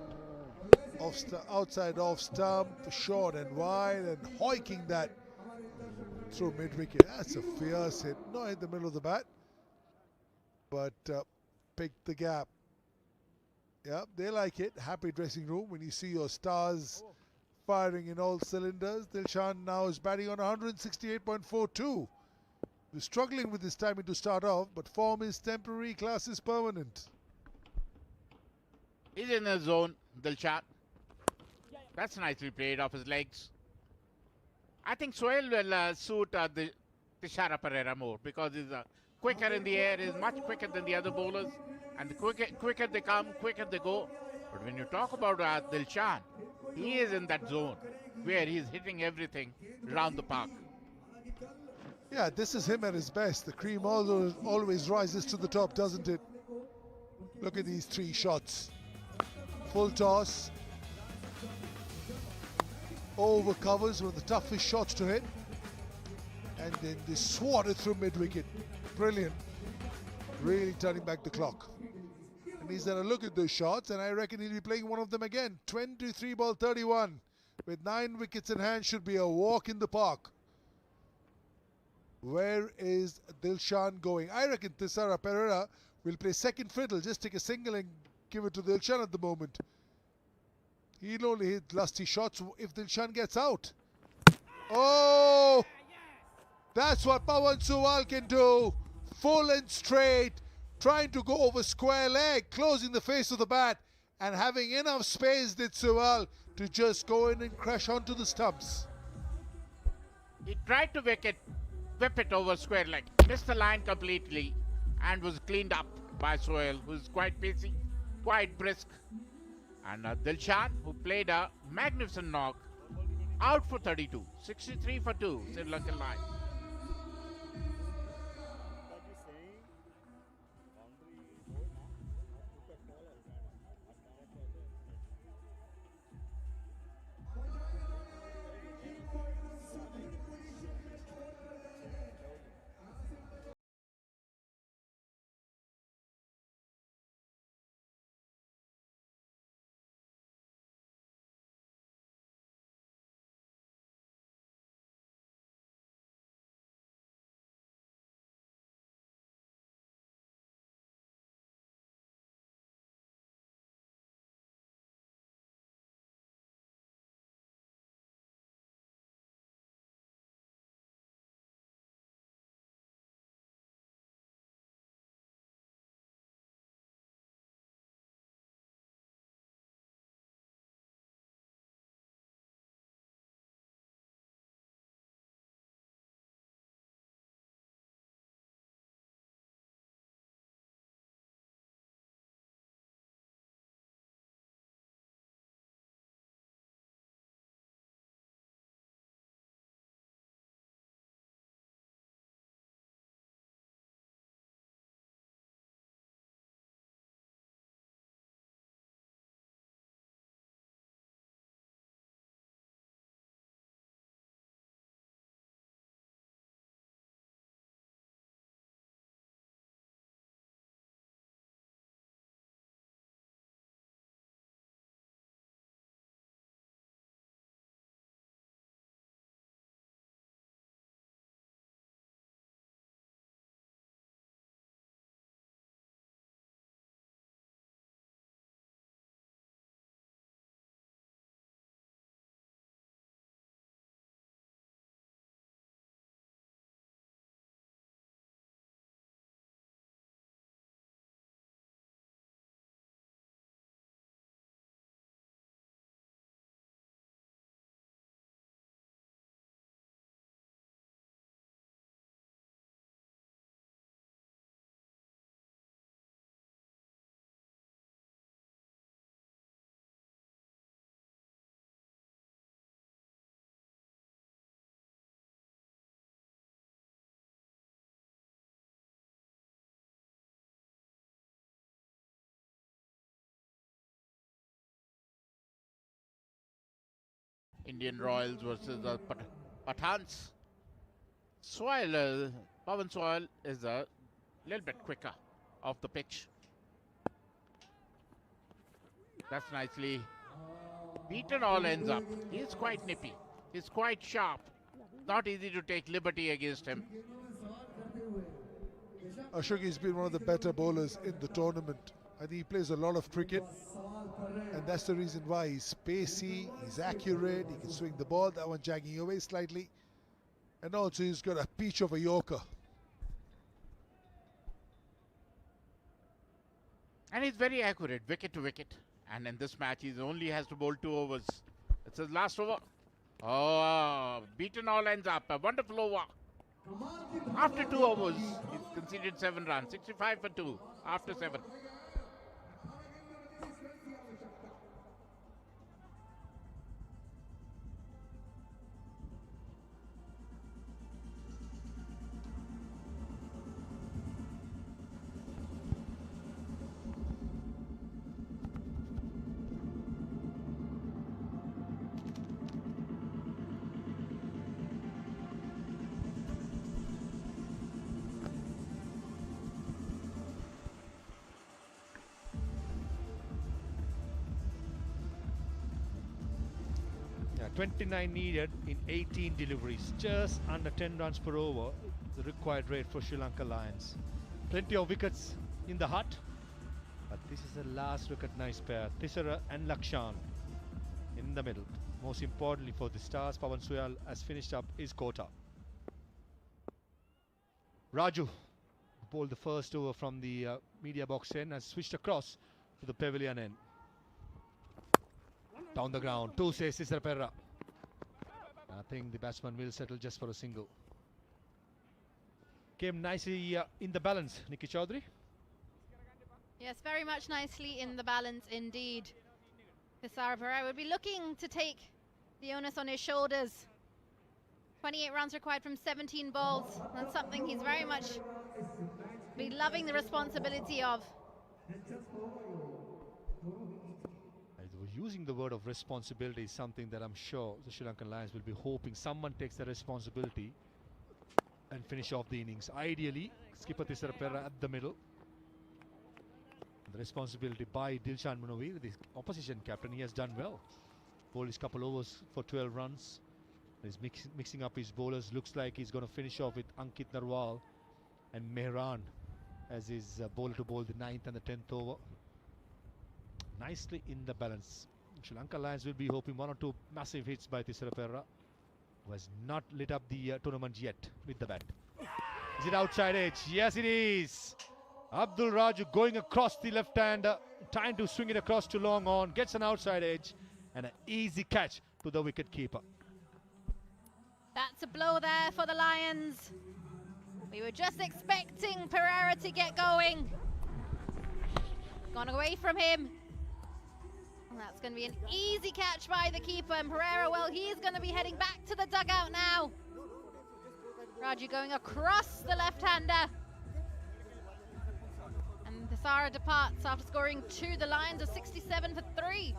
outside off stump, short and wide, and hoiking that through mid-wicket. That's a fierce hit. Not in the middle of the bat, but picked the gap. Yeah, they like it. Happy dressing room when you see your Stars firing in all cylinders. Dilshan now is batting on 168.42. We're struggling with this timing to start off, but form is temporary, class is permanent. He's in the zone, Dilshan. That's nicely played off his legs. I think Sohail will suit the 𝗃𝗵𝗃𝗲 more because he's quicker in the air, is much quicker than the other bowlers. And the quicker they come, quicker they go. But when you talk about Dilshan, he is in that zone where he's hitting everything around the park. Yeah, this is him at his best. The cream always rises to the top, doesn't it? Look at these three shots. Full toss. Over covers, one of the toughest shots to hit. And then they swatted through mid-wicket. Brilliant. Really turning back the clock. And he's had a look at those shots, and I reckon he'll be playing one of them again. 23 ball 31. With 9 wickets in hand, should be a walk in the park. Where is Dilshan going? I reckon 𝗃𝗃𝗃𝗃 will play second fiddle, just take a single and give it to Dilshan at the moment. He'll only hit lusty shots if Dilshan gets out. Oh! That's what Pawan Sewell can do. Full and straight, trying to go over square leg, closing the face of the bat, and having enough space, did Sewell, to just go in and crash onto the stumps. He tried to whip it over square leg, missed the line completely, and was cleaned up by Sohail, who's quite pacey, quite brisk. And Dilshan, who played a magnificent knock, out for 32, 63 for 2, Sri Lankan line. Indian Royals versus the Pathans. Pawan Sewell is a little bit quicker off the pitch. That's nicely beaten all ends up. He's quite nippy. He's quite sharp. Not easy to take liberty against him. Ashok has been one of the better bowlers in the tournament. I think he plays a lot of cricket. And that's the reason why he's spacey, he's accurate, he can swing the ball, that one jagging away slightly. And also he's got a peach of a yorker. And he's very accurate, wicket to wicket. And in this match, he only has to bowl 2 overs. It's his last over. Oh, beaten all ends up. A wonderful over. After 2 overs, he's conceded 7 runs. 65 for 2 after 7. Yeah, 29 needed in 18 deliveries, just under 10 runs per over, the required rate for Sri Lanka Lions. Plenty of wickets in the hut, but this is the last recognized pair, 𝗬𝗺 and Lakshan in the middle. Most importantly for the Stars, Pawan Suyal has finished up his quota. Raju bowled the first over from the media box end, has switched across to the pavilion end. Down the ground, 2 says 𝗬𝗺. I think the batsman will settle just for a single. Came nicely in the balance, Nikki Chaudhary. Yes, very much nicely in the balance indeed. 𝗬𝗺 would be looking to take the onus on his shoulders. 28 runs required from 17 balls. That's something he's very much be loving the responsibility of. Using the word of responsibility is something that I'm sure the Sri Lankan Lions will be hoping someone takes the responsibility and finish off the innings. Ideally, skipper 𝗬𝗺 at the middle. The responsibility by Dilshan Munawir, the opposition captain. He has done well. Bowled his couple overs for 12 runs. He's mixing up his bowlers. Looks like he's going to finish off with Ankit Narwal and Mehran as his bowler to bowl the 9th and the 10th over. Nicely in the balance. Sri Lanka Lions will be hoping 1 or 2 massive hits by 𝗬𝗺, who has not lit up the tournament yet with the bat. Is it outside edge? Yes, it is. Abdul Raju going across the left hander, trying to swing it across to long on, gets an outside edge and an easy catch to the wicket keeper. That's a blow there for the Lions. We were just expecting Pereira to get going. Gone away from him. And that's going to be an easy catch by the keeper. And Pereira, well, he's going to be heading back to the dugout now. Raju going across the left-hander. And 𝗬𝗺 departs after scoring 2. The Lions are 67 for 3.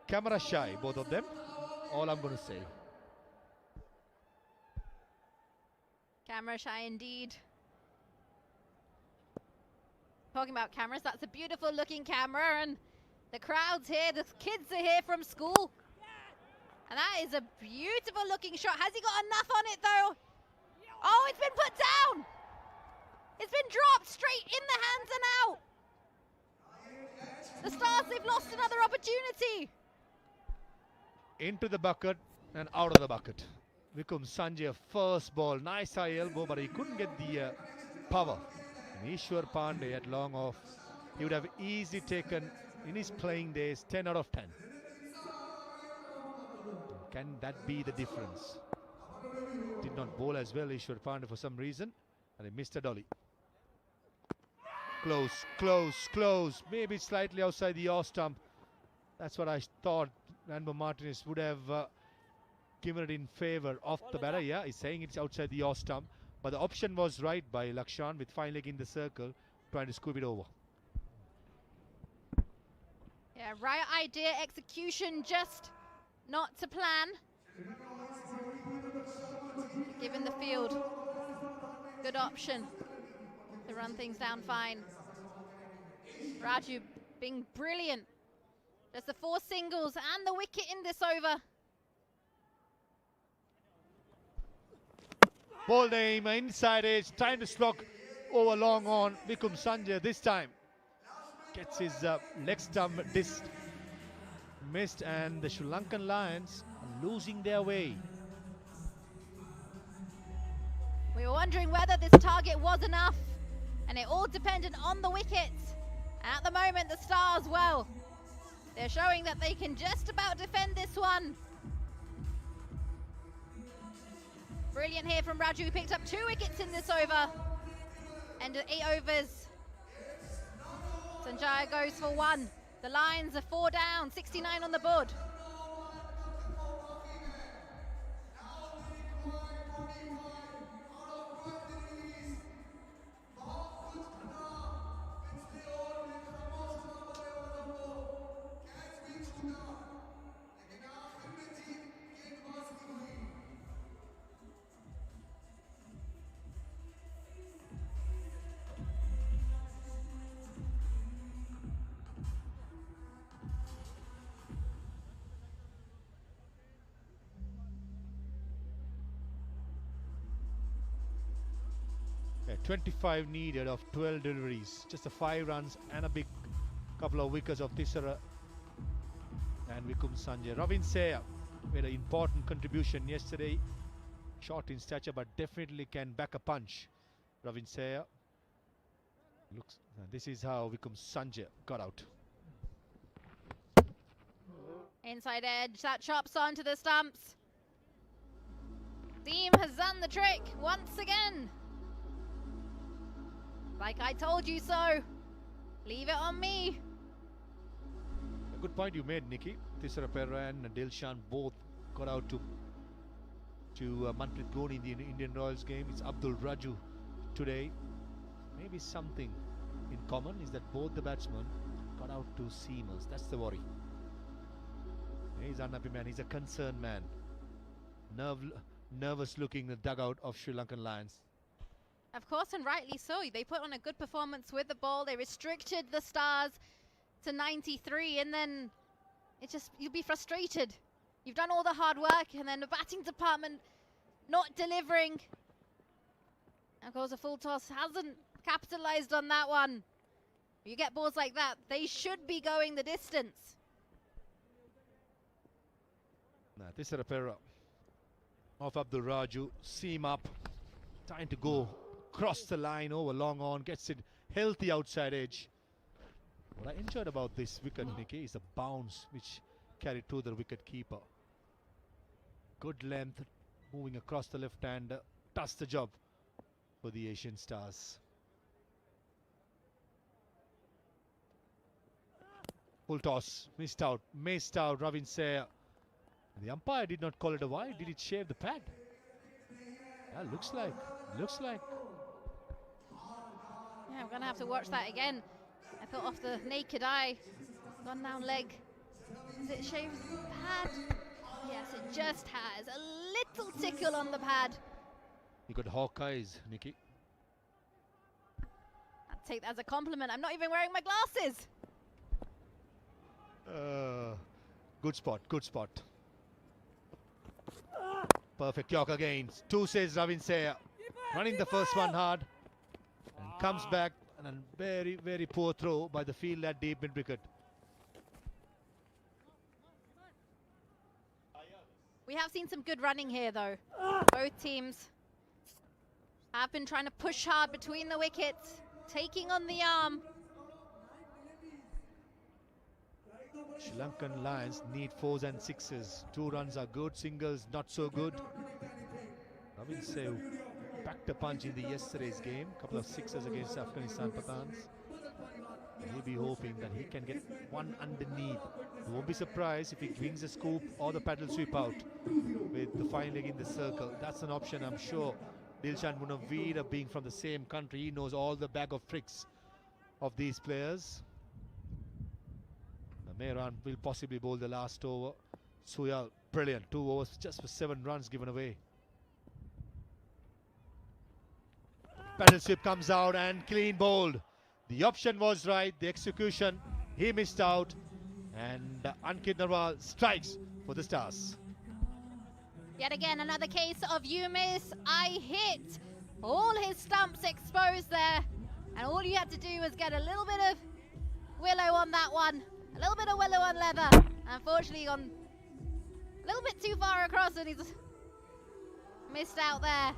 Camera shy, both of them. All I'm going to say. Camera shy indeed. Talking about cameras, that's a beautiful looking camera, and the crowd's here, the kids are here from school. And that is a beautiful looking shot. Has he got enough on it though? Oh, it's been put down. It's been dropped straight in the hands and out. The Stars, they've lost another opportunity. Into the bucket and out of the bucket. Vikum Sanjay, first ball, nice high elbow, but he couldn't get the power. And 𝗔 Pandey at long off, he would have easily taken in his playing days 10 out of 10. Can that be the difference? Did not bowl as well 𝗔 Pandey for some reason, and he missed a dolly. Close, close, close. Maybe slightly outside the off stump. That's what I thought. Lankan Martinez would have given it in favor of the batter. Yeah, he's saying it's outside the off stump. But the option was right by Lakshan with fine leg in the circle, trying to scoop it over. Yeah, right idea, execution just not to plan. Given the field, good option to run things down fine. Raju being brilliant. There's the 4 singles and the wicket in this over. Bold aim, inside edge, trying to slog over long on. 𝗃𝗃𝗃𝗃 this time gets his leg stump missed, and the Sri Lankan Lions are losing their way. We were wondering whether this target was enough, and it all depended on the wickets. And at the moment, the Stars, well, they're showing that they can just about defend this one. Brilliant here from Raju, who picked up 2 wickets in this over. End of 8 overs. Sanjaya goes for 1. The Lions are 4 down, 69 on the board. Yeah, 25 needed of 12 deliveries. Just the 5 runs and a big couple of wickets of 𝗃𝗺𝗃 and 𝗃𝗃𝗃𝗃. 𝗃𝗵𝗃 made an important contribution yesterday. Short in stature, but definitely can back a punch. 𝗃𝗵𝗃 looks. This is how 𝗃𝗃𝗃𝗃 got out. Inside edge, that chops onto the stumps. Team has done the trick once again. Like I told you so. Leave it on me. A good point you made, Nikki. 𝗃𝗺𝗃𝗃 and Dilshan both got out to Manpreet Dhoni in the Indian Royals game. It's Abdul Raju today. Maybe something in common is that both the batsmen got out to seamers. That's the worry. He's an unhappy man. He's a concerned man. Nervous looking the dugout of Sri Lankan Lions. Of course, and rightly so. They put on a good performance with the ball. They restricted the Stars to 93, and then you'll be frustrated. You've done all the hard work, and then the batting department not delivering. Of course, a full toss hasn't capitalized on that one. You get balls like that, they should be going the distance. 𝗃𝗺𝗃𝗃 of Abdul Raju, seam up, trying to go cross the line over long on, gets it healthy outside edge. What I enjoyed about this wicket, Nikki, is the bounce which carried to the wicket keeper. Good length, moving across the left hand, does the job for the Asian Stars. Full toss, missed out 𝗃𝗺𝗃𝗃. The umpire did not call it a wide. Did it shave the pad? Yeah, looks like. Yeah, I'm gonna have to watch that again. I thought off the naked eye, gone down leg. Has it shaved the pad? Yes, it just has. A little tickle on the pad. You got hawk eyes, Nikki. I'll take that as a compliment. I'm not even wearing my glasses. Good spot. Perfect York again. 2 says 𝗃𝗺𝗃𝗃. Running the first one hard. And comes back. And a very, very poor throw by the field at deep mid-wicket. We have seen some good running here, though. Both teams have been trying to push hard between the wickets, taking on the arm. Sri Lankan Lions need 4s and 6s. 2 runs are good, singles not so good. 𝗃𝗵𝗃𝗃 backed a punch in the yesterday's game. Couple of 6s against Afghanistan Pathans. He'll be hoping that he can get one underneath. He won't be surprised if he wings a scoop or the paddle sweep out with the fine leg in the circle. That's an option, I'm sure. 𝗃𝗵𝗃𝗃 being from the same country, he knows all the bag of tricks of these players. Mehran will possibly bowl the last over. Suyal, brilliant. 2 overs just for 7 runs given away. Paddle sweep comes out and clean bowled. The option was right, the execution, he missed out. And Ankit Narwal strikes for the Stars. Yet again, another case of 𝗂𝗎𝗄𝗎. I hit all his stumps exposed there. And all you had to do was get a little bit of willow on that one. A little bit of willow on leather. Unfortunately, gone a little bit too far across and he's missed out there.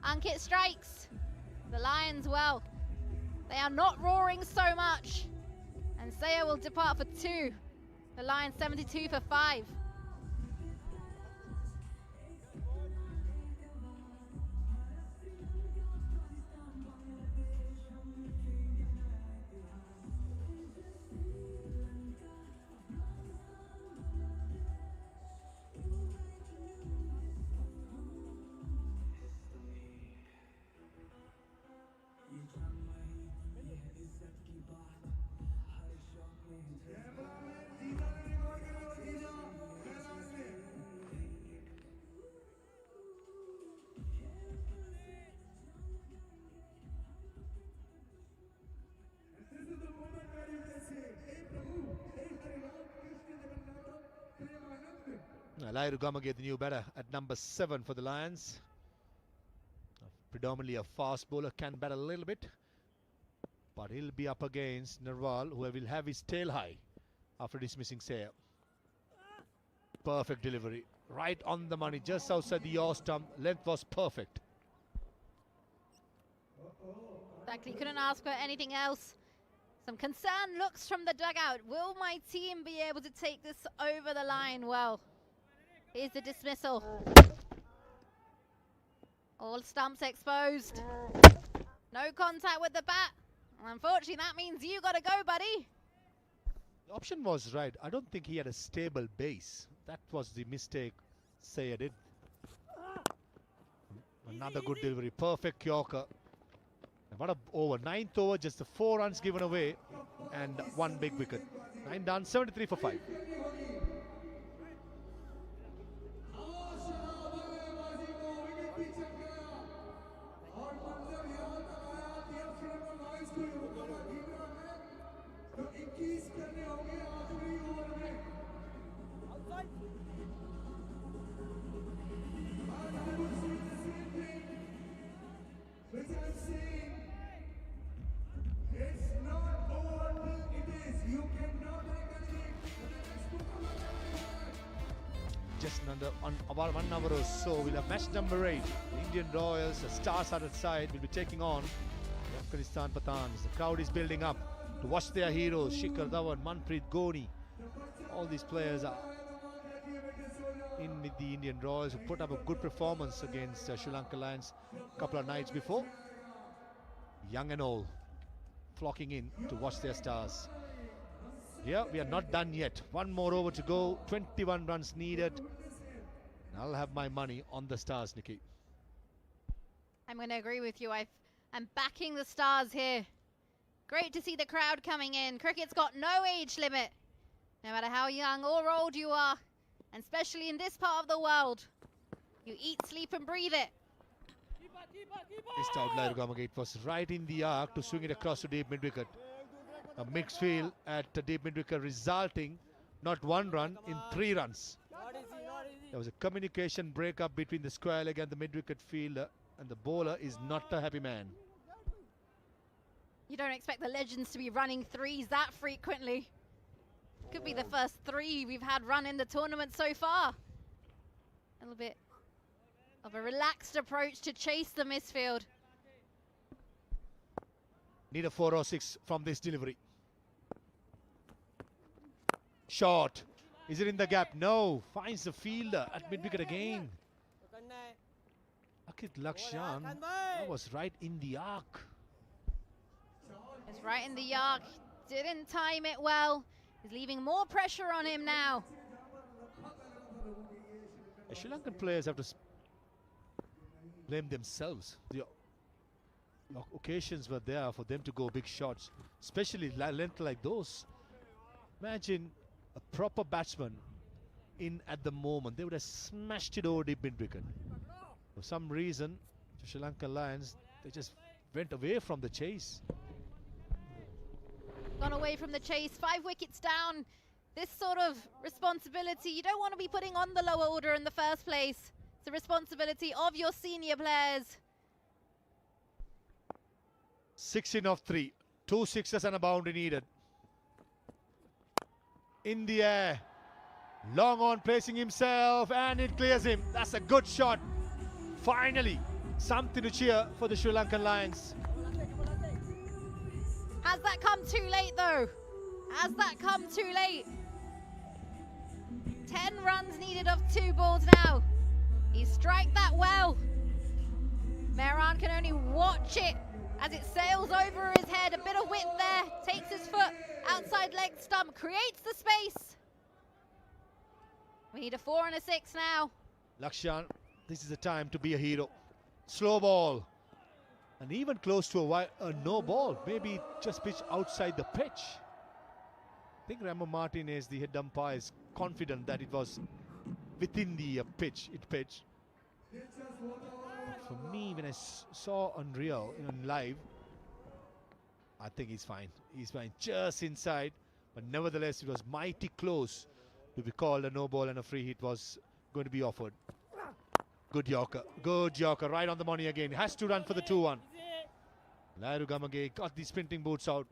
Ankit strikes. The Lions, well, they are not roaring so much. And 𝗂𝗎 will depart for 2. The Lions 72 for 5. 𝗃𝗵𝗃𝗃 get the new batter at number 7 for the Lions. Predominantly a fast bowler, can bat a little bit, but he'll be up against Narwal, who will have his tail high after dismissing 𝗂𝗎. Perfect delivery, right on the money, just outside the yaw stump. Length was perfect. Exactly, couldn't ask for anything else. Some concerned looks from the dugout. Will my team be able to take this over the line? Well, here's the dismissal. All stumps exposed. No contact with the bat. Unfortunately, that means you gotta go, buddy. The option was right. I don't think he had a stable base. That was the mistake 𝗂𝗎 did. Another good delivery. Perfect Yorker. What a over. 9th over, just the 4 runs given away and 1 big wicket. 9 done, 73 for 5. Just about 1 hour or so, we'll have match number 8. The Indian Royals, the star-studded side, will be taking on the Afghanistan Pathans. The crowd is building up to watch their heroes, Shikhar Dhawan, Manpreet Ghoni. All these players are in with the Indian Royals, who put up a good performance against Sri Lanka Lions a couple of nights before. Young and old, flocking in to watch their stars. Here, we are not done yet. 1 more over to go. 21 runs needed. I'll have my money on the Stars, Nikki. I'm going to agree with you. I'm backing the Stars here. Great to see the crowd coming in. Cricket's got no age limit. No matter how young or old you are, and especially in this part of the world, you eat, sleep and breathe it. Missed out 𝗃𝗵𝗃𝗃 was right in the arc to swing it across to deep mid-wicket. A mixed field at deep mid-wicket, resulting not 1 run in 3 runs. There was a communication breakup between the square leg and the mid-wicket fielder, and the bowler is not a happy man. You don't expect the legends to be running 3s that frequently. Could be the first 3 we've had run in the tournament so far. A little bit of a relaxed approach to chase the misfield. Need a 4 or 6 from this delivery. Short. Is it in the gap? No. Finds the fielder at mid-wicket again. Ankit Lakshan, that was right in the arc. It's Right in the yark. Didn't time it well. He's leaving more pressure on him now. The Sri Lankan players have to blame themselves. The occasions were there for them to go big shots, especially length like those. Imagine a proper batsman in at the moment. They would have smashed it over deep mid-wicket. For some reason, the Sri Lankan Lions, they just went away from the chase. Gone away from the chase, 5 wickets down. This sort of responsibility, you don't want to be putting on the lower order in the first place. It's the responsibility of your senior players. 16 of 3, 2 sixes and a boundary needed. In the air, long on placing himself, and it clears him. That's a good shot. Finally, something to cheer for the Sri Lankan Lions. Has that come too late though? Has that come too late? 10 runs needed of 2 balls now. He striked that well. Mehran can only watch it as it sails over his head. A bit of width there, takes his foot outside leg stump, creates the space. We need a 4 and a 6 now. Lakshan, this is the time to be a hero. Slow ball. And even close to a no ball. Maybe just pitch outside the pitch. I think Ramon Martinez, the head umpire, is confident that it was within the pitch. It pitched. But for me, when I saw Unreal in live, I think he's fine. He's fine just inside. But nevertheless, it was mighty close to be called a no ball, and a free hit was going to be offered. Good Yorker. Good Yorker. Right on the money again. Has to run for the 2-1. Layuru Gamage got the sprinting boots out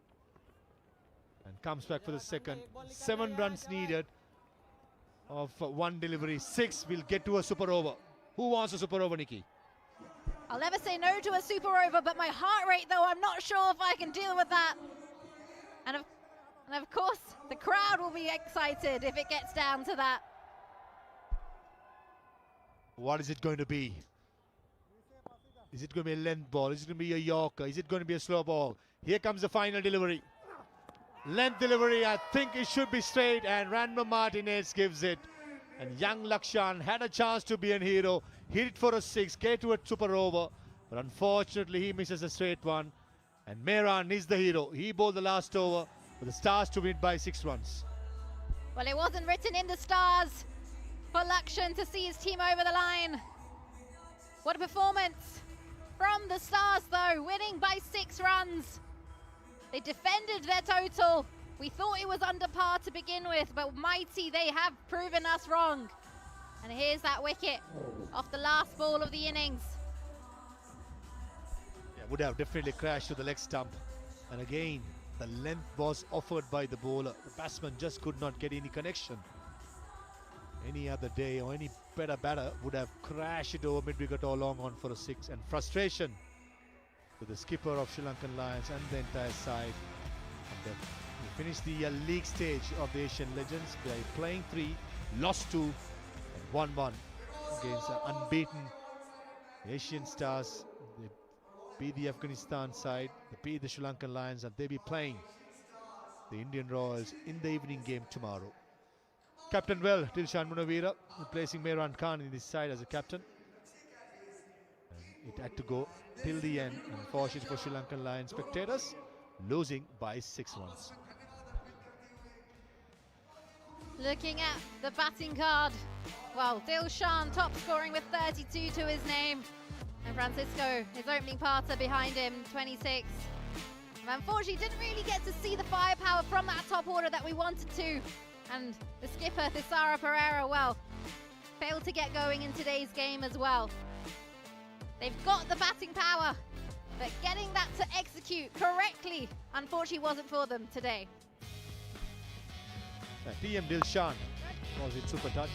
and comes back for the second. 7 runs needed of 1 delivery. 6 will get to a super over. Who wants a super over, Nikki? I'll never say no to a super over, but my heart rate though, I'm not sure if I can deal with that. And of course, the crowd will be excited if it gets down to that. What is it going to be? Is it going to be a length ball? Is it going to be a Yorker? Is it going to be a slow ball? Here comes the final delivery. Length delivery, I think it should be straight, and Ramon Martinez gives it. And young Lakshan had a chance to be a hero. Hit it for a 6, get to a super over. But unfortunately, he misses a straight one. And Mehran is the hero. He bowled the last over for the Stars to win by 6 runs. Well, it wasn't written in the stars for Lakshan to see his team over the line. What a performance from the Stars though, winning by 6 runs. They defended their total. We thought it was under par to begin with, but mighty, they have proven us wrong. And here's that wicket off the last ball of the innings. Yeah, would have definitely crashed to the leg stump. And again, the length was offered by the bowler. The batsman just could not get any connection. Any other day or any better batter would have crashed it over mid-wicket or long on for a 6. And frustration to the skipper of Sri Lankan Lions and the entire side. And we finished the league stage of the Asian Legends by playing 3, lost 2, and 1-1 against unbeaten Asian Stars. They beat the Afghanistan side, they beat the Sri Lankan Lions, and they'll be playing the Indian Royals in the evening game tomorrow. Captain well, Dilshan Munawira, replacing Mehran Khan in this side as a captain. And it had to go till the end, unfortunately for Sri Lankan Lions spectators, losing by 6 runs. Looking at the batting card, well, Dilshan top scoring with 32 to his name. And Francisco, his opening parter behind him, 26. And unfortunately, didn't really get to see the firepower from that top order that we wanted to. And the skipper, 𝗂𝗂𝗃𝗂𝗃, well, failed to get going in today's game as well. They've got the batting power, but getting that to execute correctly, unfortunately, wasn't for them today. TM Dilshan was in super touch,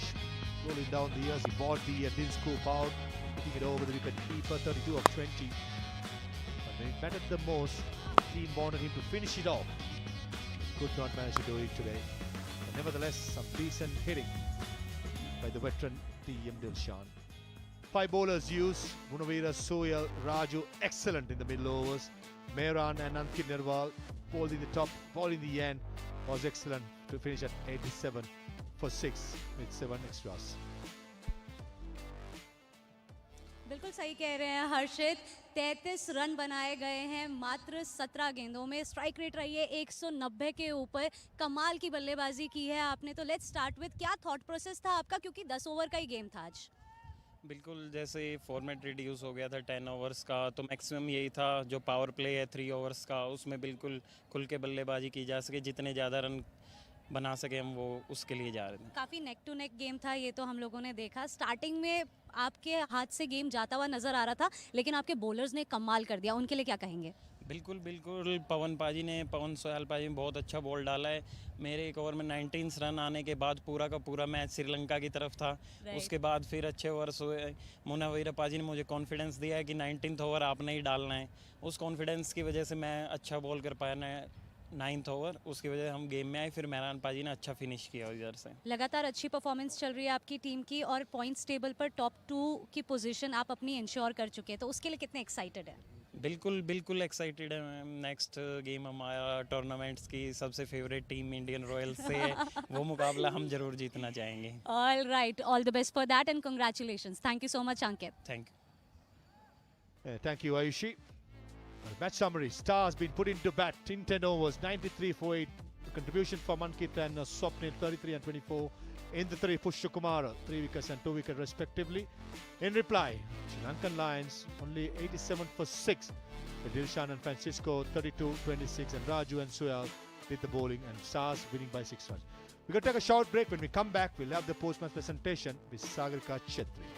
rolling down the years. He bought the 𝗃𝗂𝗃𝗃 out, putting it over the wicket keeper, 32 of 20. But when it mattered the most, the team wanted him to finish it off. Could not manage to do it today. But nevertheless, some decent hitting by the veteran TM Dilshan. 5 bowlers used. Munawira, Sohail, Raju, excellent in the middle overs. Mehran and Ankit Nerwal bowled in the top, ball in the end was excellent to finish at 87 for 6 with 7 extras. बिल्कुल सही कह रहे हैं हर्षित। 33 run बनाए गए हैं मात्र 17 गेंदों में। स्ट्राइक रेट रही है 190 के ऊपर। कमाल की बल्लेबाजी की है आपने। तो लेट्स स्टार्ट विद, क्या थॉट प्रोसेस था आपका, क्योंकि 10 ओवर का ही गेम था आज। बिल्कुल, जैसे फॉर्मेट रिड्यूस हो गया था 10 ओवर्स का, तो मैक्सिमम यही था जो पावर प्ले है 3 ओवर्स का, उसमें बिल्कुल खुल के बल्लेबाजी की जा सके, जितने ज़्यादा रन बना सके हम वो उसके लिए जा रहे थे। काफ़ी नेक टू नेक गेम था, ये तो हम लोगों ने देखा। स्टार्टिंग में आपके हाथ से गेम जाता हुआ नज़र आ रहा था, लेकिन आपके बॉलर्स ने कमाल कर दिया, उनके लिए क्या कहेंगे? बिल्कुल बिल्कुल, पवन पाजी ने, पवन सोयाल पाजी ने बहुत अच्छा बॉल डाला है। मेरे एक ओवर में 19 रन आने के बाद पूरा का पूरा मैच श्रीलंका की तरफ था। उसके बाद फिर अच्छे ओवर्स हुए। मुनावीर पाजी ने मुझे कॉन्फिडेंस दिया है कि 19th ओवर आपने ही डालना है। उस कॉन्फिडेंस की वजह से मैं अच्छा बॉल कर पाया 9th ओवर, उसकी वजह से हम गेम में आए। फिर मेहरान पाजी ने अच्छा फिनिश किया इधर से। लगातार अच्छी परफॉर्मेंस चल रही है आपकी टीम की और पॉइंट्स टेबल पर टॉप 2 की पोजीशन आप अपनी इंश्योर कर चुके हैं, तो उसके लिए कितने एक्साइटेड है? बिल्कुल बिल्कुल एक्साइटेड है मैम। नेक्स्ट गेम हमारा टूर्नामेंट्स की सबसे फेवरेट टीम इंडियन रॉयल्स से है। वो मुकाबला हम जरूर जीतना चाहेंगे। All right, all the best for that and congratulations. Thank you so much Ankit. Thank you. Thank you, Ayushi. Match summary: Stars been put into bat in 10 overs, 93 for 8. The contribution from Ankit and Swapnil, 33 and 24. In the 3, 𝗵𝗺𝗂𝗧, 3 wickets and 2 wickets respectively. In reply, Sri Lankan Lions only 87 for 6. With Dilshan and Francisco 32, 26, and Raju and Sohail did the bowling, and Stars winning by 6 runs. We're going to take a short break. When we come back, we'll have the post-match presentation with Sagarika Chetri.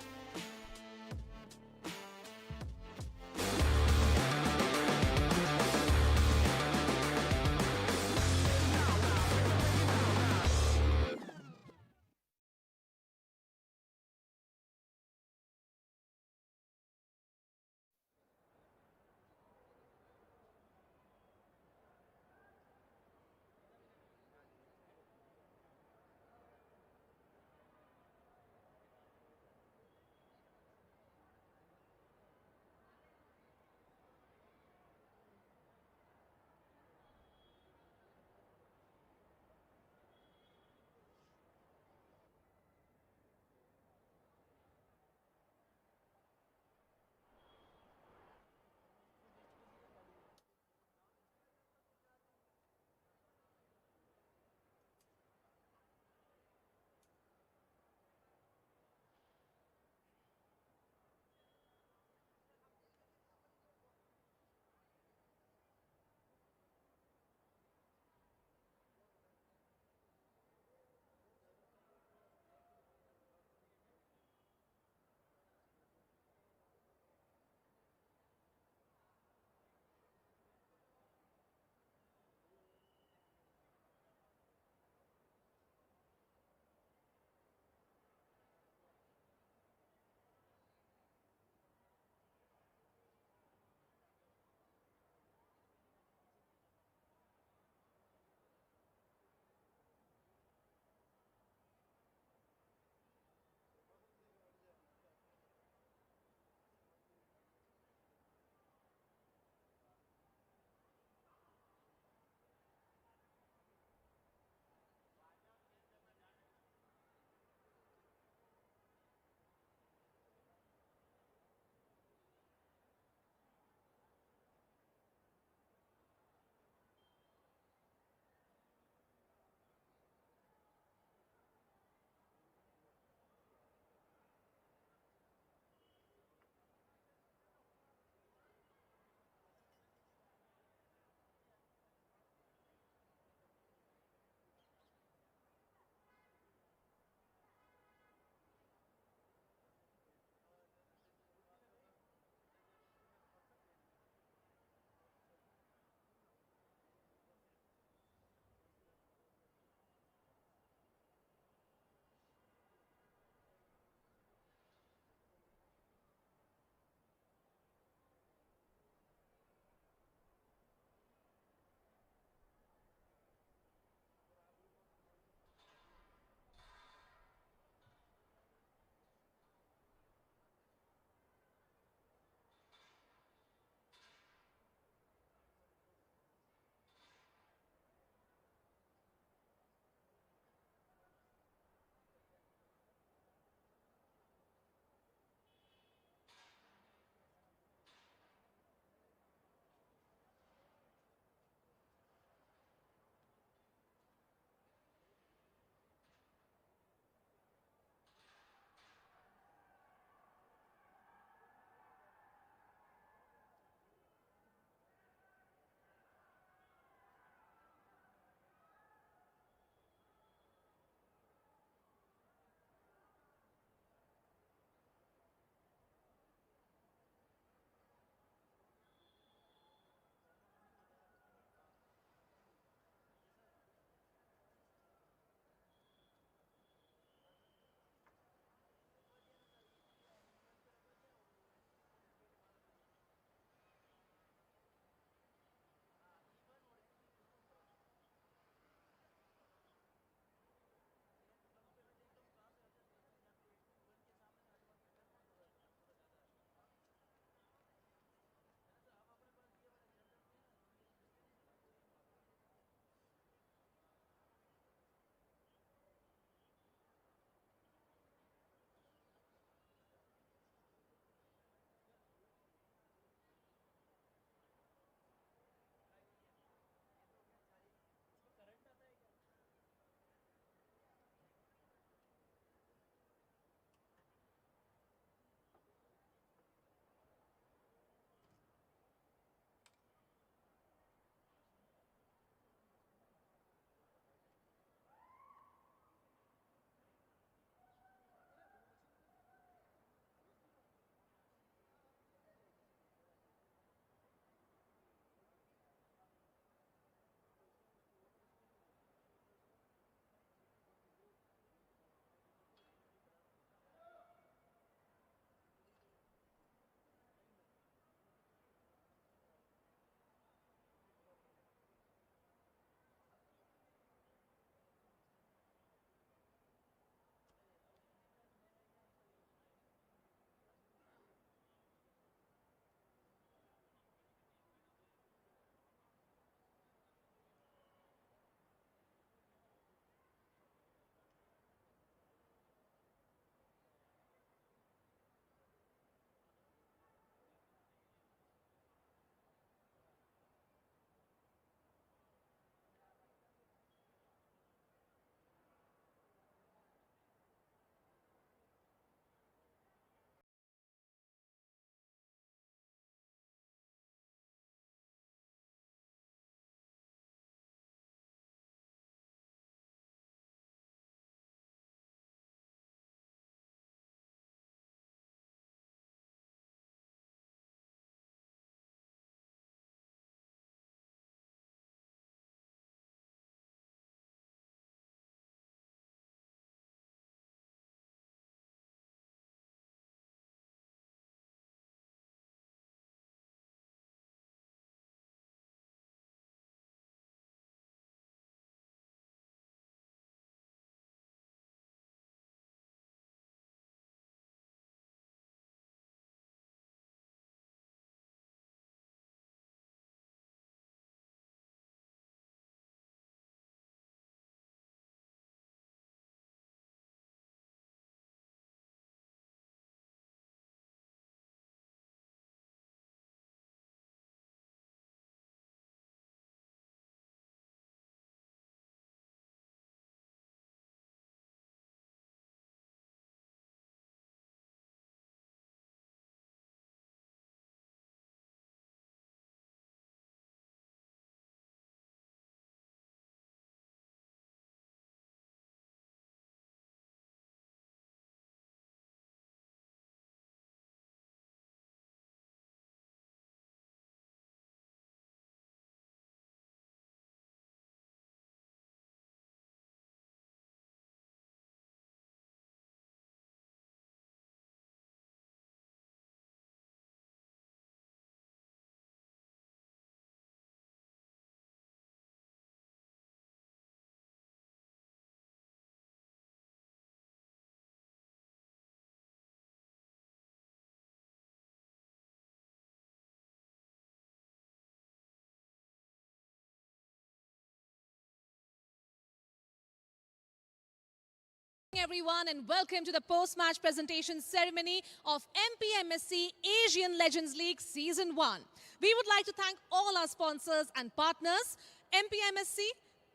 everyone, and welcome to the post-match presentation ceremony of MPMSC Asian Legends League Season 1. We would like to thank all our sponsors and partners, MPMSC,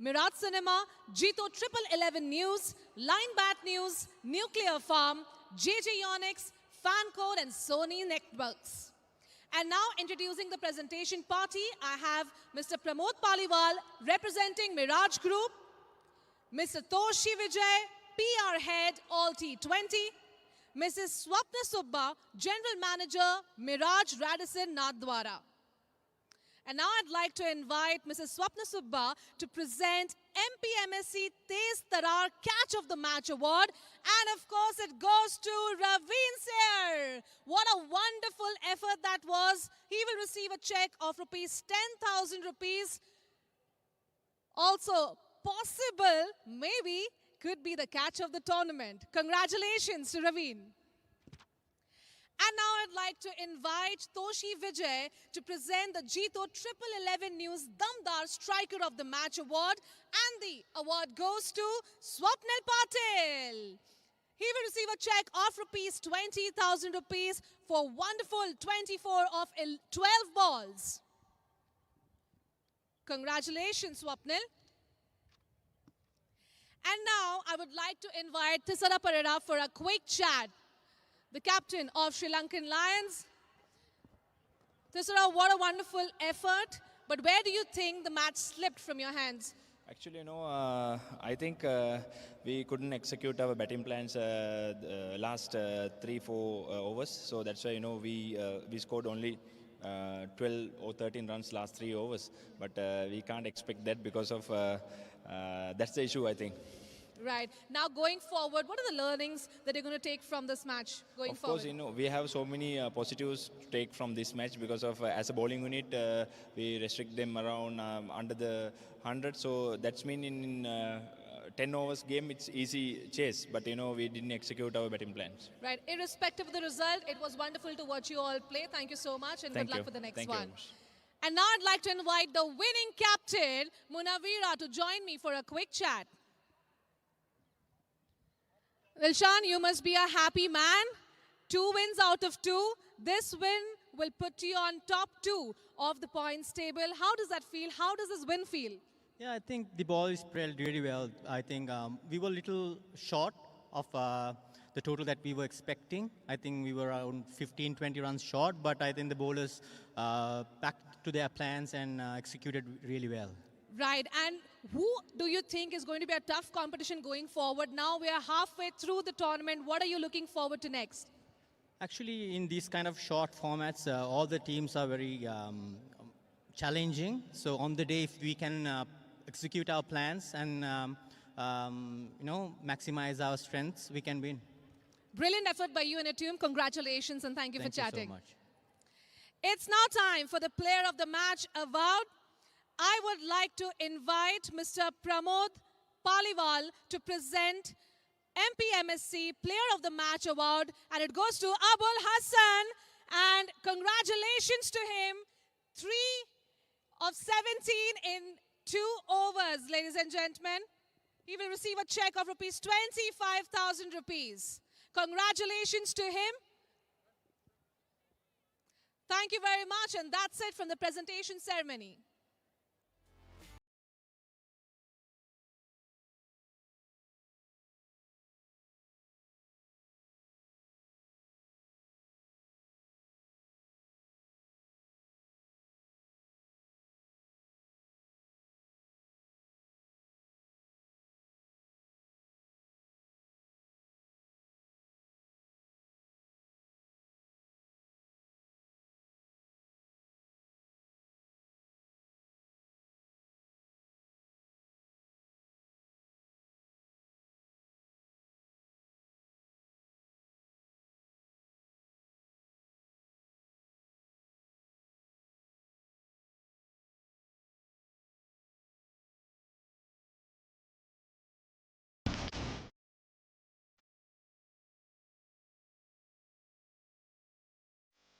Mirat Cinema, Jito 1111 News, Linebat News, Nuclear Farm, 𝗂𝗂𝗋𝗃𝗃, FanCode and Sony Networks. And now introducing the presentation party, I have Mr. 𝗂𝗺𝗃់𝗂𝗂𝗧 representing Mirage Group, Mr. 𝗃𝗺cie 𝗵𝗂𝗧, PR Head, all T20, Mrs. 𝗂પ્ન Subba, General Manager, Mirage Radisson Nathdwara. And now I'd like to invite Mrs. 𝗂પ્ન Subba to present MPMSC 𝗃𝗚𝗃 Catch of the Match Award. And of course, it goes to 𝗃𝗏𝗡. What a wonderful effort that was. He will receive a check of ₹10,000. Also, possible, maybe, could be the catch of the tournament. Congratulations to Raveen. And now I'd like to invite 𝗃𝗺cie 𝗵𝗂𝗧 to present the Jito 1111 News Damdar Striker of the Match Award. And the award goes to Swapnil Patil. He will receive a check of ₹20,000 for wonderful 24 of 12 balls. Congratulations, Swapnil. And now I would like to invite Thisara Perera for a quick chat, the captain of Sri Lankan Lions. Thisara, what a wonderful effort. But where do you think the match slipped from your hands? Actually, I think we couldn't execute our batting plans last 3-4 overs. So that's why, we scored only 12 or 13 runs last 3 overs. But we can't expect that because of, that's the issue, I think. Right. Now going forward, what are the learnings that you're going to take from this match going forward? Of course, we have so many positives to take from this match because of, as a bowling unit, we restrict them around under the 100. So that's mean in 10 overs game, it's easy chase. But, we didn't execute our batting plans. Right. Irrespective of the result, it was wonderful to watch you all play. Thank you so much and good luck for the next one. And now I'd like to invite the winning captain, Munawira, to join me for a quick chat. Dilshan, you must be a happy man. 2 wins out of 2. This win will put you on top 2 of the points table. How does that feel? How does this win feel? Yeah, I think the ball is spread really well. I think we were a little short of the total that we were expecting. I think we were around 15-20 runs short, but I think the bowlers back to their plans and executed really well. Right, and who do you think is going to be a tough competition going forward? Now we are halfway through the tournament. What are you looking forward to next? Actually, in these kind of short formats, all the teams are very challenging. So on the day, if we can execute our plans and maximize our strengths, we can win. Brilliant effort by you and your team. Congratulations and thank you for chatting. Thank you so much. It's now time for the Player of the Match award. I would like to invite Mr. 𝗂𝗺𝗃𝗂𝗧 to present MPMSC Player of the Match Award, and it goes to Abul Hassan, and congratulations to him. 3 of 17 in 2 overs, ladies and gentlemen. He will receive a check of ₹25,000. Congratulations to him. Thank you very much, and that's it from the presentation ceremony.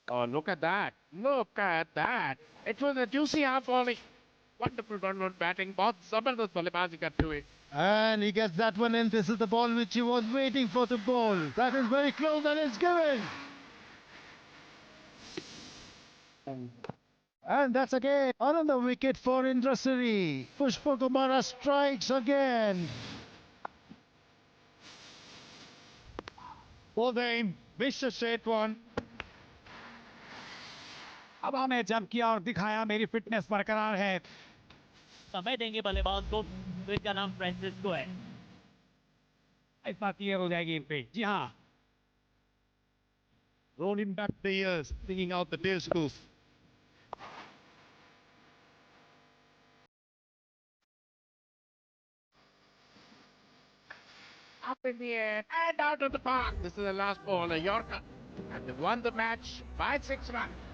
Oh, look at that. Look at that. It was a juicy half volley. Wonderful run batting. बहुत जबरदस्त बल्लेबाजी करते हुए. And he gets that one in. This is the ball which he was waiting for to bowl. That is very close and it's given. And that's again another wicket for 𝗬𝗏𝗃𝗃. 𝗵𝗺𝗃𝗃 strikes again. विश्व श्रेष्ठ one अब हमें jump किया और दिखाया मेरी fitness बरकरार है समय देंगे बल्लेबाज को तो इसका नाम फ्रांसिस्को है इस बात क्लियर हो जाएगी इन पे जी हाँ Rolling back the years, thinking out the discos. Up in the air and out of the park. This is the last ball, a Yorker. And they won the match by 6 runs.